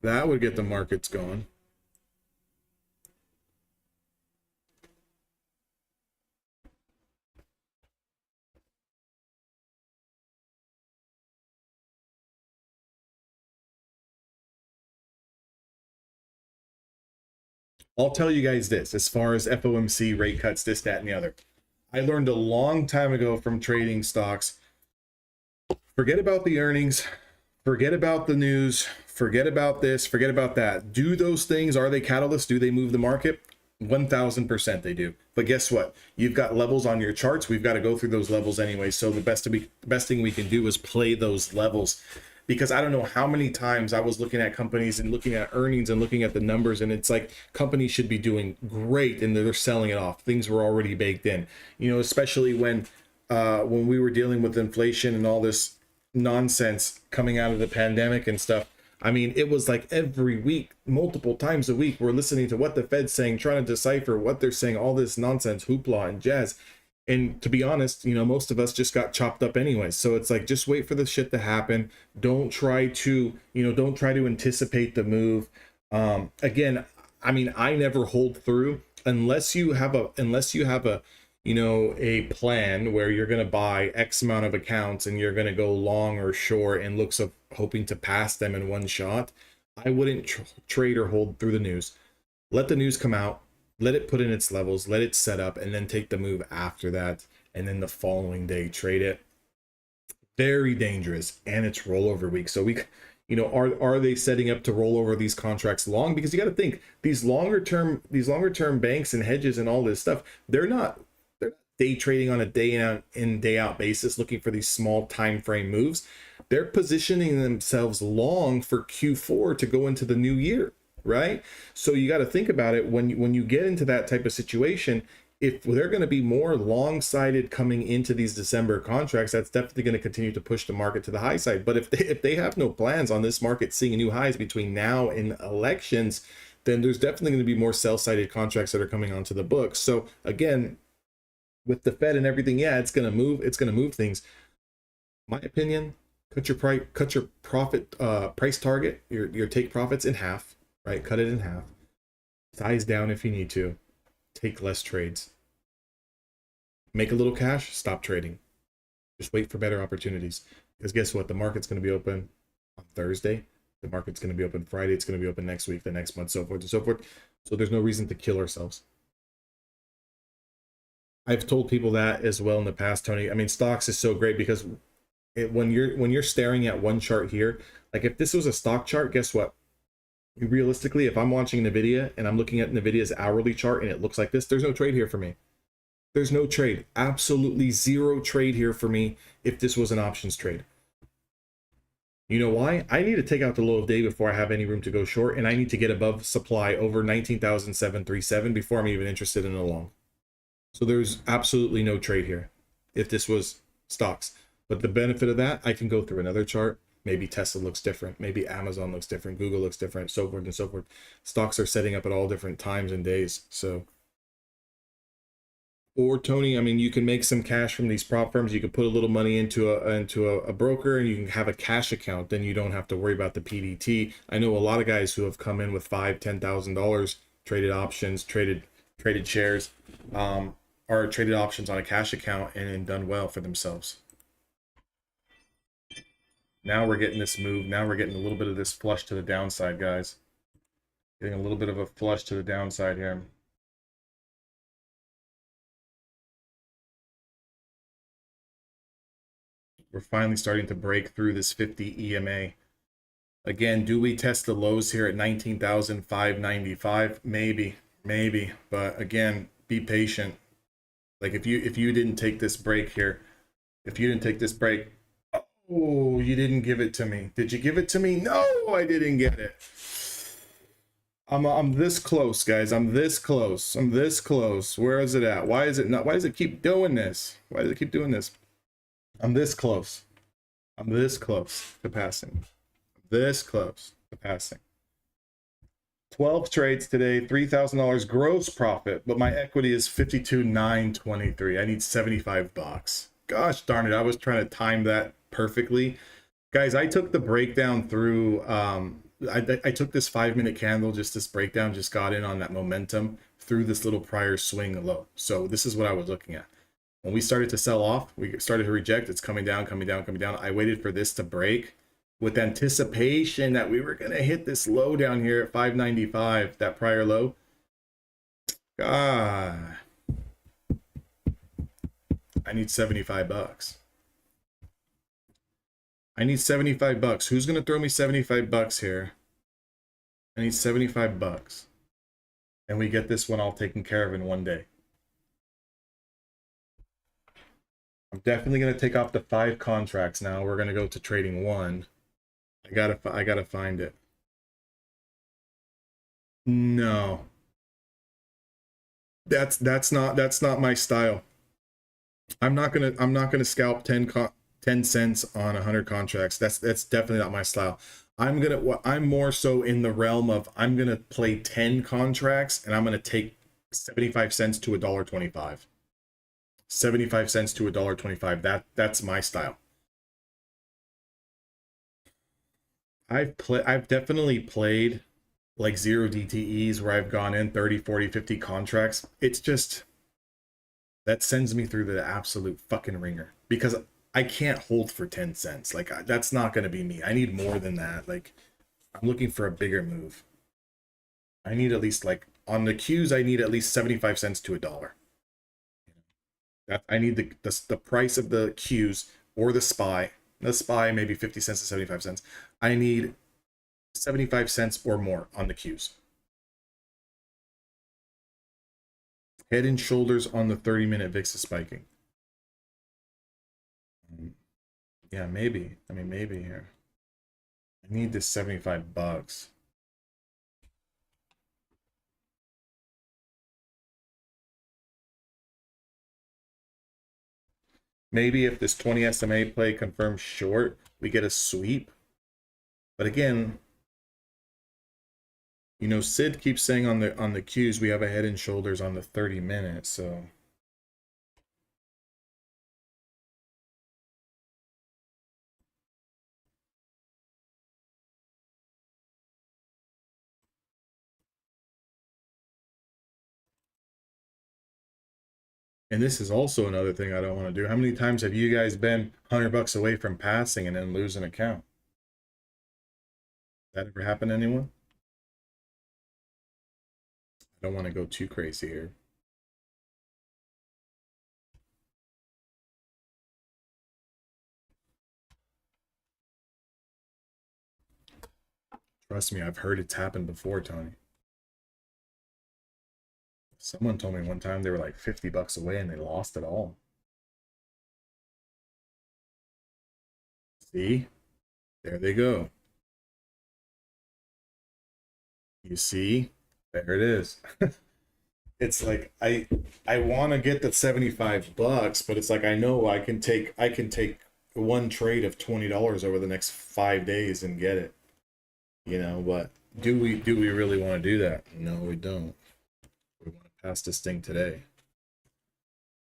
That would get the markets going. I'll tell you guys this, as far as FOMC rate cuts, this, that, and the other. I learned a long time ago from trading stocks, forget about the earnings, forget about the news, forget about this, forget about that. Do those things, are they catalysts? Do they move the market? 1000% they do. But guess what? You've got levels on your charts. We've got to go through those levels anyway. So the best thing we can do is play those levels, because I don't know how many times I was looking at companies and looking at earnings and looking at the numbers, and it's like companies should be doing great and they're selling it off. Things were already baked in, you know, especially when we were dealing with inflation and all this nonsense coming out of the pandemic and stuff. I mean, it was like every week, multiple times a week, we're listening to what the Fed's saying, trying to decipher what they're saying, all this nonsense, hoopla and jazz. And to be honest, you know, most of us just got chopped up anyway. So it's like, just wait for the shit to happen. Don't try to, you know, don't try to anticipate the move. Again, I mean, I never hold through unless you have a, you know, a plan where you're going to buy X amount of accounts and you're going to go long or short and looks of hoping to pass them in one shot. I wouldn't trade or hold through the news. Let the news come out, let it put in its levels, let it set up, and then take the move after that. And then the following day, trade it. Very dangerous. And it's rollover week. So you know, are they setting up to roll over these contracts long? Because you got to think, these longer term banks and hedges and all this stuff, they're not day trading on a day in day out basis looking for these small time frame moves. They're positioning themselves long for Q4 to go into the new year, right? So you got to think about it when you get into that type of situation. If they're going to be more long-sided coming into these December contracts, that's definitely going to continue to push the market to the high side. But if they have no plans on this market seeing new highs between now and elections, then there's definitely going to be more sell-sided contracts that are coming onto the books. So again, with the Fed and everything, yeah, it's going to move things. My opinion, cut your profit price target, your take profits in half, right? Cut it in half. Size down if you need to. Take less trades. Make a little cash, stop trading. Just wait for better opportunities. Because guess what? The market's going to be open on Thursday. The market's going to be open Friday. It's going to be open next week, the next month, so forth and so forth. So there's no reason to kill ourselves. I've told people that as well in the past, Tony. I mean, stocks is so great because when you're staring at one chart here, like if this was a stock chart, guess what? Realistically, if I'm watching NVIDIA and I'm looking at NVIDIA's hourly chart and it looks like this, there's no trade here for me. There's no trade. Absolutely zero trade here for me if this was an options trade. You know why? I need to take out the low of day before I have any room to go short, and I need to get above supply over 19,737 before I'm even interested in a long. So there's absolutely no trade here if this was stocks. But the benefit of that, I can go through another chart. Maybe Tesla looks different. Maybe Amazon looks different. Google looks different, so forth and so forth. Stocks are setting up at all different times and days. So, or Tony, I mean, you can make some cash from these prop firms. You can put a little money into a broker, and you can have a cash account. Then you don't have to worry about the PDT. I know a lot of guys who have come in with $5,000-$10,000, traded options, traded shares, or traded options on a cash account and done well for themselves. Now we're getting this move. Now we're getting a little bit of this flush to the downside, guys. Getting a little bit of a flush to the downside here. We're finally starting to break through this 50 EMA. Again, do we test the lows here at 19,595? Maybe. But again, be patient. Like if you didn't take this break here, oh, you didn't give it to me. Did you give it to me? No, I didn't get it. I'm this close, guys. I'm this close. Where is it at? Why is it not? Why does it keep doing this? I'm this close. I'm this close to passing. 12 trades today, $3,000 gross profit, but my equity is 52,923. I need $75. Gosh darn it, I was trying to time that perfectly. Guys, I took the breakdown through, I took this 5-minute candle, just this breakdown, just got in on that momentum through this little prior swing low. So this is what I was looking at. When we started to sell off, we started to reject, it's coming down. I waited for this to break with anticipation that we were going to hit this low down here at 595, that prior low. God, I need $75. I need $75. Who's going to throw me $75 here? I need $75. and we get this one all taken care of in one day. I'm definitely going to take off the 5 contracts now. We're going to go to trading 1. I gotta find it. No, that's not my style. I'm not gonna scalp 10 cents on 100 contracts. That's definitely not my style. I'm more so in the realm of I'm gonna play 10 contracts and I'm gonna take 75 cents to $1.25. 75 cents to $1.25. That's my style. I've definitely played like 0 DTEs where I've gone in 30, 40, 50 contracts. It's just that sends me through the absolute fucking ringer because I can't hold for 10 cents. Like that's not going to be me. I need more than that. Like I'm looking for a bigger move. I need at least like on the Qs, I need at least 75 cents to $1. That I need the price of the Qs or the SPY. The SPY maybe 50 cents to 75 cents. I need 75 cents or more on the Qs. Head and shoulders on the 30-minute VIX is spiking. Yeah, maybe. I mean, maybe here. I need this $75. Maybe if this 20 SMA play confirms short, we get a sweep. But again, you know, Sid keeps saying on the Qs we have a head and shoulders on the 30 minutes, so and this is also another thing I don't want to do. How many times have you guys been $100 away from passing and then lose an account? That ever happen to anyone? I don't want to go too crazy here. Trust me, I've heard it's happened before, Tony. Someone told me one time they were like $50 away and they lost it all. See? There they go. You see? There it is. It's like I want to get the $75, but it's like I know I can take one trade of $20 over the next 5 days and get it. You know, but do we really want to do that? No, we don't. We want to pass this thing today.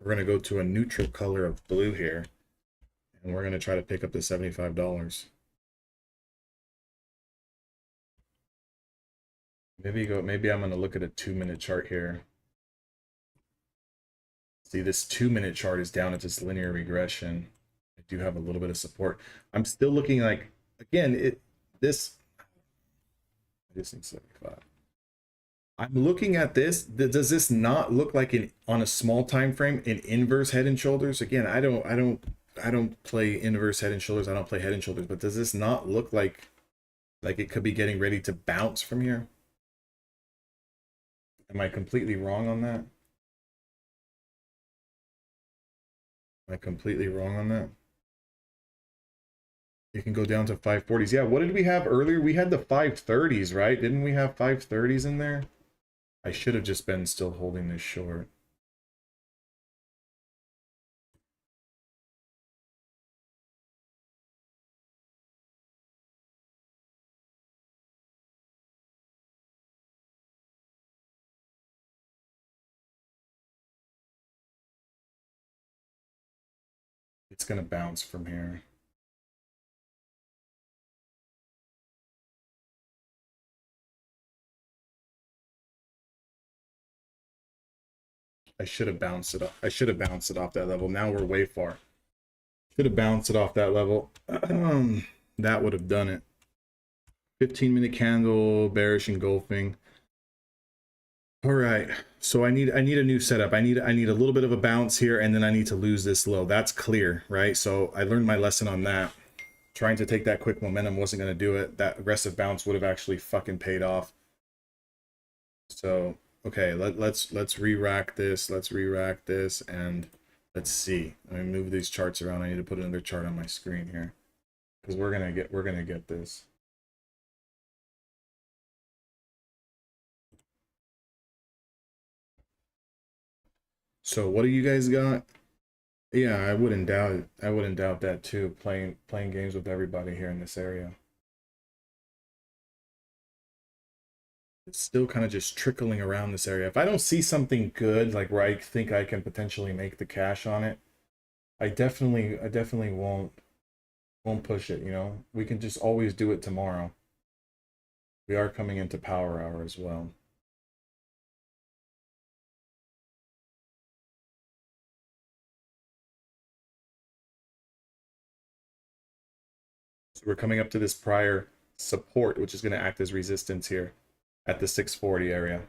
We're going to go to a neutral color of blue here, and we're going to try to pick up the $75. Maybe I'm going to look at a 2-minute chart here. See, this 2-minute chart is down at this linear regression. I do have a little bit of support. I'm still looking like, again, this is 75. I'm looking at this. Does this not look like on a small time frame an inverse head and shoulders? Again, I don't play inverse head and shoulders. I don't play head and shoulders, but does this not look like it could be getting ready to bounce from here? Am I completely wrong on that? Am I completely wrong on that? You can go down to 540s. Yeah, what did we have earlier? We had the 530s, right? Didn't we have 530s in there? I should have just been still holding this short. It's going to bounce from here. I should have bounced it off. I should have bounced it off that level. Now we're way far. Should have bounced it off that level. That would have done it. 15-minute candle, bearish engulfing. All right. So I need a new setup. I need a little bit of a bounce here, and then I need to lose this low. That's clear, right? So I learned my lesson on that. Trying to take that quick momentum wasn't going to do it. That aggressive bounce would have actually fucking paid off. So, Okay, let's re-rack this. Let's re-rack this, and let's see. Let me move these charts around. I need to put another chart on my screen here because we're gonna get this. So what do you guys got? Yeah, I wouldn't doubt it. I wouldn't doubt that too. Playing games with everybody here in this area. It's still kind of just trickling around this area. If I don't see something good, like where I think I can potentially make the cash on it, I definitely won't push it, you know? We can just always do it tomorrow. We are coming into power hour as well. So we're coming up to this prior support, which is going to act as resistance here at the 640 area.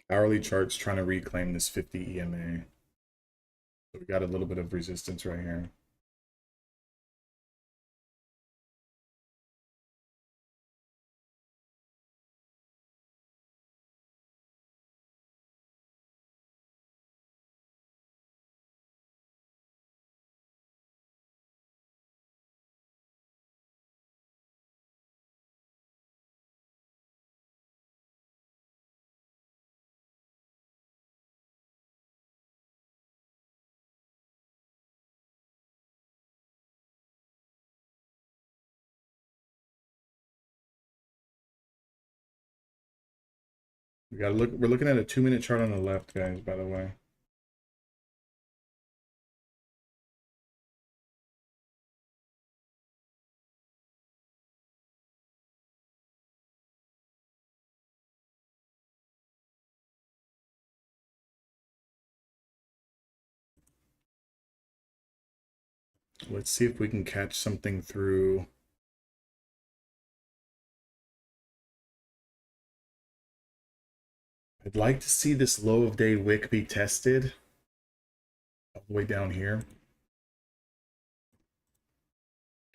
Hourly chart's trying to reclaim this 50 EMA. So we got a little bit of resistance right here. We're looking at a 2-minute chart on the left, guys, by the way. Let's see if we can catch something through. I'd like to see this low of day wick be tested all the way down here.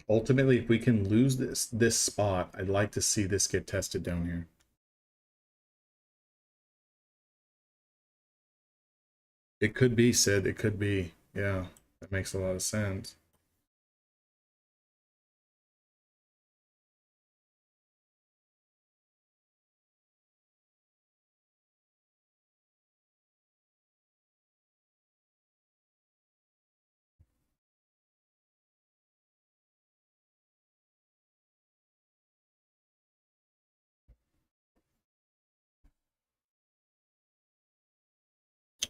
Ultimately, if we can lose this spot, I'd like to see this get tested down here. It could be, Sid. It could be. Yeah, that makes a lot of sense.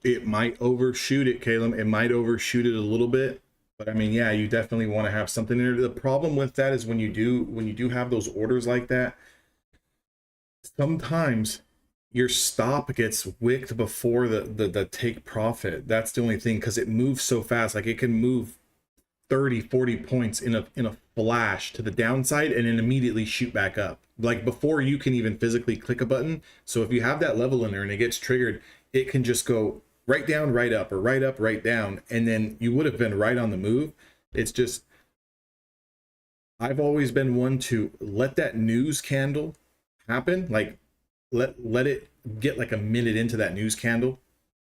It might overshoot it, Caleb. It might overshoot it a little bit. But I mean, yeah, you definitely want to have something in there. The problem with that is when you do have those orders like that, sometimes your stop gets wicked before the take profit. That's the only thing, because it moves so fast. Like it can move 30-40 points in a flash to the downside and then immediately shoot back up, like before you can even physically click a button. So if you have that level in there and it gets triggered, it can just go right down, right up, or right up, right down, and then you would have been right on the move. It's just, I've always been one to let that news candle happen. Like let it get like a minute into that news candle,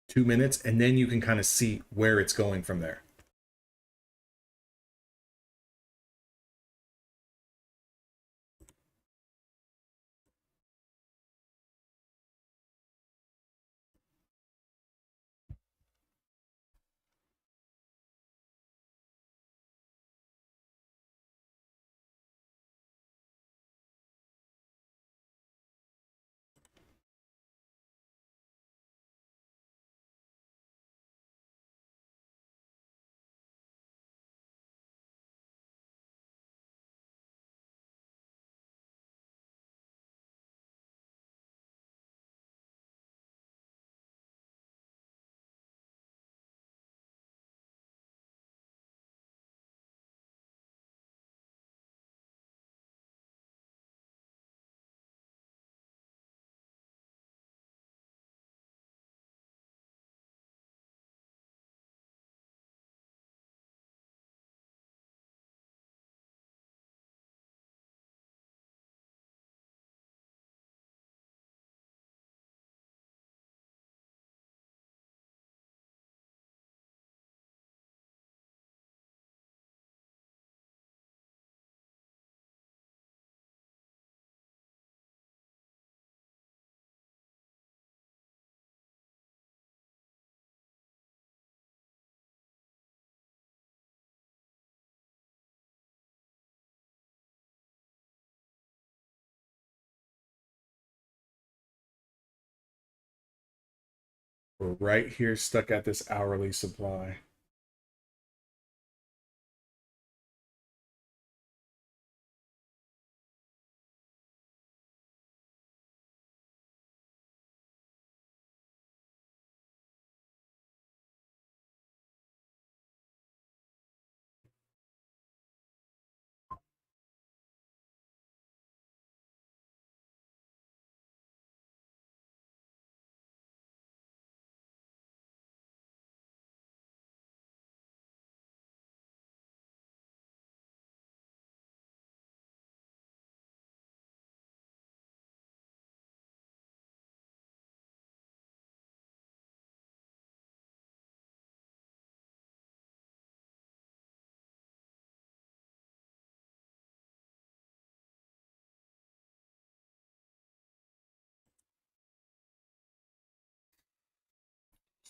2 minutes, and then you can kind of see where it's going from there. We're right here stuck at this hourly supply.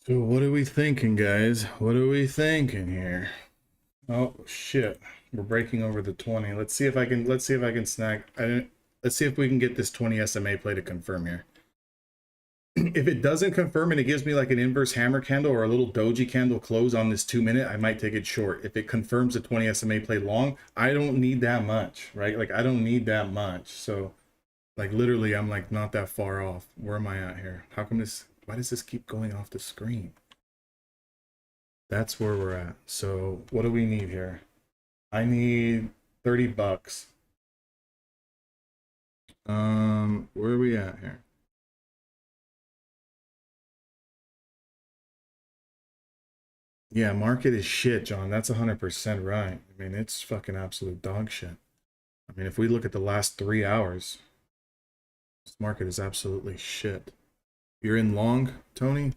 So what are we thinking, guys? What are we thinking here? Oh shit. We're breaking over the 20. Let's see if I can snag. Let's see if we can get this 20 SMA play to confirm here. If it doesn't confirm and it gives me like an inverse hammer candle or a little doji candle close on this 2-minute, I might take it short. If it confirms the 20 SMA play long, I don't need that much, right? Like I don't need that much. So like literally I'm like not that far off. Where am I at here? How come this, why does this keep going off the screen? That's where we're at. So what do we need here? I need 30 bucks. Where are we at here? Yeah, market is shit, John. That's 100% right. I mean, it's fucking absolute dog shit. I mean, if we look at the last 3 hours, this market is absolutely shit. You're in long, Tony?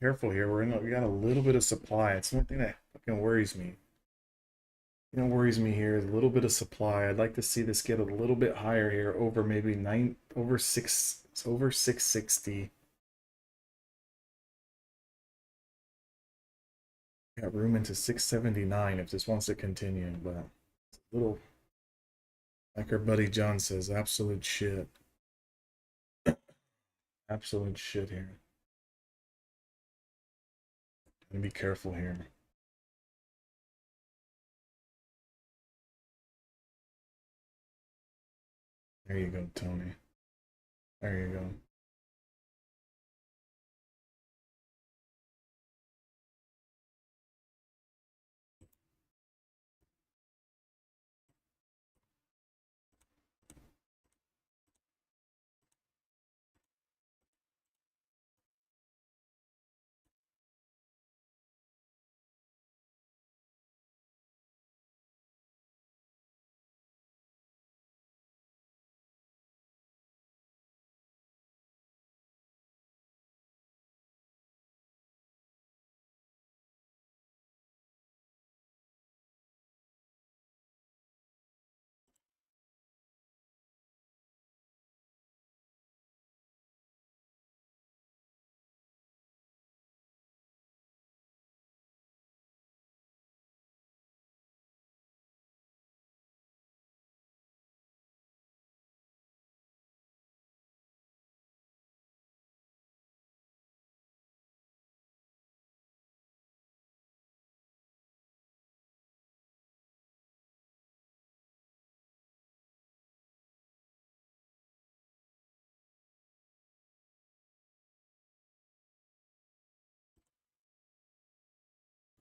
Careful here. We got a little bit of supply. It's one thing that fucking worries me. You know, worries me here is a little bit of supply. I'd like to see this get a little bit higher here, over maybe over 660. Got room into 679 if this wants to continue, but it's a little, like our buddy John says, absolute shit. Absolute shit here. And be careful here. There you go, Tony. There you go.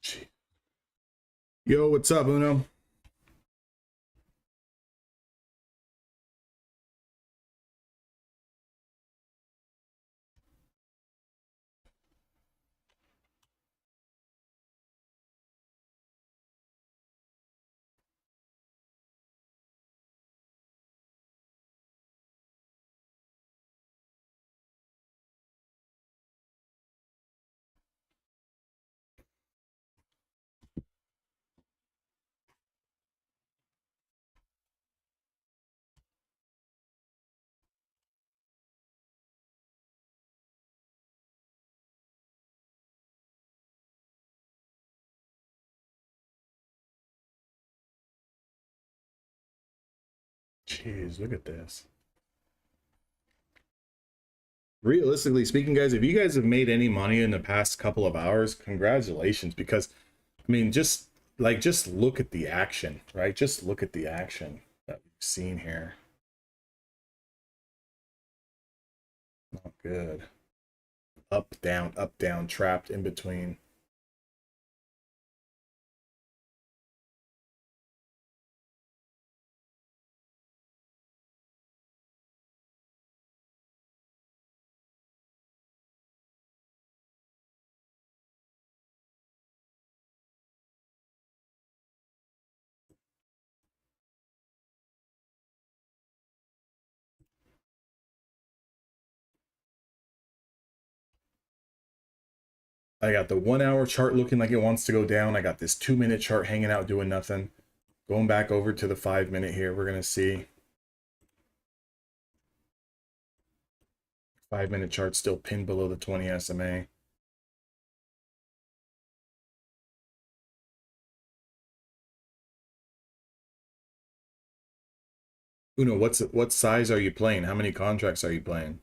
Gee. Yo, what's up, Uno? Jeez, look at this. realistically speaking, guys, if you guys have made any money in the past couple of hours, congratulations. Because I mean, just look at the action, right? Just look at the action that we've seen here. Not good. Up, down, trapped in between. I got the 1 hour chart looking like it wants to go down. I got this 2 minute chart hanging out doing nothing. Going back over to the 5 minute here, we're gonna see 5 minute chart still pinned below the 20 SMA. Uno, what size are you playing? How many contracts are you playing?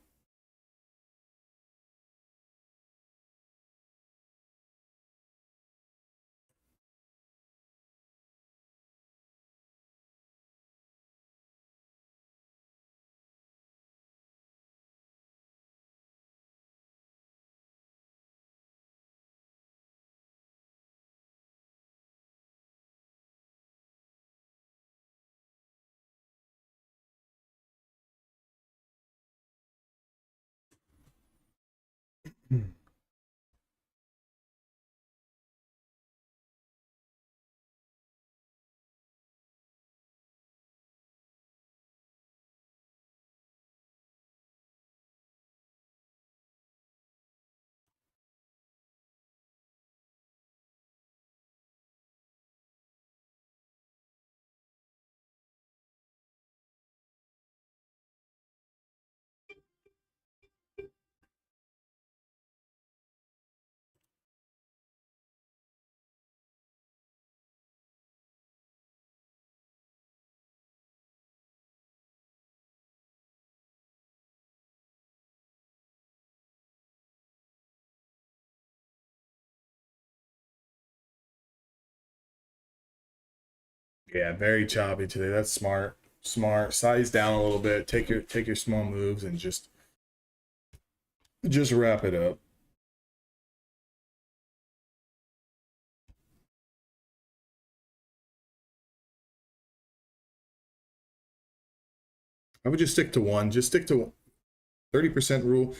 Yeah, very choppy today. That's smart. Smart. Size down a little bit. Take your small moves and just wrap it up. I would just stick to one. Just stick to 30% rule.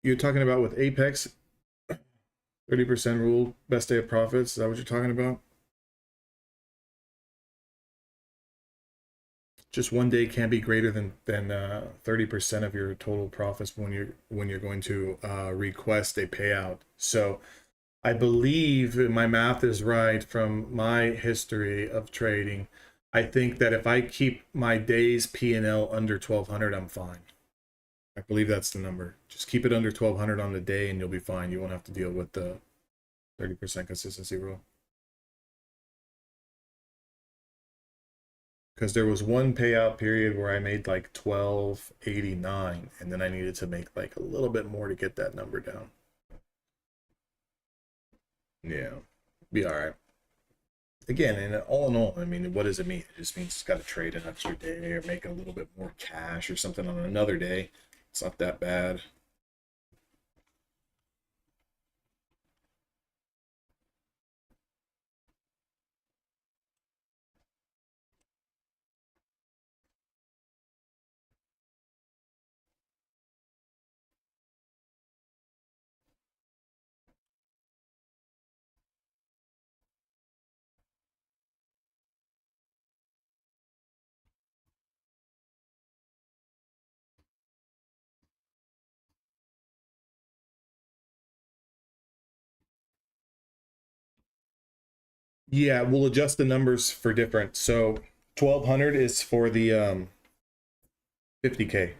You're talking about with Apex, 30% rule, best day of profits. Is that what you're talking about? Just one day can't be greater than 30% of your total profits when you're going to request a payout. So I believe my math is right from my history of trading. I think that if I keep my days P&L under 1200, I'm fine. I believe that's the number. Just keep it under 1200 on the day and you'll be fine. You won't have to deal with the 30% consistency rule. Because there was one payout period where I made like 1289 and then I needed to make like a little bit more to get that number down. Yeah, be all right. Again, and all in all, I mean, what does it mean? It just means it's got to trade an extra day or make a little bit more cash or something on another day. It's not that bad. Yeah, we'll adjust the numbers for different. So 1200 is for the 50K.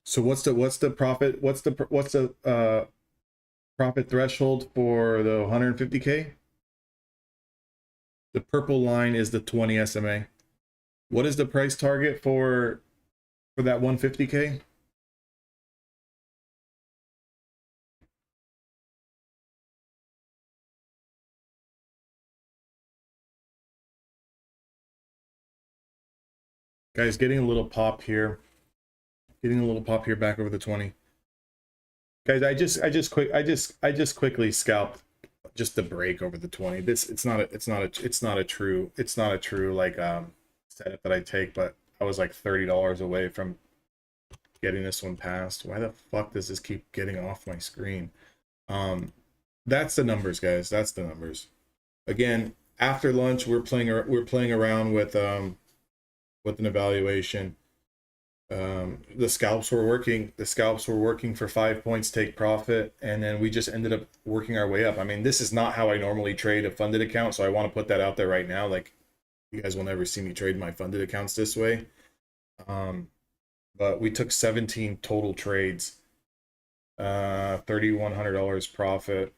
So what's the profit? What's the profit threshold for the 150K? The purple line is the 20 SMA. What is the price target for that 150K? Guys, getting a little pop here. Getting a little pop here back over the 20. Guys, I just quickly scalped just the break over the 20. It's not a true like setup that I take, but I was like $30 away from getting this one passed. Why the fuck does this keep getting off my screen? That's the numbers, guys. That's the numbers. Again, after lunch, we're playing around with an evaluation. The scalps were working for 5 points, take profit, and then we just ended up working our way up. I mean, this is not how I normally trade a funded account, so I want to put that out there right now. Like, you guys will never see me trade my funded accounts this way. But we took 17 total trades, $3,100 profit.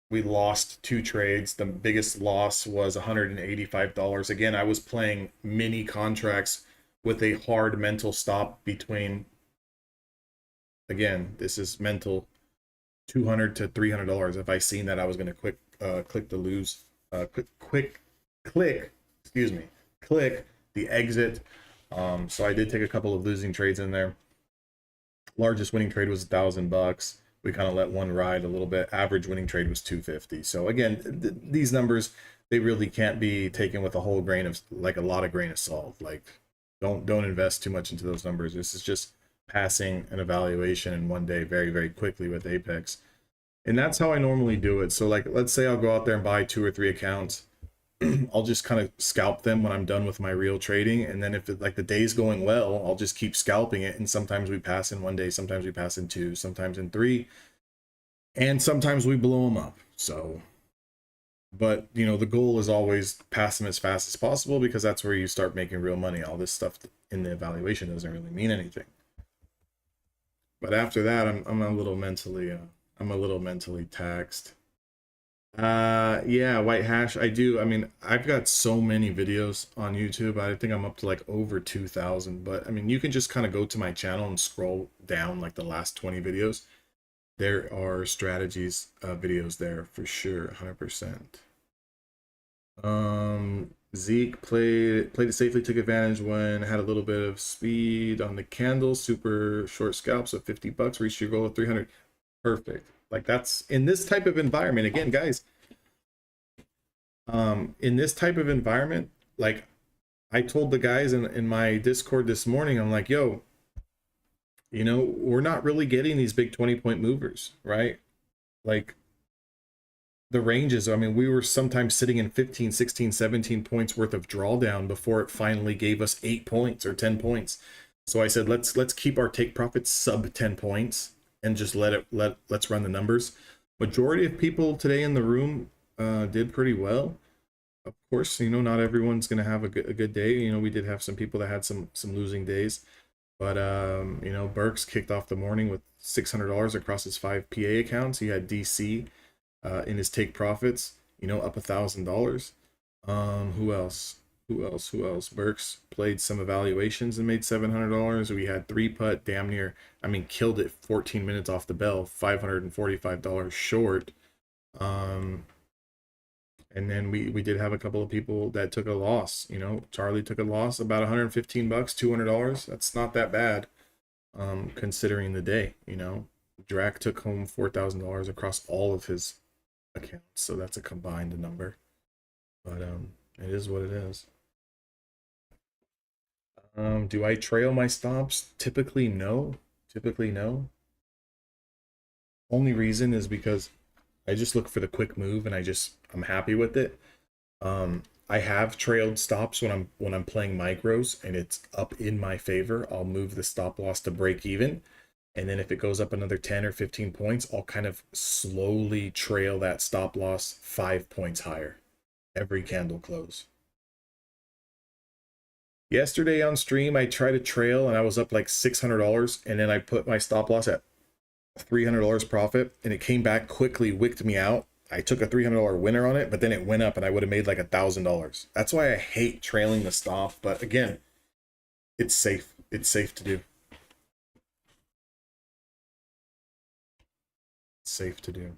We lost 2 trades. The biggest loss was $185. Again, I was playing mini contracts with a hard mental stop between, again, this is mental, $200 to $300. If I seen that, I was going to click the lose, click the exit. So I did take a couple of losing trades in there. Largest winning trade was $1,000. We kind of let one ride a little bit. Average winning trade was $250. So again, these numbers, they really can't be taken with a whole grain of, like, a lot of grain of salt. Like, don't invest too much into those numbers. This is just passing an evaluation in one day very, very quickly with Apex. And that's how I normally do it. So like, let's say I'll go out there and buy 2 or 3 accounts. I'll just kind of scalp them when I'm done with my real trading. And then if like the day's going well, I'll just keep scalping it. And sometimes we pass in one day, sometimes we pass in 2, sometimes in 3, and sometimes we blow them up. So, but you know, the goal is always pass them as fast as possible, because that's where you start making real money. All this stuff in the evaluation doesn't really mean anything. But after that, I'm a little mentally taxed. Yeah, white hash. I do. I mean, I've got so many videos on YouTube. I think I'm up to like over 2,000. But I mean, you can just kind of go to my channel and scroll down like the last 20 videos. There are strategies videos there for sure, 100%. Zeke played it safely, took advantage when had a little bit of speed on the candle, super short scalps of $50, reached your goal of 300. Perfect. Like, that's in this type of environment. Again, guys, in this type of environment, like I told the guys in my Discord this morning, I'm like, yo, you know, we're not really getting these big 20-point movers, right? Like, the ranges, I mean, we were sometimes sitting in 15, 16, 17 points worth of drawdown before it finally gave us 8 points or 10 points. So I said, let's keep our take profits sub 10 points and just let's run the numbers. Majority of people today in the room did pretty well. Of course, you know, not everyone's going to have a good day. You know, we did have some people that had some losing days. But, you know, Burks kicked off the morning with $600 across his 5 PA accounts. He had DC in his take profits, you know, up $1,000. Who else? Burks played some evaluations and made $700. We had 3-putt, damn near, I mean, killed it 14 minutes off the bell, $545 short. And then we did have a couple of people that took a loss. You know, Charlie took a loss, about $115, $200. That's not that bad, considering the day. You know, Drac took home $4,000 across all of his accounts, so that's a combined number. But it is what it is. Do I trail my stops? Typically no. Only reason is because I just look for the quick move and I'm happy with it. I have trailed stops when I'm playing micros and it's up in my favor. I'll move the stop loss to break even. And then if it goes up another 10 or 15 points, I'll kind of slowly trail that stop loss 5 points higher every candle close. Yesterday on stream, I tried to trail and I was up like $600, and then I put my stop loss at $300 profit, and it came back quickly, wicked me out, I took a $300 winner on it, but then it went up and I would have made like $1,000. That's why I hate trailing the stop. But again, it's safe. It's safe to do. It's safe to do.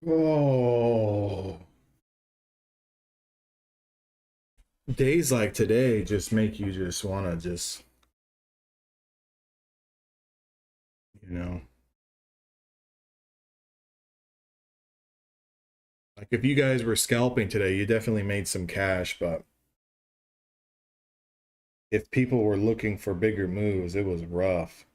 Oh, days like today just make you just want to just, you know, like if you guys were scalping today, you definitely made some cash, but if people were looking for bigger moves, it was rough.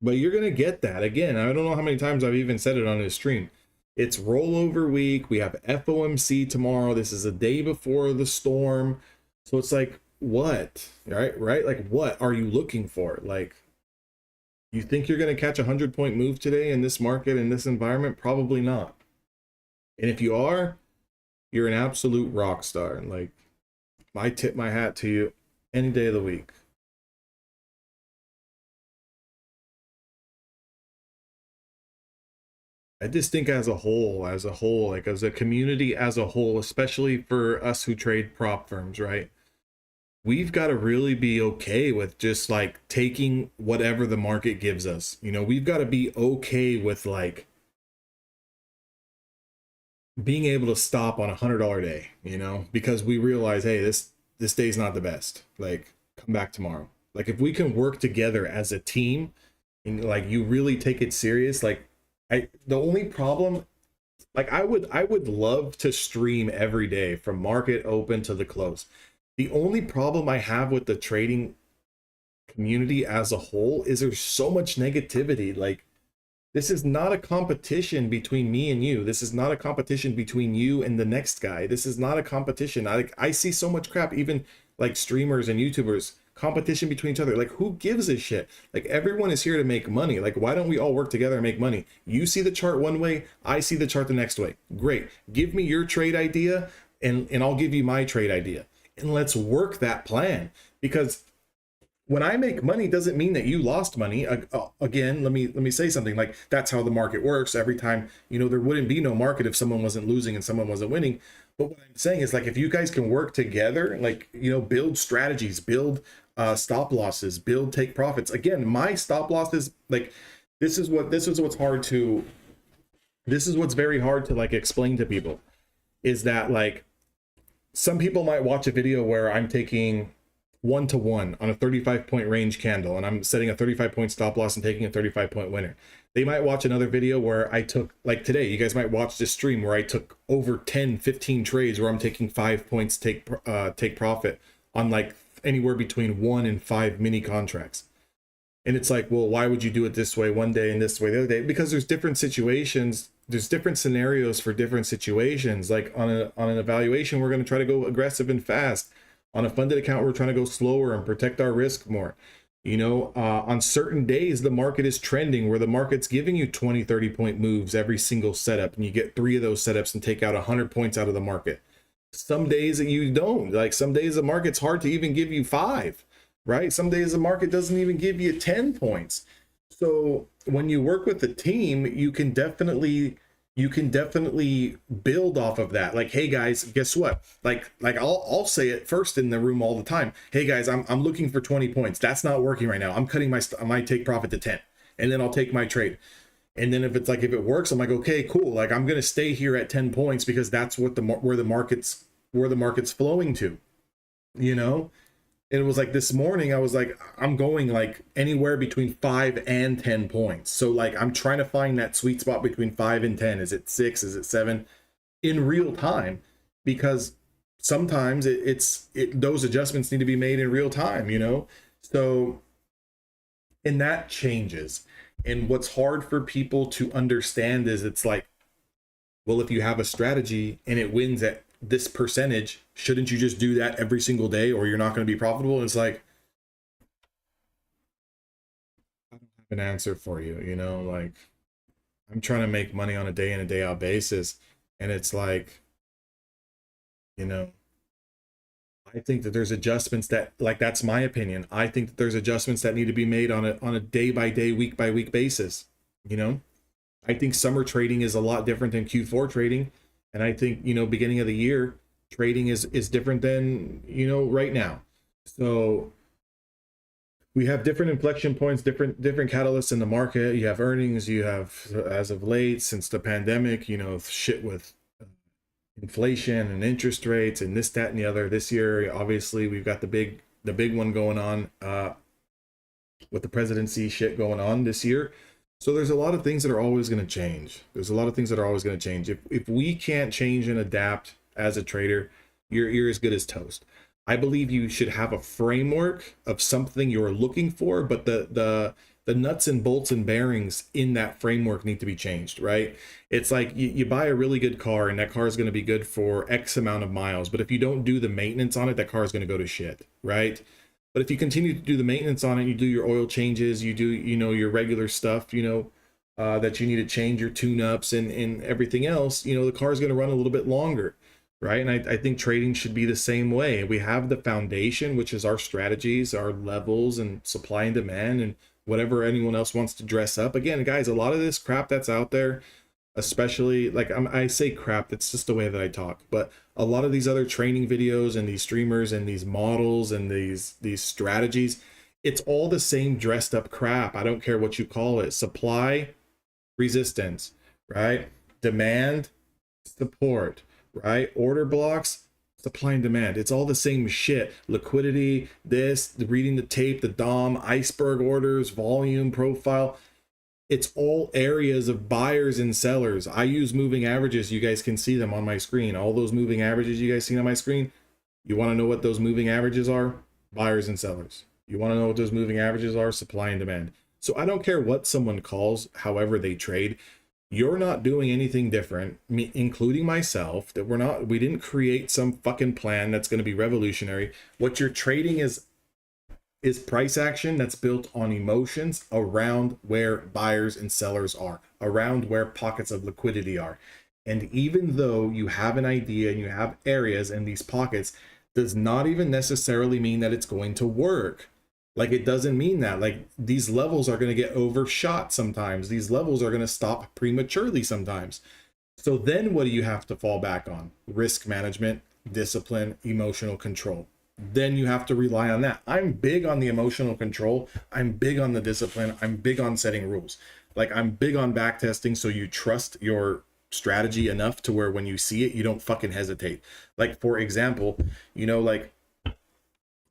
But you're going to get that. Again, I don't know how many times I've even said it on this stream. It's rollover week. We have FOMC tomorrow. This is a day before the storm. So it's like, what? Right? Like, what are you looking for? Like, you think you're going to catch a 100-point move today in this market, in this environment? Probably not. And if you are, you're an absolute rock star. Like, I tip my hat to you any day of the week. I just think as a whole, like as a community as a whole, especially for us who trade prop firms, right? We've got to really be okay with just like taking whatever the market gives us. You know, we've got to be okay with like being able to stop on $100 day, you know, because we realize, hey, this day's not the best. Like, come back tomorrow. Like, if we can work together as a team and like you really take it serious, like the only problem, like I would love to stream every day from market open to the close. The only problem I have with the trading community as a whole is there's so much negativity. Like, this is not a competition between me and you. This is not a competition between you and the next guy. This is not a competition. I see so much crap, even like streamers and YouTubers, competition between each other. Like, who gives a shit? Like, everyone is here to make money. Like, why don't we all work together and make money? You see the chart one way, I see the chart the next way. Great. Give me your trade idea and I'll give you my trade idea. And let's work that plan. Because when I make money doesn't mean that you lost money. Again, let me say something. Like, that's how the market works. Every time, you know, there wouldn't be no market if someone wasn't losing and someone wasn't winning. But what I'm saying is, like, if you guys can work together, like, you know, build strategies, build stop losses, build take profits. Again, my stop losses, like, this is what's very hard to like explain to people, is that like some people might watch a video where I'm taking 1-to-1 on a 35-point range candle and I'm setting a 35-point stop loss and taking a 35-point winner. They might watch another video where I took, like today, you guys might watch this stream where I took over 10-15 trades where I'm taking 5 points take profit on like anywhere between 1 and 5 mini contracts. And it's like, well, why would you do it this way one day and this way the other day? Because there's different situations, there's different scenarios for different situations. Like on an evaluation, we're going to try to go aggressive and fast. On a funded account, we're trying to go slower and protect our risk more. You know, on certain days, the market is trending where the market's giving you 20-30 point moves every single setup, and you get 3 of those setups and take out 100 points out of the market. Some days that you don't. Like, some days the market's hard to even give you 5, right? Some days the market doesn't even give you 10 points. So when you work with the team, you can definitely build off of that. Like, hey guys, guess what? Like I'll say it first in the room all the time. Hey guys, I'm looking for 20 points. That's not working right now. I'm cutting my take profit to 10, and then I'll take my trade. And then if it works, I'm like, okay, cool. Like, I'm going to stay here at 10 points because that's what where the market's flowing to, you know? And it was like this morning, I was like, I'm going like anywhere between 5 and 10 points. So like, I'm trying to find that sweet spot between 5 and 10. Is it 6? Is it 7 in real time? Because sometimes those adjustments need to be made in real time, you know? So, and that changes. And what's hard for people to understand is it's like, well, if you have a strategy and it wins at this percentage, shouldn't you just do that every single day or you're not going to be profitable? And it's like, I don't have an answer for you, you know, like, I'm trying to make money on a day in and day out basis. And it's like, you know, I think that there's adjustments that, like, that's my opinion. I think that there's adjustments that need to be made on a day by day, week by week basis. You know, I think summer trading is a lot different than Q4 trading. And I think, you know, beginning of the year trading is different than, you know, right now. So we have different inflection points, different catalysts in the market. You have earnings, you have, as of late, since the pandemic, you know, shit with inflation and interest rates and this, that, and the other. This year, obviously, we've got the big one going on with the presidency shit going on this year. So there's a lot of things that are always going to change. There's a lot of things that are always going to change. If we can't change and adapt as a trader, you're as good as toast. I believe you should have a framework of something you're looking for, but the nuts and bolts and bearings in that framework need to be changed, right? It's like you buy a really good car and that car is going to be good for X amount of miles, but if you don't do the maintenance on it, that car is going to go to shit, right? But if you continue to do the maintenance on it, you do your oil changes, you do, you know, your regular stuff, you know, that you need to change, your tune-ups and everything else, you know, the car is going to run a little bit longer, right? And I think trading should be the same way. We have the foundation, which is our strategies, our levels and supply and demand and whatever anyone else wants to dress up. Again, guys, a lot of this crap that's out there, especially, like, I say crap, that's just the way that I talk, but a lot of these other training videos and these streamers and these models and these strategies, it's all the same dressed up crap. I don't care what you call it. Supply, resistance, right? Demand, support, right? Order blocks, supply and demand. It's all the same shit. Liquidity, this, reading the tape, the DOM, iceberg orders, volume, profile. It's all areas of buyers and sellers. I use moving averages. You guys can see them on my screen. All those moving averages you guys see on my screen. You want to know what those moving averages are? Buyers and sellers. You want to know what those moving averages are? Supply and demand. So I don't care what someone calls, however they trade. You're not doing anything different, me, including myself, that we didn't create some fucking plan that's going to be revolutionary. What you're trading is price action that's built on emotions around where buyers and sellers are, around where pockets of liquidity are. And even though you have an idea and you have areas in these pockets, does not even necessarily mean that it's going to work. Like, it doesn't mean that. Like, these levels are going to get overshot sometimes. These levels are going to stop prematurely sometimes. So then what do you have to fall back on? Risk management, discipline, emotional control. Then you have to rely on that. I'm big on the emotional control. I'm big on the discipline. I'm big on setting rules. Like, I'm big on back testing, so you trust your strategy enough to where when you see it, you don't fucking hesitate. Like, for example, you know, like,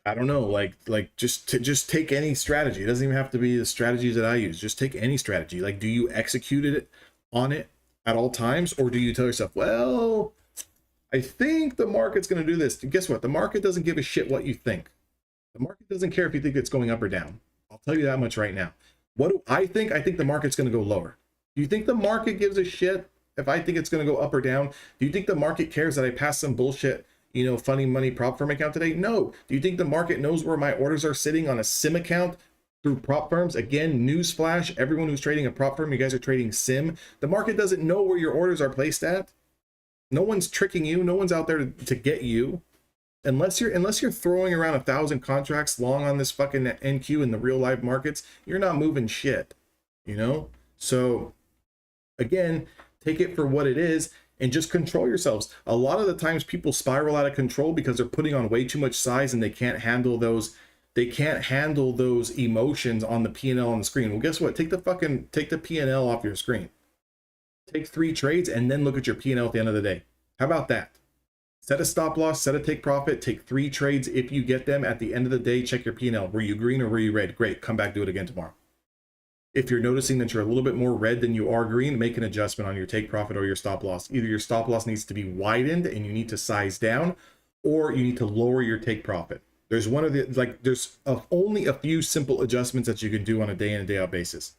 I don't know, like just take any strategy. It doesn't even have to be the strategies that I use. Just take any strategy. Like, do you execute it on it at all times? Or do you tell yourself, well, I think the market's going to do this. Guess what? The market doesn't give a shit what you think. The market doesn't care if you think it's going up or down. I'll tell you that much right now. What do I think? I think the market's going to go lower. Do you think the market gives a shit if I think it's going to go up or down? Do you think the market cares that I pass some bullshit, you know, funny money prop firm account today? No. Do you think the market knows where my orders are sitting on a sim account through prop firms? Again, newsflash, everyone who's trading a prop firm, you guys are trading sim. The market doesn't know where your orders are placed at. No one's tricking you. No one's out there to get you. Unless you're throwing around 1,000 contracts long on this fucking NQ in the real life markets, you're not moving shit, you know? So again, take it for what it is and just control yourselves. A lot of the times people spiral out of control because they're putting on way too much size and they can't handle those emotions on the P&L on the screen. Well, guess what? Take the P&L off your screen. Take 3 trades and then look at your P&L at the end of the day. How about that? Set a stop loss, set a take profit, take 3 trades. If you get them at the end of the day, check your P&L. Were you green or were you red? Great, come back, do it again tomorrow. If you're noticing that you're a little bit more red than you are green, make an adjustment on your take profit or your stop loss. Either your stop loss needs to be widened and you need to size down, or you need to lower your take profit. There's only a few simple adjustments that you can do on a day in and day out basis.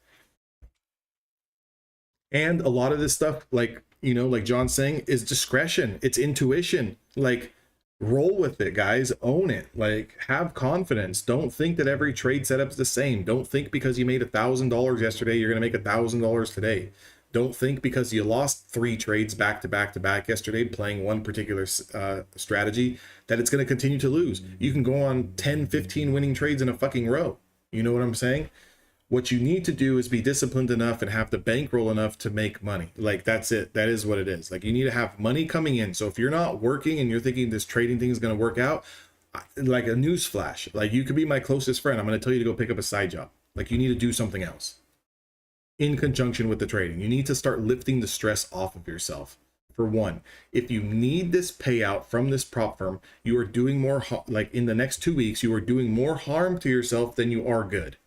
And a lot of this stuff, like, you know, like John's saying, is discretion. It's intuition. Like, roll with it, guys. Own it. Like, have confidence. Don't think that every trade setup's the same. Don't think because you made $1,000 yesterday, you're going to make $1,000 today. Don't think because you lost 3 trades back to back to back yesterday playing one particular strategy that it's going to continue to lose. You can go on 10, 15 winning trades in a fucking row. You know what I'm saying? What you need to do is be disciplined enough and have the bankroll enough to make money. Like, that's it. That is what it is. Like, you need to have money coming in. So if you're not working and you're thinking this trading thing is going to work out, like a news flash, like, you could be my closest friend. I'm going to tell you to go pick up a side job. Like, you need to do something else in conjunction with the trading. You need to start lifting the stress off of yourself. For one, if you need this payout from this prop firm, you are doing more, like in the next 2 weeks, you are doing more harm to yourself than you are good.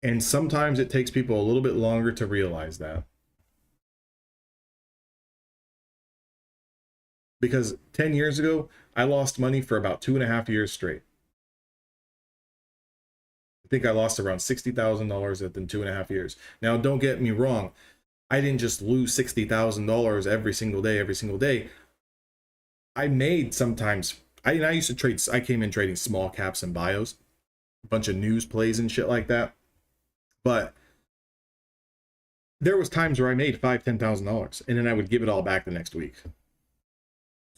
And sometimes it takes people a little bit longer to realize that. Because 10 years ago, I lost money for about 2.5 years straight. I think I lost around $60,000 within 2.5 years. Now, don't get me wrong. I didn't just lose $60,000 every single day. I made sometimes, I used to trade, I came in trading small caps and bios, a bunch of news plays and shit like that. But there was times where I made $5,000, $10,000 and then I would give it all back the next week.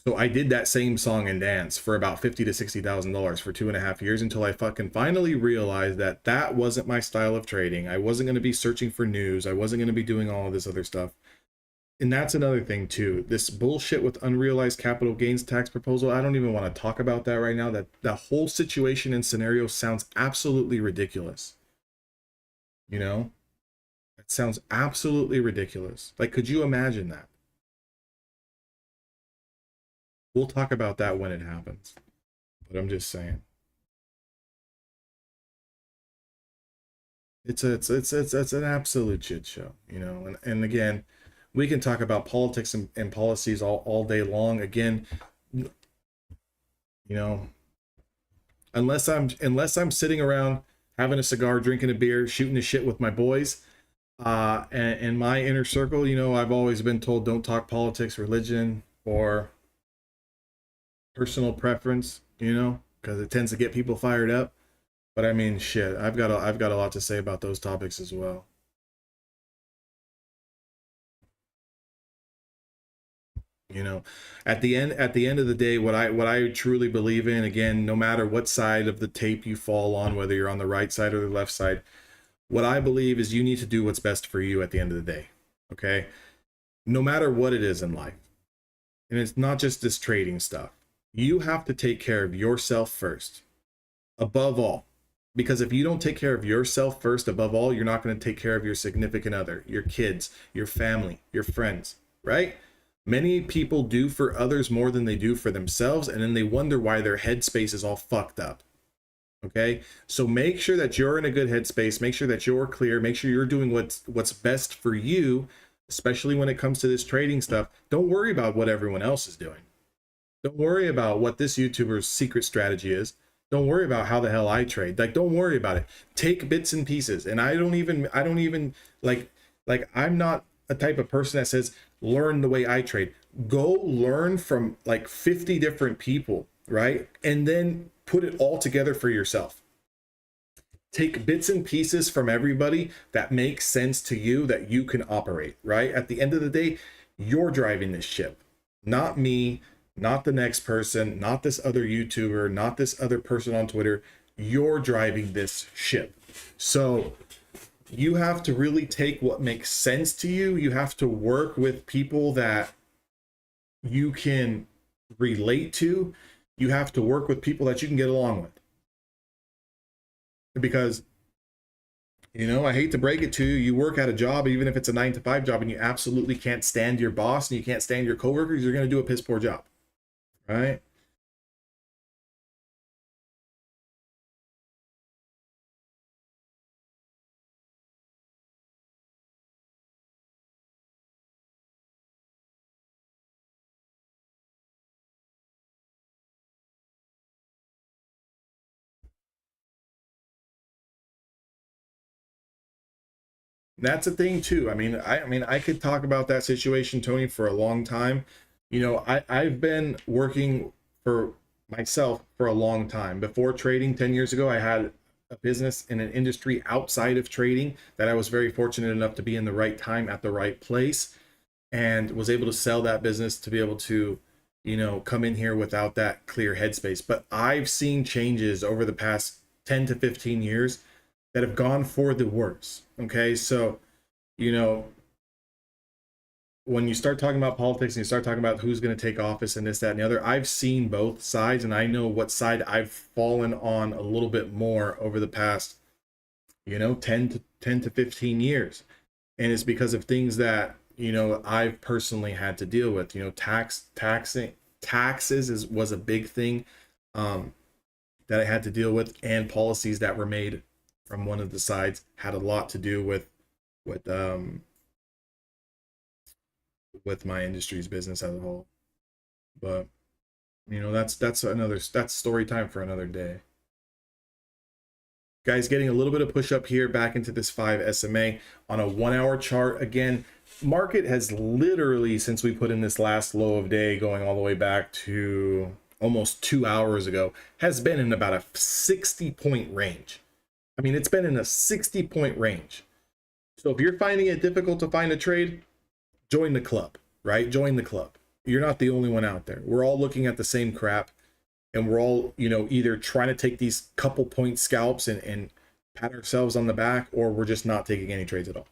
So I did that same song and dance for about $50,000 to $60,000 for 2.5 years until I fucking finally realized that that wasn't my style of trading. I wasn't going to be searching for news. I wasn't going to be doing all of this other stuff. And that's another thing too. This bullshit with unrealized capital gains tax proposal. I don't even want to talk about that right now. That whole situation and scenario sounds absolutely ridiculous. You know, it sounds absolutely ridiculous. Like, could you imagine that? We'll talk about that when it happens, but I'm just saying. It's an absolute shit show, you know. And again, we can talk about politics and policies all day long. Again, you know, unless I'm sitting around having a cigar, drinking a beer, shooting the shit with my boys, and my inner circle, you know, I've always been told don't talk politics, religion, or personal preference, you know, because it tends to get people fired up. But I mean, shit, I've got a lot to say about those topics as well. You know, at the end of the day, what I truly believe in, again, no matter what side of the tape you fall on, whether you're on the right side or the left side, what I believe is you need to do what's best for you at the end of the day. Okay, no matter what it is in life, and it's not just this trading stuff. You have to take care of yourself first, above all. Because if you don't take care of yourself first, above all, you're not going to take care of your significant other, your kids, your family, your friends, right? Many people do for others more than they do for themselves, and then they wonder why their headspace is all fucked up. Okay? So make sure that you're in a good headspace, make sure that you're clear, make sure you're doing what's best for you, especially when it comes to this trading stuff. Don't worry about what everyone else is doing. Don't worry about what this YouTuber's secret strategy is. Don't worry about how the hell I trade. Like, don't worry about it. Take bits and pieces. And I don't even like I'm not a type of person that says learn the way I trade. Go learn from like 50 different people, right? And then put it all together for yourself. Take bits and pieces from everybody that makes sense to you that you can operate, right? At the end of the day, you're driving this ship, not me, not the next person, not this other YouTuber, not this other person on Twitter. You're driving this ship. So you have to really take what makes sense to you. You have to work with people that you can relate to. You have to work with people that you can get along with. Because, you know, I hate to break it to you, you work at a job, even if it's a 9-to-5 job, and you absolutely can't stand your boss and you can't stand your coworkers, you're going to do a piss poor job. Right? That's a thing too. I mean, I could talk about that situation, Tony, for a long time. You know, I've been working for myself for a long time. Before trading 10 years ago, I had a business in an industry outside of trading that I was very fortunate enough to be in the right time at the right place, and was able to sell that business to be able to, come in here without that clear headspace. But I've seen changes over the past 10 to 15 years that have gone for the worse. Okay. So, you know, when you start talking about politics and you start talking about who's going to take office and this, that, and the other, I've seen both sides, and I know what side I've fallen on a little bit more over the past, 10 to 15 years. And it's because of things that, I've personally had to deal with. Taxes was a big thing that I had to deal with, and policies that were made from one of the sides had a lot to do with with my industry's business as a whole. But that's story time for another day. Guys, getting a little bit of push up here back into this 5 SMA on a 1 hour chart. Again, market has literally, since we put in this last low of day going all the way back to almost 2 hours ago, has been in about a 60-point range. I mean, it's been in a 60-point range. So if you're finding it difficult to find a trade, join the club, right? Join the club. You're not the only one out there. We're all looking at the same crap, and we're all, either trying to take these couple point scalps and pat ourselves on the back, or we're just not taking any trades at all.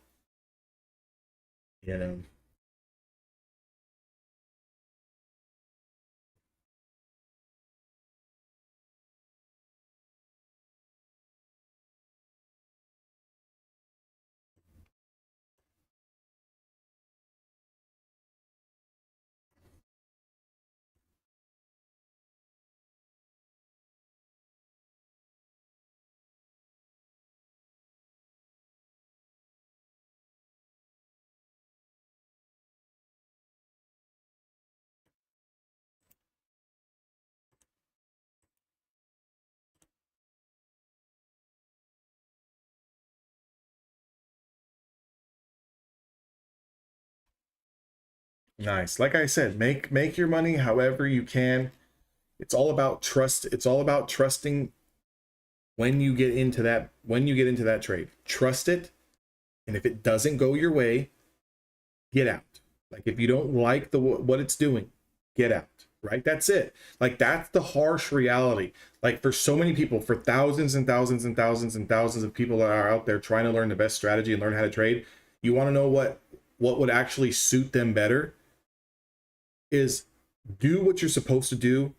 Nice. Like I said, make your money however you can. It's all about trust. It's all about trusting when you get into that trade. Trust it. And if it doesn't go your way, get out. Like, if you don't like what it's doing, get out. Right? That's it. Like, that's the harsh reality. Like, for so many people, for thousands and thousands and thousands and thousands of people that are out there trying to learn the best strategy and learn how to trade, you want to know what would actually suit them better is do what you're supposed to do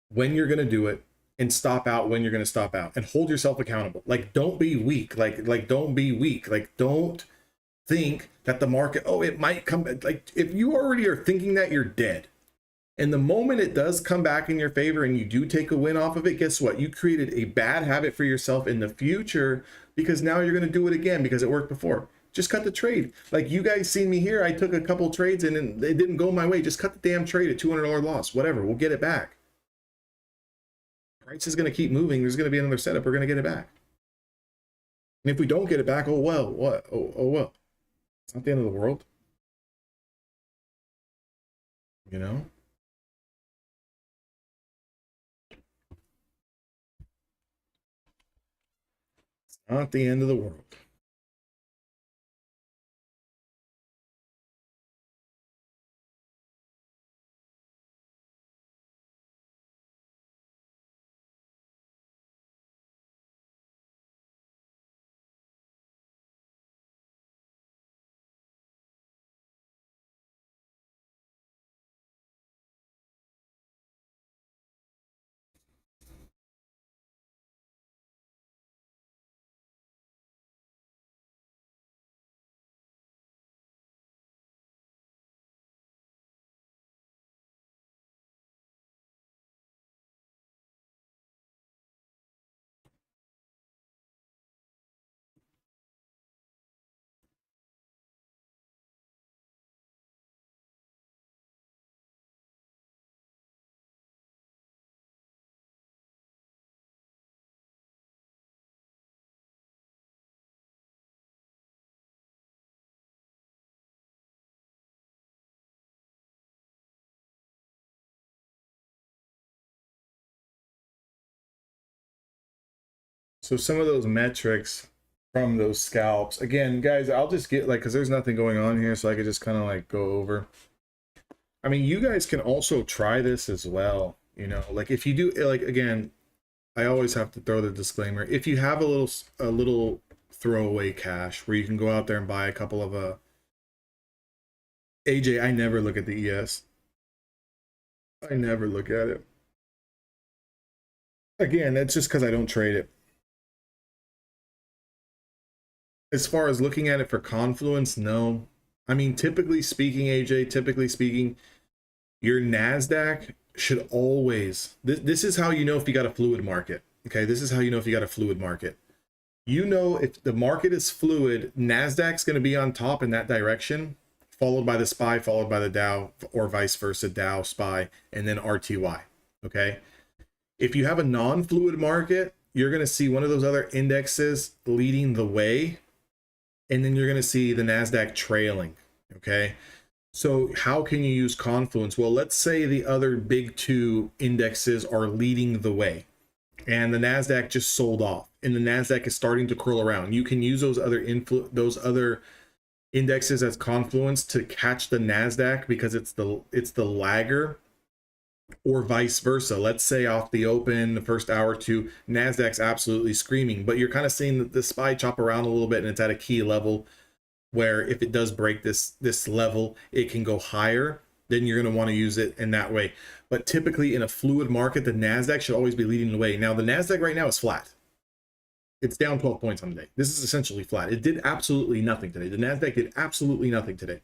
when you're going to do it, and stop out when you're going to stop out, and hold yourself accountable. Like, don't be weak. Like don't be weak. Like, don't think that the market, oh, it might come. Like, if you already are thinking that, you're dead. And the moment it does come back in your favor and you do take a win off of it, guess what? You created a bad habit for yourself in the future, because now you're going to do it again because it worked before. Just cut the trade. Like, you guys seen me here. I took a couple trades and it didn't go my way. Just cut the damn trade at $200 loss. Whatever. We'll get it back. Price is going to keep moving. There's going to be another setup. We're going to get it back. And if we don't get it back, oh well. What? Oh well. It's not the end of the world. You know? It's not the end of the world. So some of those metrics from those scalps, again, guys, I'll just get like, because there's nothing going on here, so I could just kind of like go over. I mean, you guys can also try this as well. You know, like if you do, like, again, I always have to throw the disclaimer. If you have a little throwaway cash where you can go out there and buy a couple of AJ, I never look at the ES. I never look at it. Again, that's just because I don't trade it. As far as looking at it for confluence, no. I mean, typically speaking, AJ, typically speaking, your Nasdaq should always, this is how you know if you got a fluid market. Okay, this is how you know if you got a fluid market. You know, if the market is fluid, Nasdaq's going to be on top in that direction, followed by the SPY, followed by the Dow, or vice versa, Dow, SPY, and then RTY. Okay, if you have a non-fluid market, you're going to see one of those other indexes leading the way, and then you're going to see the Nasdaq trailing. Okay, so how can you use confluence? Well, let's say the other big two indexes are leading the way and the Nasdaq just sold off and the Nasdaq is starting to curl around. You can use those other indexes as confluence to catch the Nasdaq because it's the lagger, or vice versa. Let's say off the open, the first hour or two, Nasdaq's absolutely screaming, but you're kind of seeing the SPY chop around a little bit and it's at a key level where if it does break this level, it can go higher. Then you're going to want to use it in that way. But typically in a fluid market, the Nasdaq should always be leading the way. Now the Nasdaq right now is flat. It's down 12 points on the day. This is essentially flat. It did absolutely nothing today. The Nasdaq did absolutely nothing today.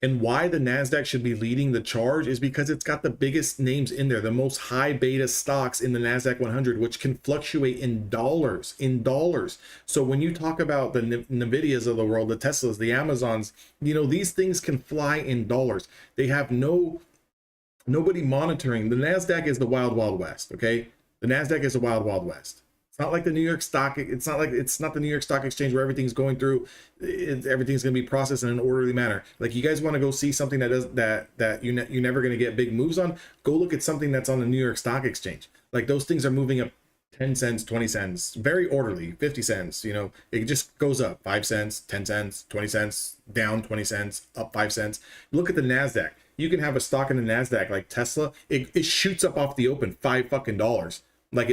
And why the Nasdaq should be leading the charge is because it's got the biggest names in there, the most high beta stocks in the Nasdaq 100, which can fluctuate in dollars. So when you talk about the Nvidias of the world, the Teslas, the Amazons, you know, these things can fly in dollars. They have nobody monitoring. The Nasdaq is the wild, wild west. Okay, the Nasdaq is the wild, wild west. It's not like the New York Stock. It's not the New York Stock Exchange where everything's going through. Everything's going to be processed in an orderly manner. Like, you guys want to go see something that you're never going to get big moves on. Go look at something that's on the New York Stock Exchange. Like, those things are moving up 10 cents, 20 cents, very orderly. 50 cents. You know, it just goes up 5 cents, 10 cents, 20 cents, down 20 cents, up 5 cents. Look at the Nasdaq. You can have a stock in the Nasdaq like Tesla. It shoots up off the open $5 like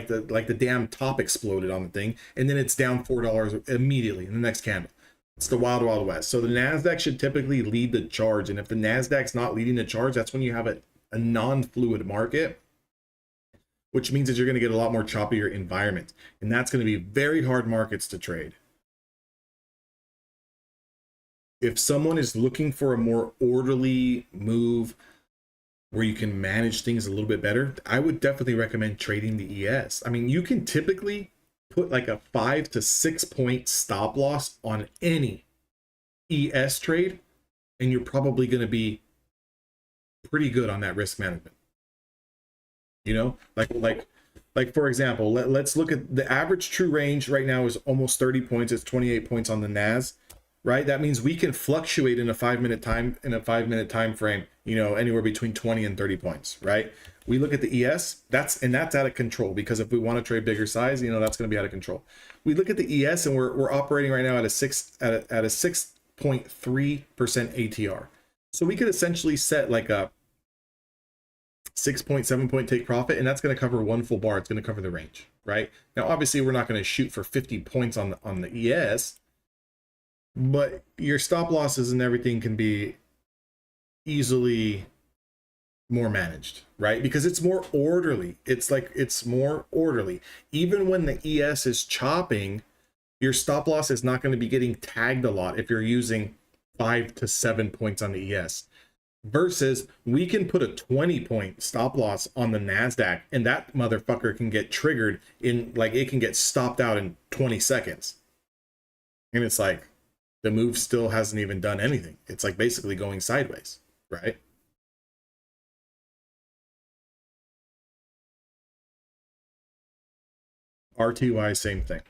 the damn top exploded on the thing, and then it's down $4 immediately in the next candle. It's the wild, wild west. So the Nasdaq should typically lead the charge, and if the Nasdaq's not leading the charge, that's when you have a non-fluid market, which means that you're going to get a lot more choppier environment, and that's going to be very hard markets to trade. If someone is looking for a more orderly move where you can manage things a little bit better, I would definitely recommend trading the ES. I mean, you can typically put like a 5 to 6 point stop loss on any ES trade, and you're probably going to be pretty good on that risk management. You know, like for example, let's look at the average true range right now is almost 30 points. It's 28 points on the NAS. Right, that means we can fluctuate in a 5 minute time frame, you know, anywhere between 20 and 30 points. Right, we look at the ES, that's out of control, because if we want to trade bigger size, you know, that's going to be out of control. We look at the ES and we're operating right now at a 6.3% ATR. So we could essentially set like a 6.7 point take profit, and that's going to cover one full bar. It's going to cover the range. Right, now obviously we're not going to shoot for 50 points on the ES, but your stop losses and everything can be easily more managed, right? Because it's more orderly. It's more orderly. Even when the ES is chopping, your stop loss is not going to be getting tagged a lot if you're using 5 to 7 points on the ES. Versus we can put a 20 point stop loss on the Nasdaq, and that motherfucker can get triggered in, like, it can get stopped out in 20 seconds. And it's like, the move still hasn't even done anything. It's like basically going sideways, right? RTY, same thing.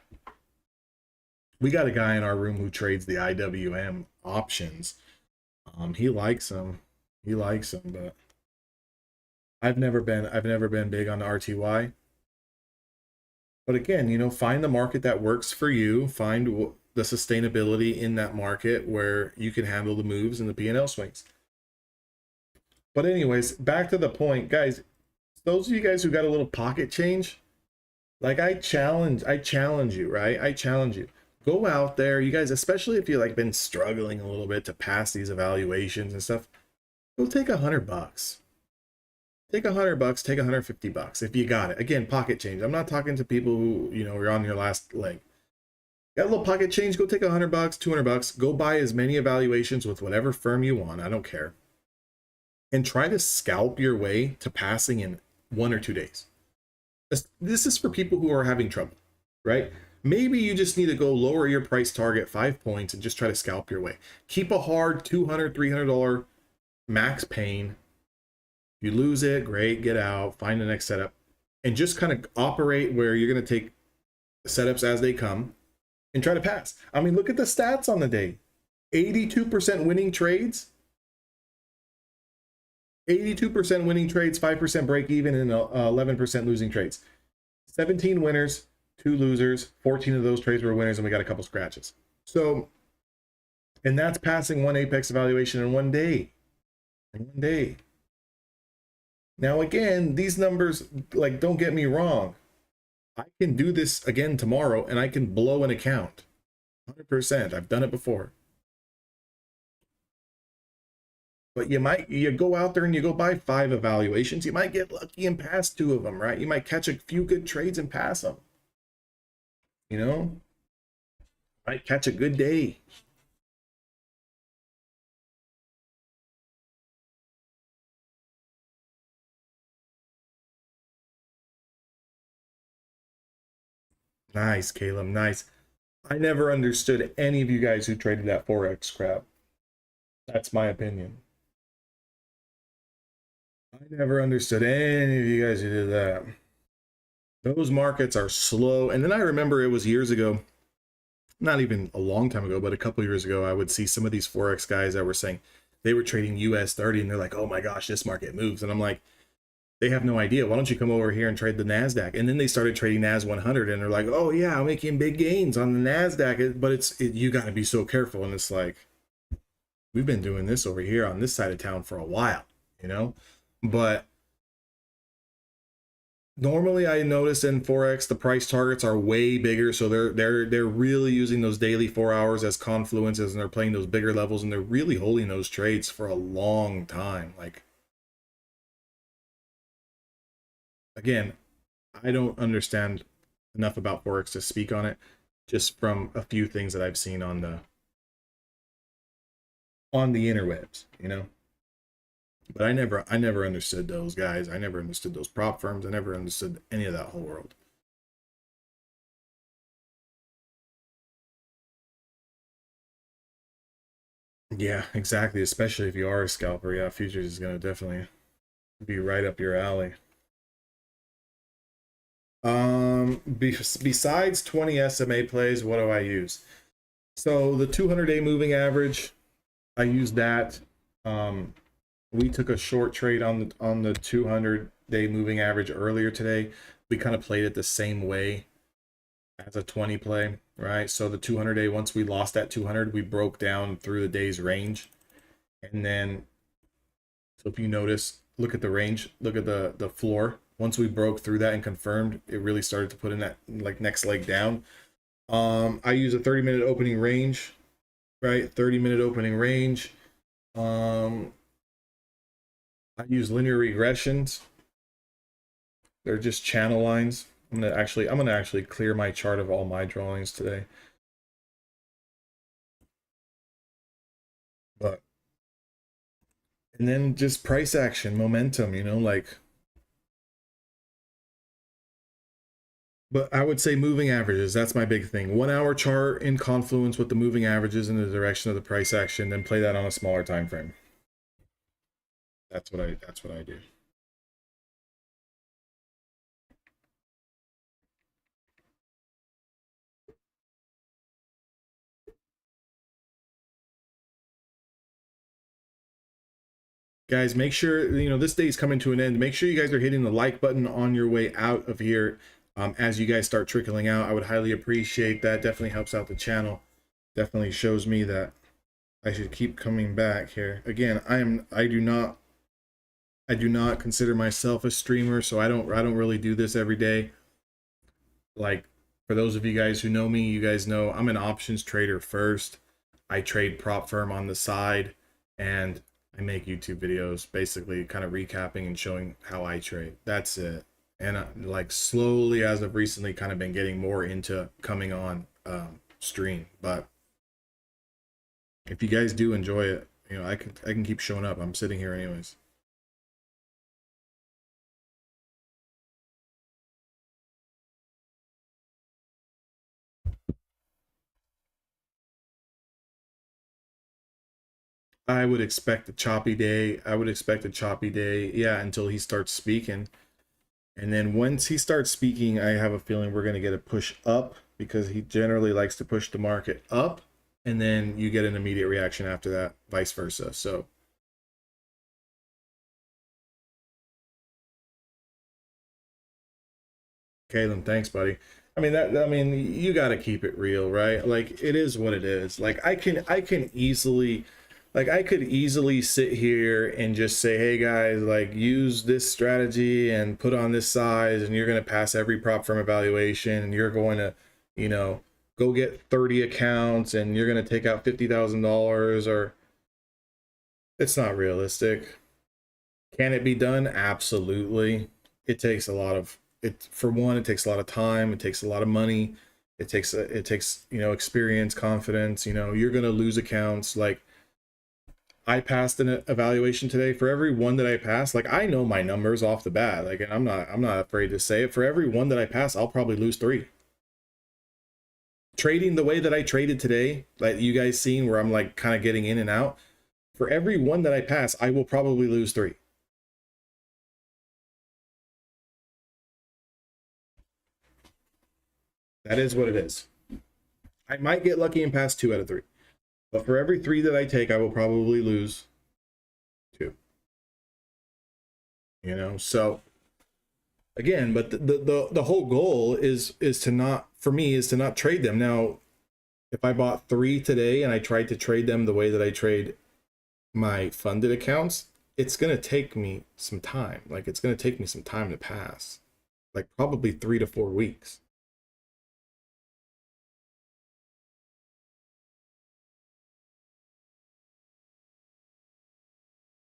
We got a guy in our room who trades the IWM options. He likes them. But I've never been big on the RTY. But again, you know, find the market that works for you, find the sustainability in that market where you can handle the moves and the P&L swings. But anyways, back to the point, guys, those of you guys who got a little pocket change, like I challenge you, right? I challenge you. Go out there, you guys, especially if you like been struggling a little bit to pass these evaluations and stuff, go take $100. Take $100, take $150 if you got it. Again, pocket change. I'm not talking to people who, you know, are on your last leg. Got a little pocket change, go take $100, $200, go buy as many evaluations with whatever firm you want. I don't care. And try to scalp your way to passing in 1 or 2 days. This is for people who are having trouble, right? Maybe you just need to go lower your price target 5 points and just try to scalp your way. Keep a hard $200, $300 max pain. If you lose it, great, get out, find the next setup, and just kind of operate where you're going to take setups as they come and try to pass. I mean, look at the stats on the day. 82% winning trades. 82% winning trades, 5% break even, and 11% losing trades. 17 winners, 2 losers, 14 of those trades were winners, and we got a couple scratches. So, and that's passing 1 apex evaluation in 1 day. In 1 day. Now, again, these numbers, like, don't get me wrong. I can do this again tomorrow, and I can blow an account. 100%. I've done it before. But you go out there and you go buy 5 evaluations. You might get lucky and pass 2 of them, right? You might catch a few good trades and pass them. You know? Might catch a good day. Nice, Caleb, nice. I never understood any of you guys who traded that Forex crap. That's my opinion. I never understood any of you guys who did that. Those markets are slow. And then I remember it was years ago, not even a long time ago, but a couple years ago, I would see some of these Forex guys that were saying they were trading US 30 and they're like, oh my gosh, this market moves. And I'm like, they have no idea. Why don't you come over here and trade the Nasdaq? And then they started trading Nas 100 and they're like, oh yeah, I'm making big gains on the Nasdaq, but you got to be so careful. And it's like, we've been doing this over here on this side of town for a while, you know? But normally I notice in Forex, the price targets are way bigger. So they're really using those daily 4 hours as confluences, and they're playing those bigger levels, and they're really holding those trades for a long time. Like, again, I don't understand enough about Forex to speak on it, just from a few things that I've seen on the interwebs, you know. But I never understood those guys. I never understood those prop firms. I never understood any of that whole world. Yeah, exactly. Especially if you are a scalper. Yeah, futures is going to definitely be right up your alley. Besides 20 SMA plays, what do I use? So the 200-day moving average, I use that. We took a short trade on the 200-day moving average earlier today. We kind of played it the same way as a 20 play, right? So the 200-day, once we lost that 200, we broke down through the day's range. And then, so if you notice, look at the range, look at the floor. Once we broke through that and confirmed, it really started to put in that like next leg down. I use a 30-minute opening range, right? 30-minute opening range. I use linear regressions. They're just channel lines. I'm gonna actually clear my chart of all my drawings today. But and then just price action, momentum, you know, like. But I would say moving averages, that's my big thing. 1 hour chart in confluence with the moving averages in the direction of the price action, then play that on a smaller time frame. That's what I do. Guys, make sure, you know, this day is coming to an end. Make sure you guys are hitting the like button on your way out of here. As you guys start trickling out, I would highly appreciate that. Definitely helps out the channel. Definitely shows me that I should keep coming back here. Again, I do not consider myself a streamer, so I don't really do this every day. Like, for those of you guys who know me, you guys know I'm an options trader first. I trade prop firm on the side, and I make YouTube videos basically kind of recapping and showing how I trade. That's it. And like slowly, as of recently, kind of been getting more into coming on stream. But if you guys do enjoy it, you know, I can keep showing up. I'm sitting here anyways. I would expect a choppy day. I would expect a choppy day, yeah, until he starts speaking. And then once he starts speaking, I have a feeling we're going to get a push up, because he generally likes to push the market up, and then you get an immediate reaction after that, vice versa. So Caleb, thanks, buddy. I mean, you got to keep it real, right? Like, it is what it is. Like, I can easily, like, I could easily sit here and just say, hey guys, like, use this strategy and put on this size, and you're going to pass every prop firm evaluation, and you're going to, you know, go get 30 accounts, and you're going to take out $50,000, or it's not realistic. Can it be done? Absolutely. It takes a lot of, for one, it takes a lot of time, it takes a lot of money, it takes you know, experience, confidence. You know, you're going to lose accounts. Like, I passed an evaluation today. For every one that I pass, like, I know my numbers off the bat, like, and I'm not afraid to say it. For every one that I pass, I'll probably lose 3. Trading the way that I traded today, like you guys seen, where I'm like kind of getting in and out, for every one that I pass, I will probably lose 3. That is what it is. I might get lucky and pass 2 out of 3. But for every 3 that I take, I will probably lose 2. You know, so again, but the whole goal is to not, for me, is to not trade them. Now, if I bought 3 today and I tried to trade them the way that I trade my funded accounts, it's going to take me some time. Like, it's going to take me some time to pass, like probably 3 to 4 weeks.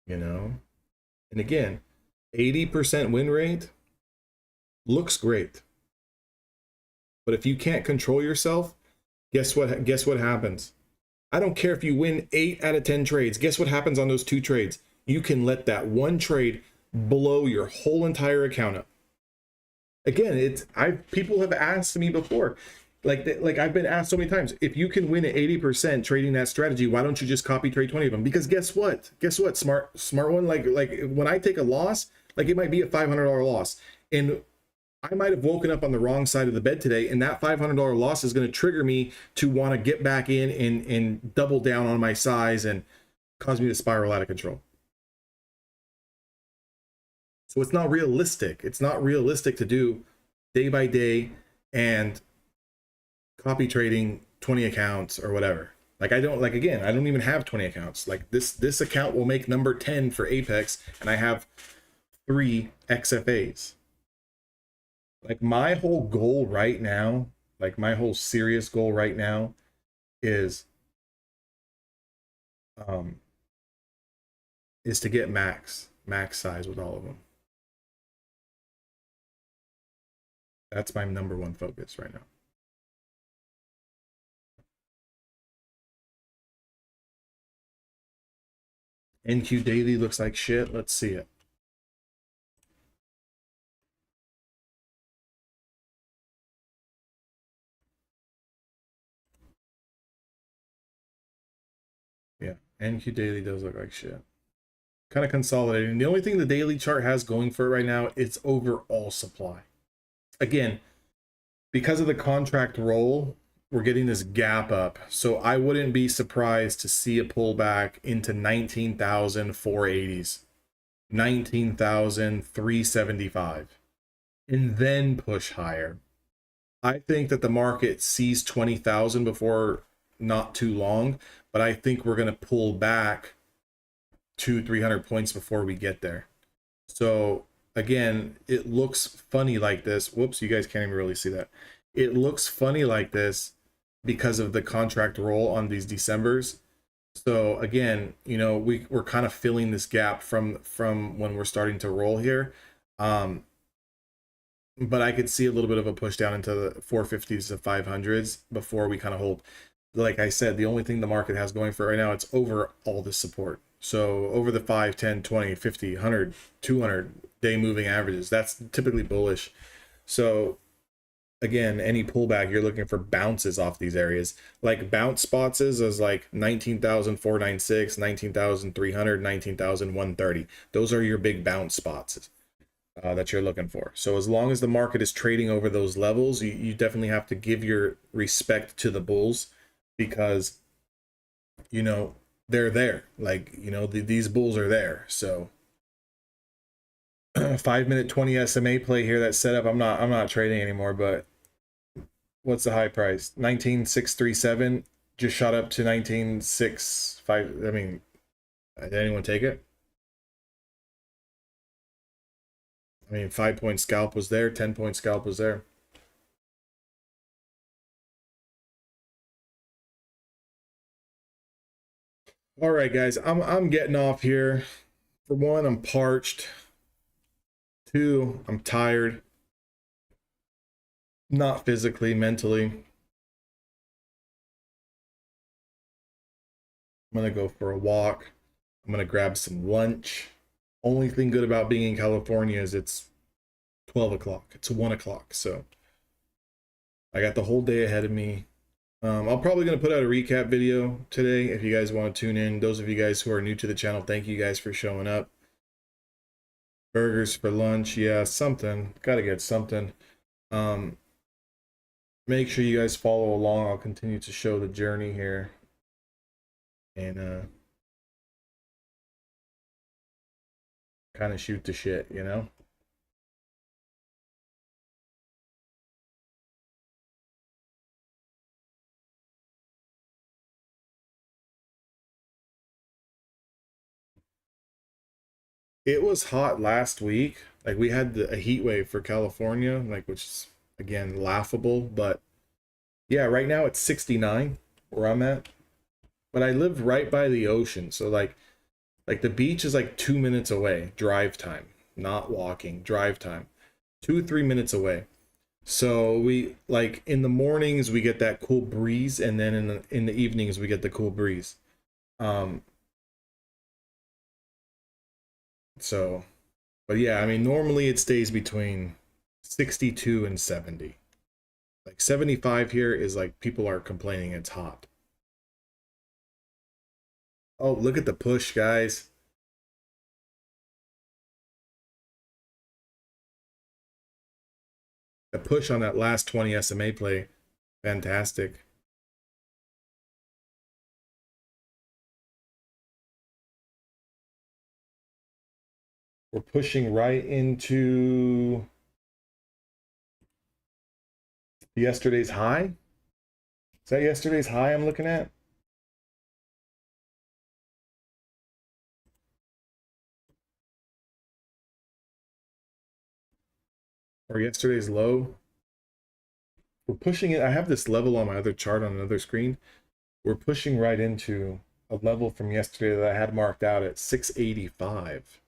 You know, and again, 80% win rate looks great, but if you can't control yourself, guess what happens? I don't care if you win 8 out of 10 trades. Guess what happens on those 2 trades? You can let that one trade blow your whole entire account up. Again, people have asked me before, like I've been asked so many times, if you can win at 80% trading that strategy, why don't you just copy trade 20 of them? Because guess what, smart one, like when I take a loss, like, it might be a $500 loss, and I might have woken up on the wrong side of the bed today, and that $500 loss is going to trigger me to want to get back in and double down on my size and cause me to spiral out of control. So it's not realistic. It's not realistic to do day by day and copy trading 20 accounts or whatever. Like, I don't, like, again, I don't even have 20 accounts. Like, this account will make number 10 for Apex, and I have 3 XFAs. Like, my whole goal right now, like my whole serious goal right now is to get max size with all of them. That's my number 1 focus right now. NQ daily looks like shit. Let's see it. Yeah, NQ daily does look like shit. Kind of consolidating. The only thing the daily chart has going for it right now, it's overall supply. Again, because of the contract roll, we're getting this gap up. So I wouldn't be surprised to see a pullback into 19,480s, 19,375. and then push higher. I think that the market sees 20,000 before not too long, but I think we're going to pull back 200-300 points before we get there. So again, it looks funny like this. Whoops, you guys can't even really see that. It looks funny like this because of the contract roll on these Decembers. So again, you know, we're kind of filling this gap from when we're starting to roll here. But I could see a little bit of a push down into the 450s to 500s before we kind of hold. Like I said, the only thing the market has going for it right now, it's over all this support. So over the 5, 10, 20, 50, 100, 200 day moving averages, that's typically bullish. So again, any pullback, you're looking for bounces off these areas. Like bounce spots is like 19,496, 19,300, 19,130. Those are your big bounce spots that you're looking for. So as long as the market is trading over those levels, you definitely have to give your respect to the bulls, because, you know, they're there. Like, you know, these bulls are there. So 5 minute 20 SMA play here that's set up. I'm not trading anymore, but what's the high price? 19,637, just shot up to 19,650. I mean, did anyone take it? I mean, 5-point scalp was there, 10-point scalp was there. All right, guys, I'm getting off here. For one, I'm parched. Two, I'm tired. Not physically, mentally. I'm gonna go for a walk. I'm gonna grab some lunch. Only thing good about being in California is it's 12 o'clock. It's 1 o'clock, so I got the whole day ahead of me. I'm probably going to put out a recap video today if you guys want to tune in. Those of you guys who are new to the channel, thank you guys for showing up. Burgers for lunch, yeah, something. Got to get something. Make sure you guys follow along. I'll continue to show the journey here. And kind of shoot the shit, you know? It was hot last week. Like we had a heat wave for California, like, which is again laughable, but yeah, right now it's 69 where I'm at. But I live right by the ocean, so like the beach is like 2 minutes away, drive time, not walking, drive time. 2 or 3 minutes away. So we, like, in the mornings we get that cool breeze, and then in the evenings we get the cool breeze. So, but yeah, I mean, normally it stays between 62 and 70. Like 75 here is like people are complaining it's hot. Oh, look at the push, guys. The push on that last 20 SMA play, fantastic. We're pushing right into yesterday's high. Is that yesterday's high I'm looking at? Or yesterday's low? We're pushing it. I have this level on my other chart on another screen. We're pushing right into a level from yesterday that I had marked out at 685.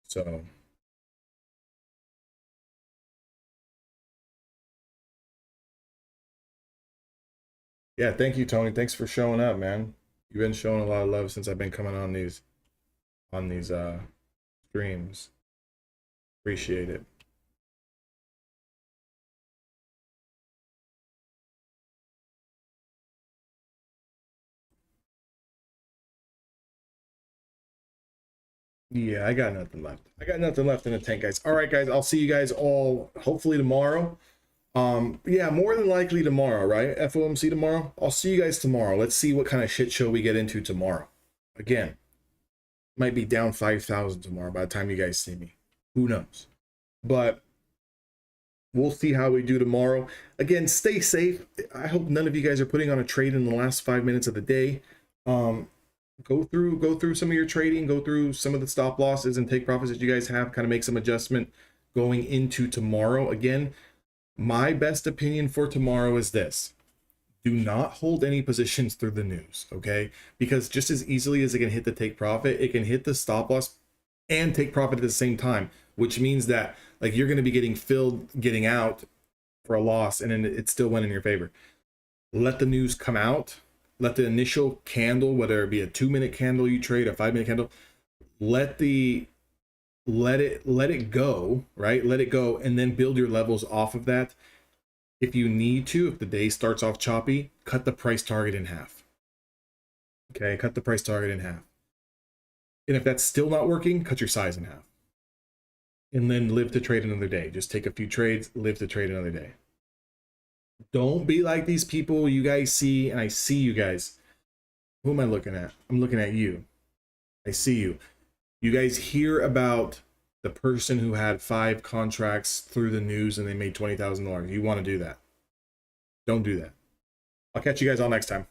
So yeah, thank you, Tony. Thanks for showing up, man. You've been showing a lot of love since I've been coming on these streams. Appreciate it. Yeah, I got nothing left. I got nothing left in the tank, guys. All right, guys. I'll see you guys all hopefully tomorrow. Yeah, more than likely tomorrow, right? FOMC tomorrow. I'll see you guys tomorrow. Let's see what kind of shit show we get into tomorrow. Again, might be down 5,000 tomorrow by the time you guys see me. Who knows? But we'll see how we do tomorrow. Again, stay safe. I hope none of you guys are putting on a trade in the last 5 minutes of the day. Go through some of your trading, go through some of the stop losses and take profits that you guys have, kind of make some adjustment going into tomorrow. Again, my best opinion for tomorrow is this: do not hold any positions through the news, okay? Because just as easily as it can hit the take profit, it can hit the stop loss and take profit at the same time, which means that like you're going to be getting out for a loss, and then it still went in your favor. Let the news come out. Let the initial candle, whether it be a 2-minute candle you trade, a 5-minute candle, let it go, right? Let it go, and then build your levels off of that. If you need to, if the day starts off choppy, cut the price target in half. Okay, cut the price target in half. And if that's still not working, cut your size in half. And then live to trade another day. Just take a few trades, live to trade another day. Don't be like these people you guys see, and I see you guys. Who am I looking at? I'm looking at you. I see you. You guys hear about the person who had 5 contracts through the news and they made $20,000. You want to do that. Don't do that. I'll catch you guys all next time.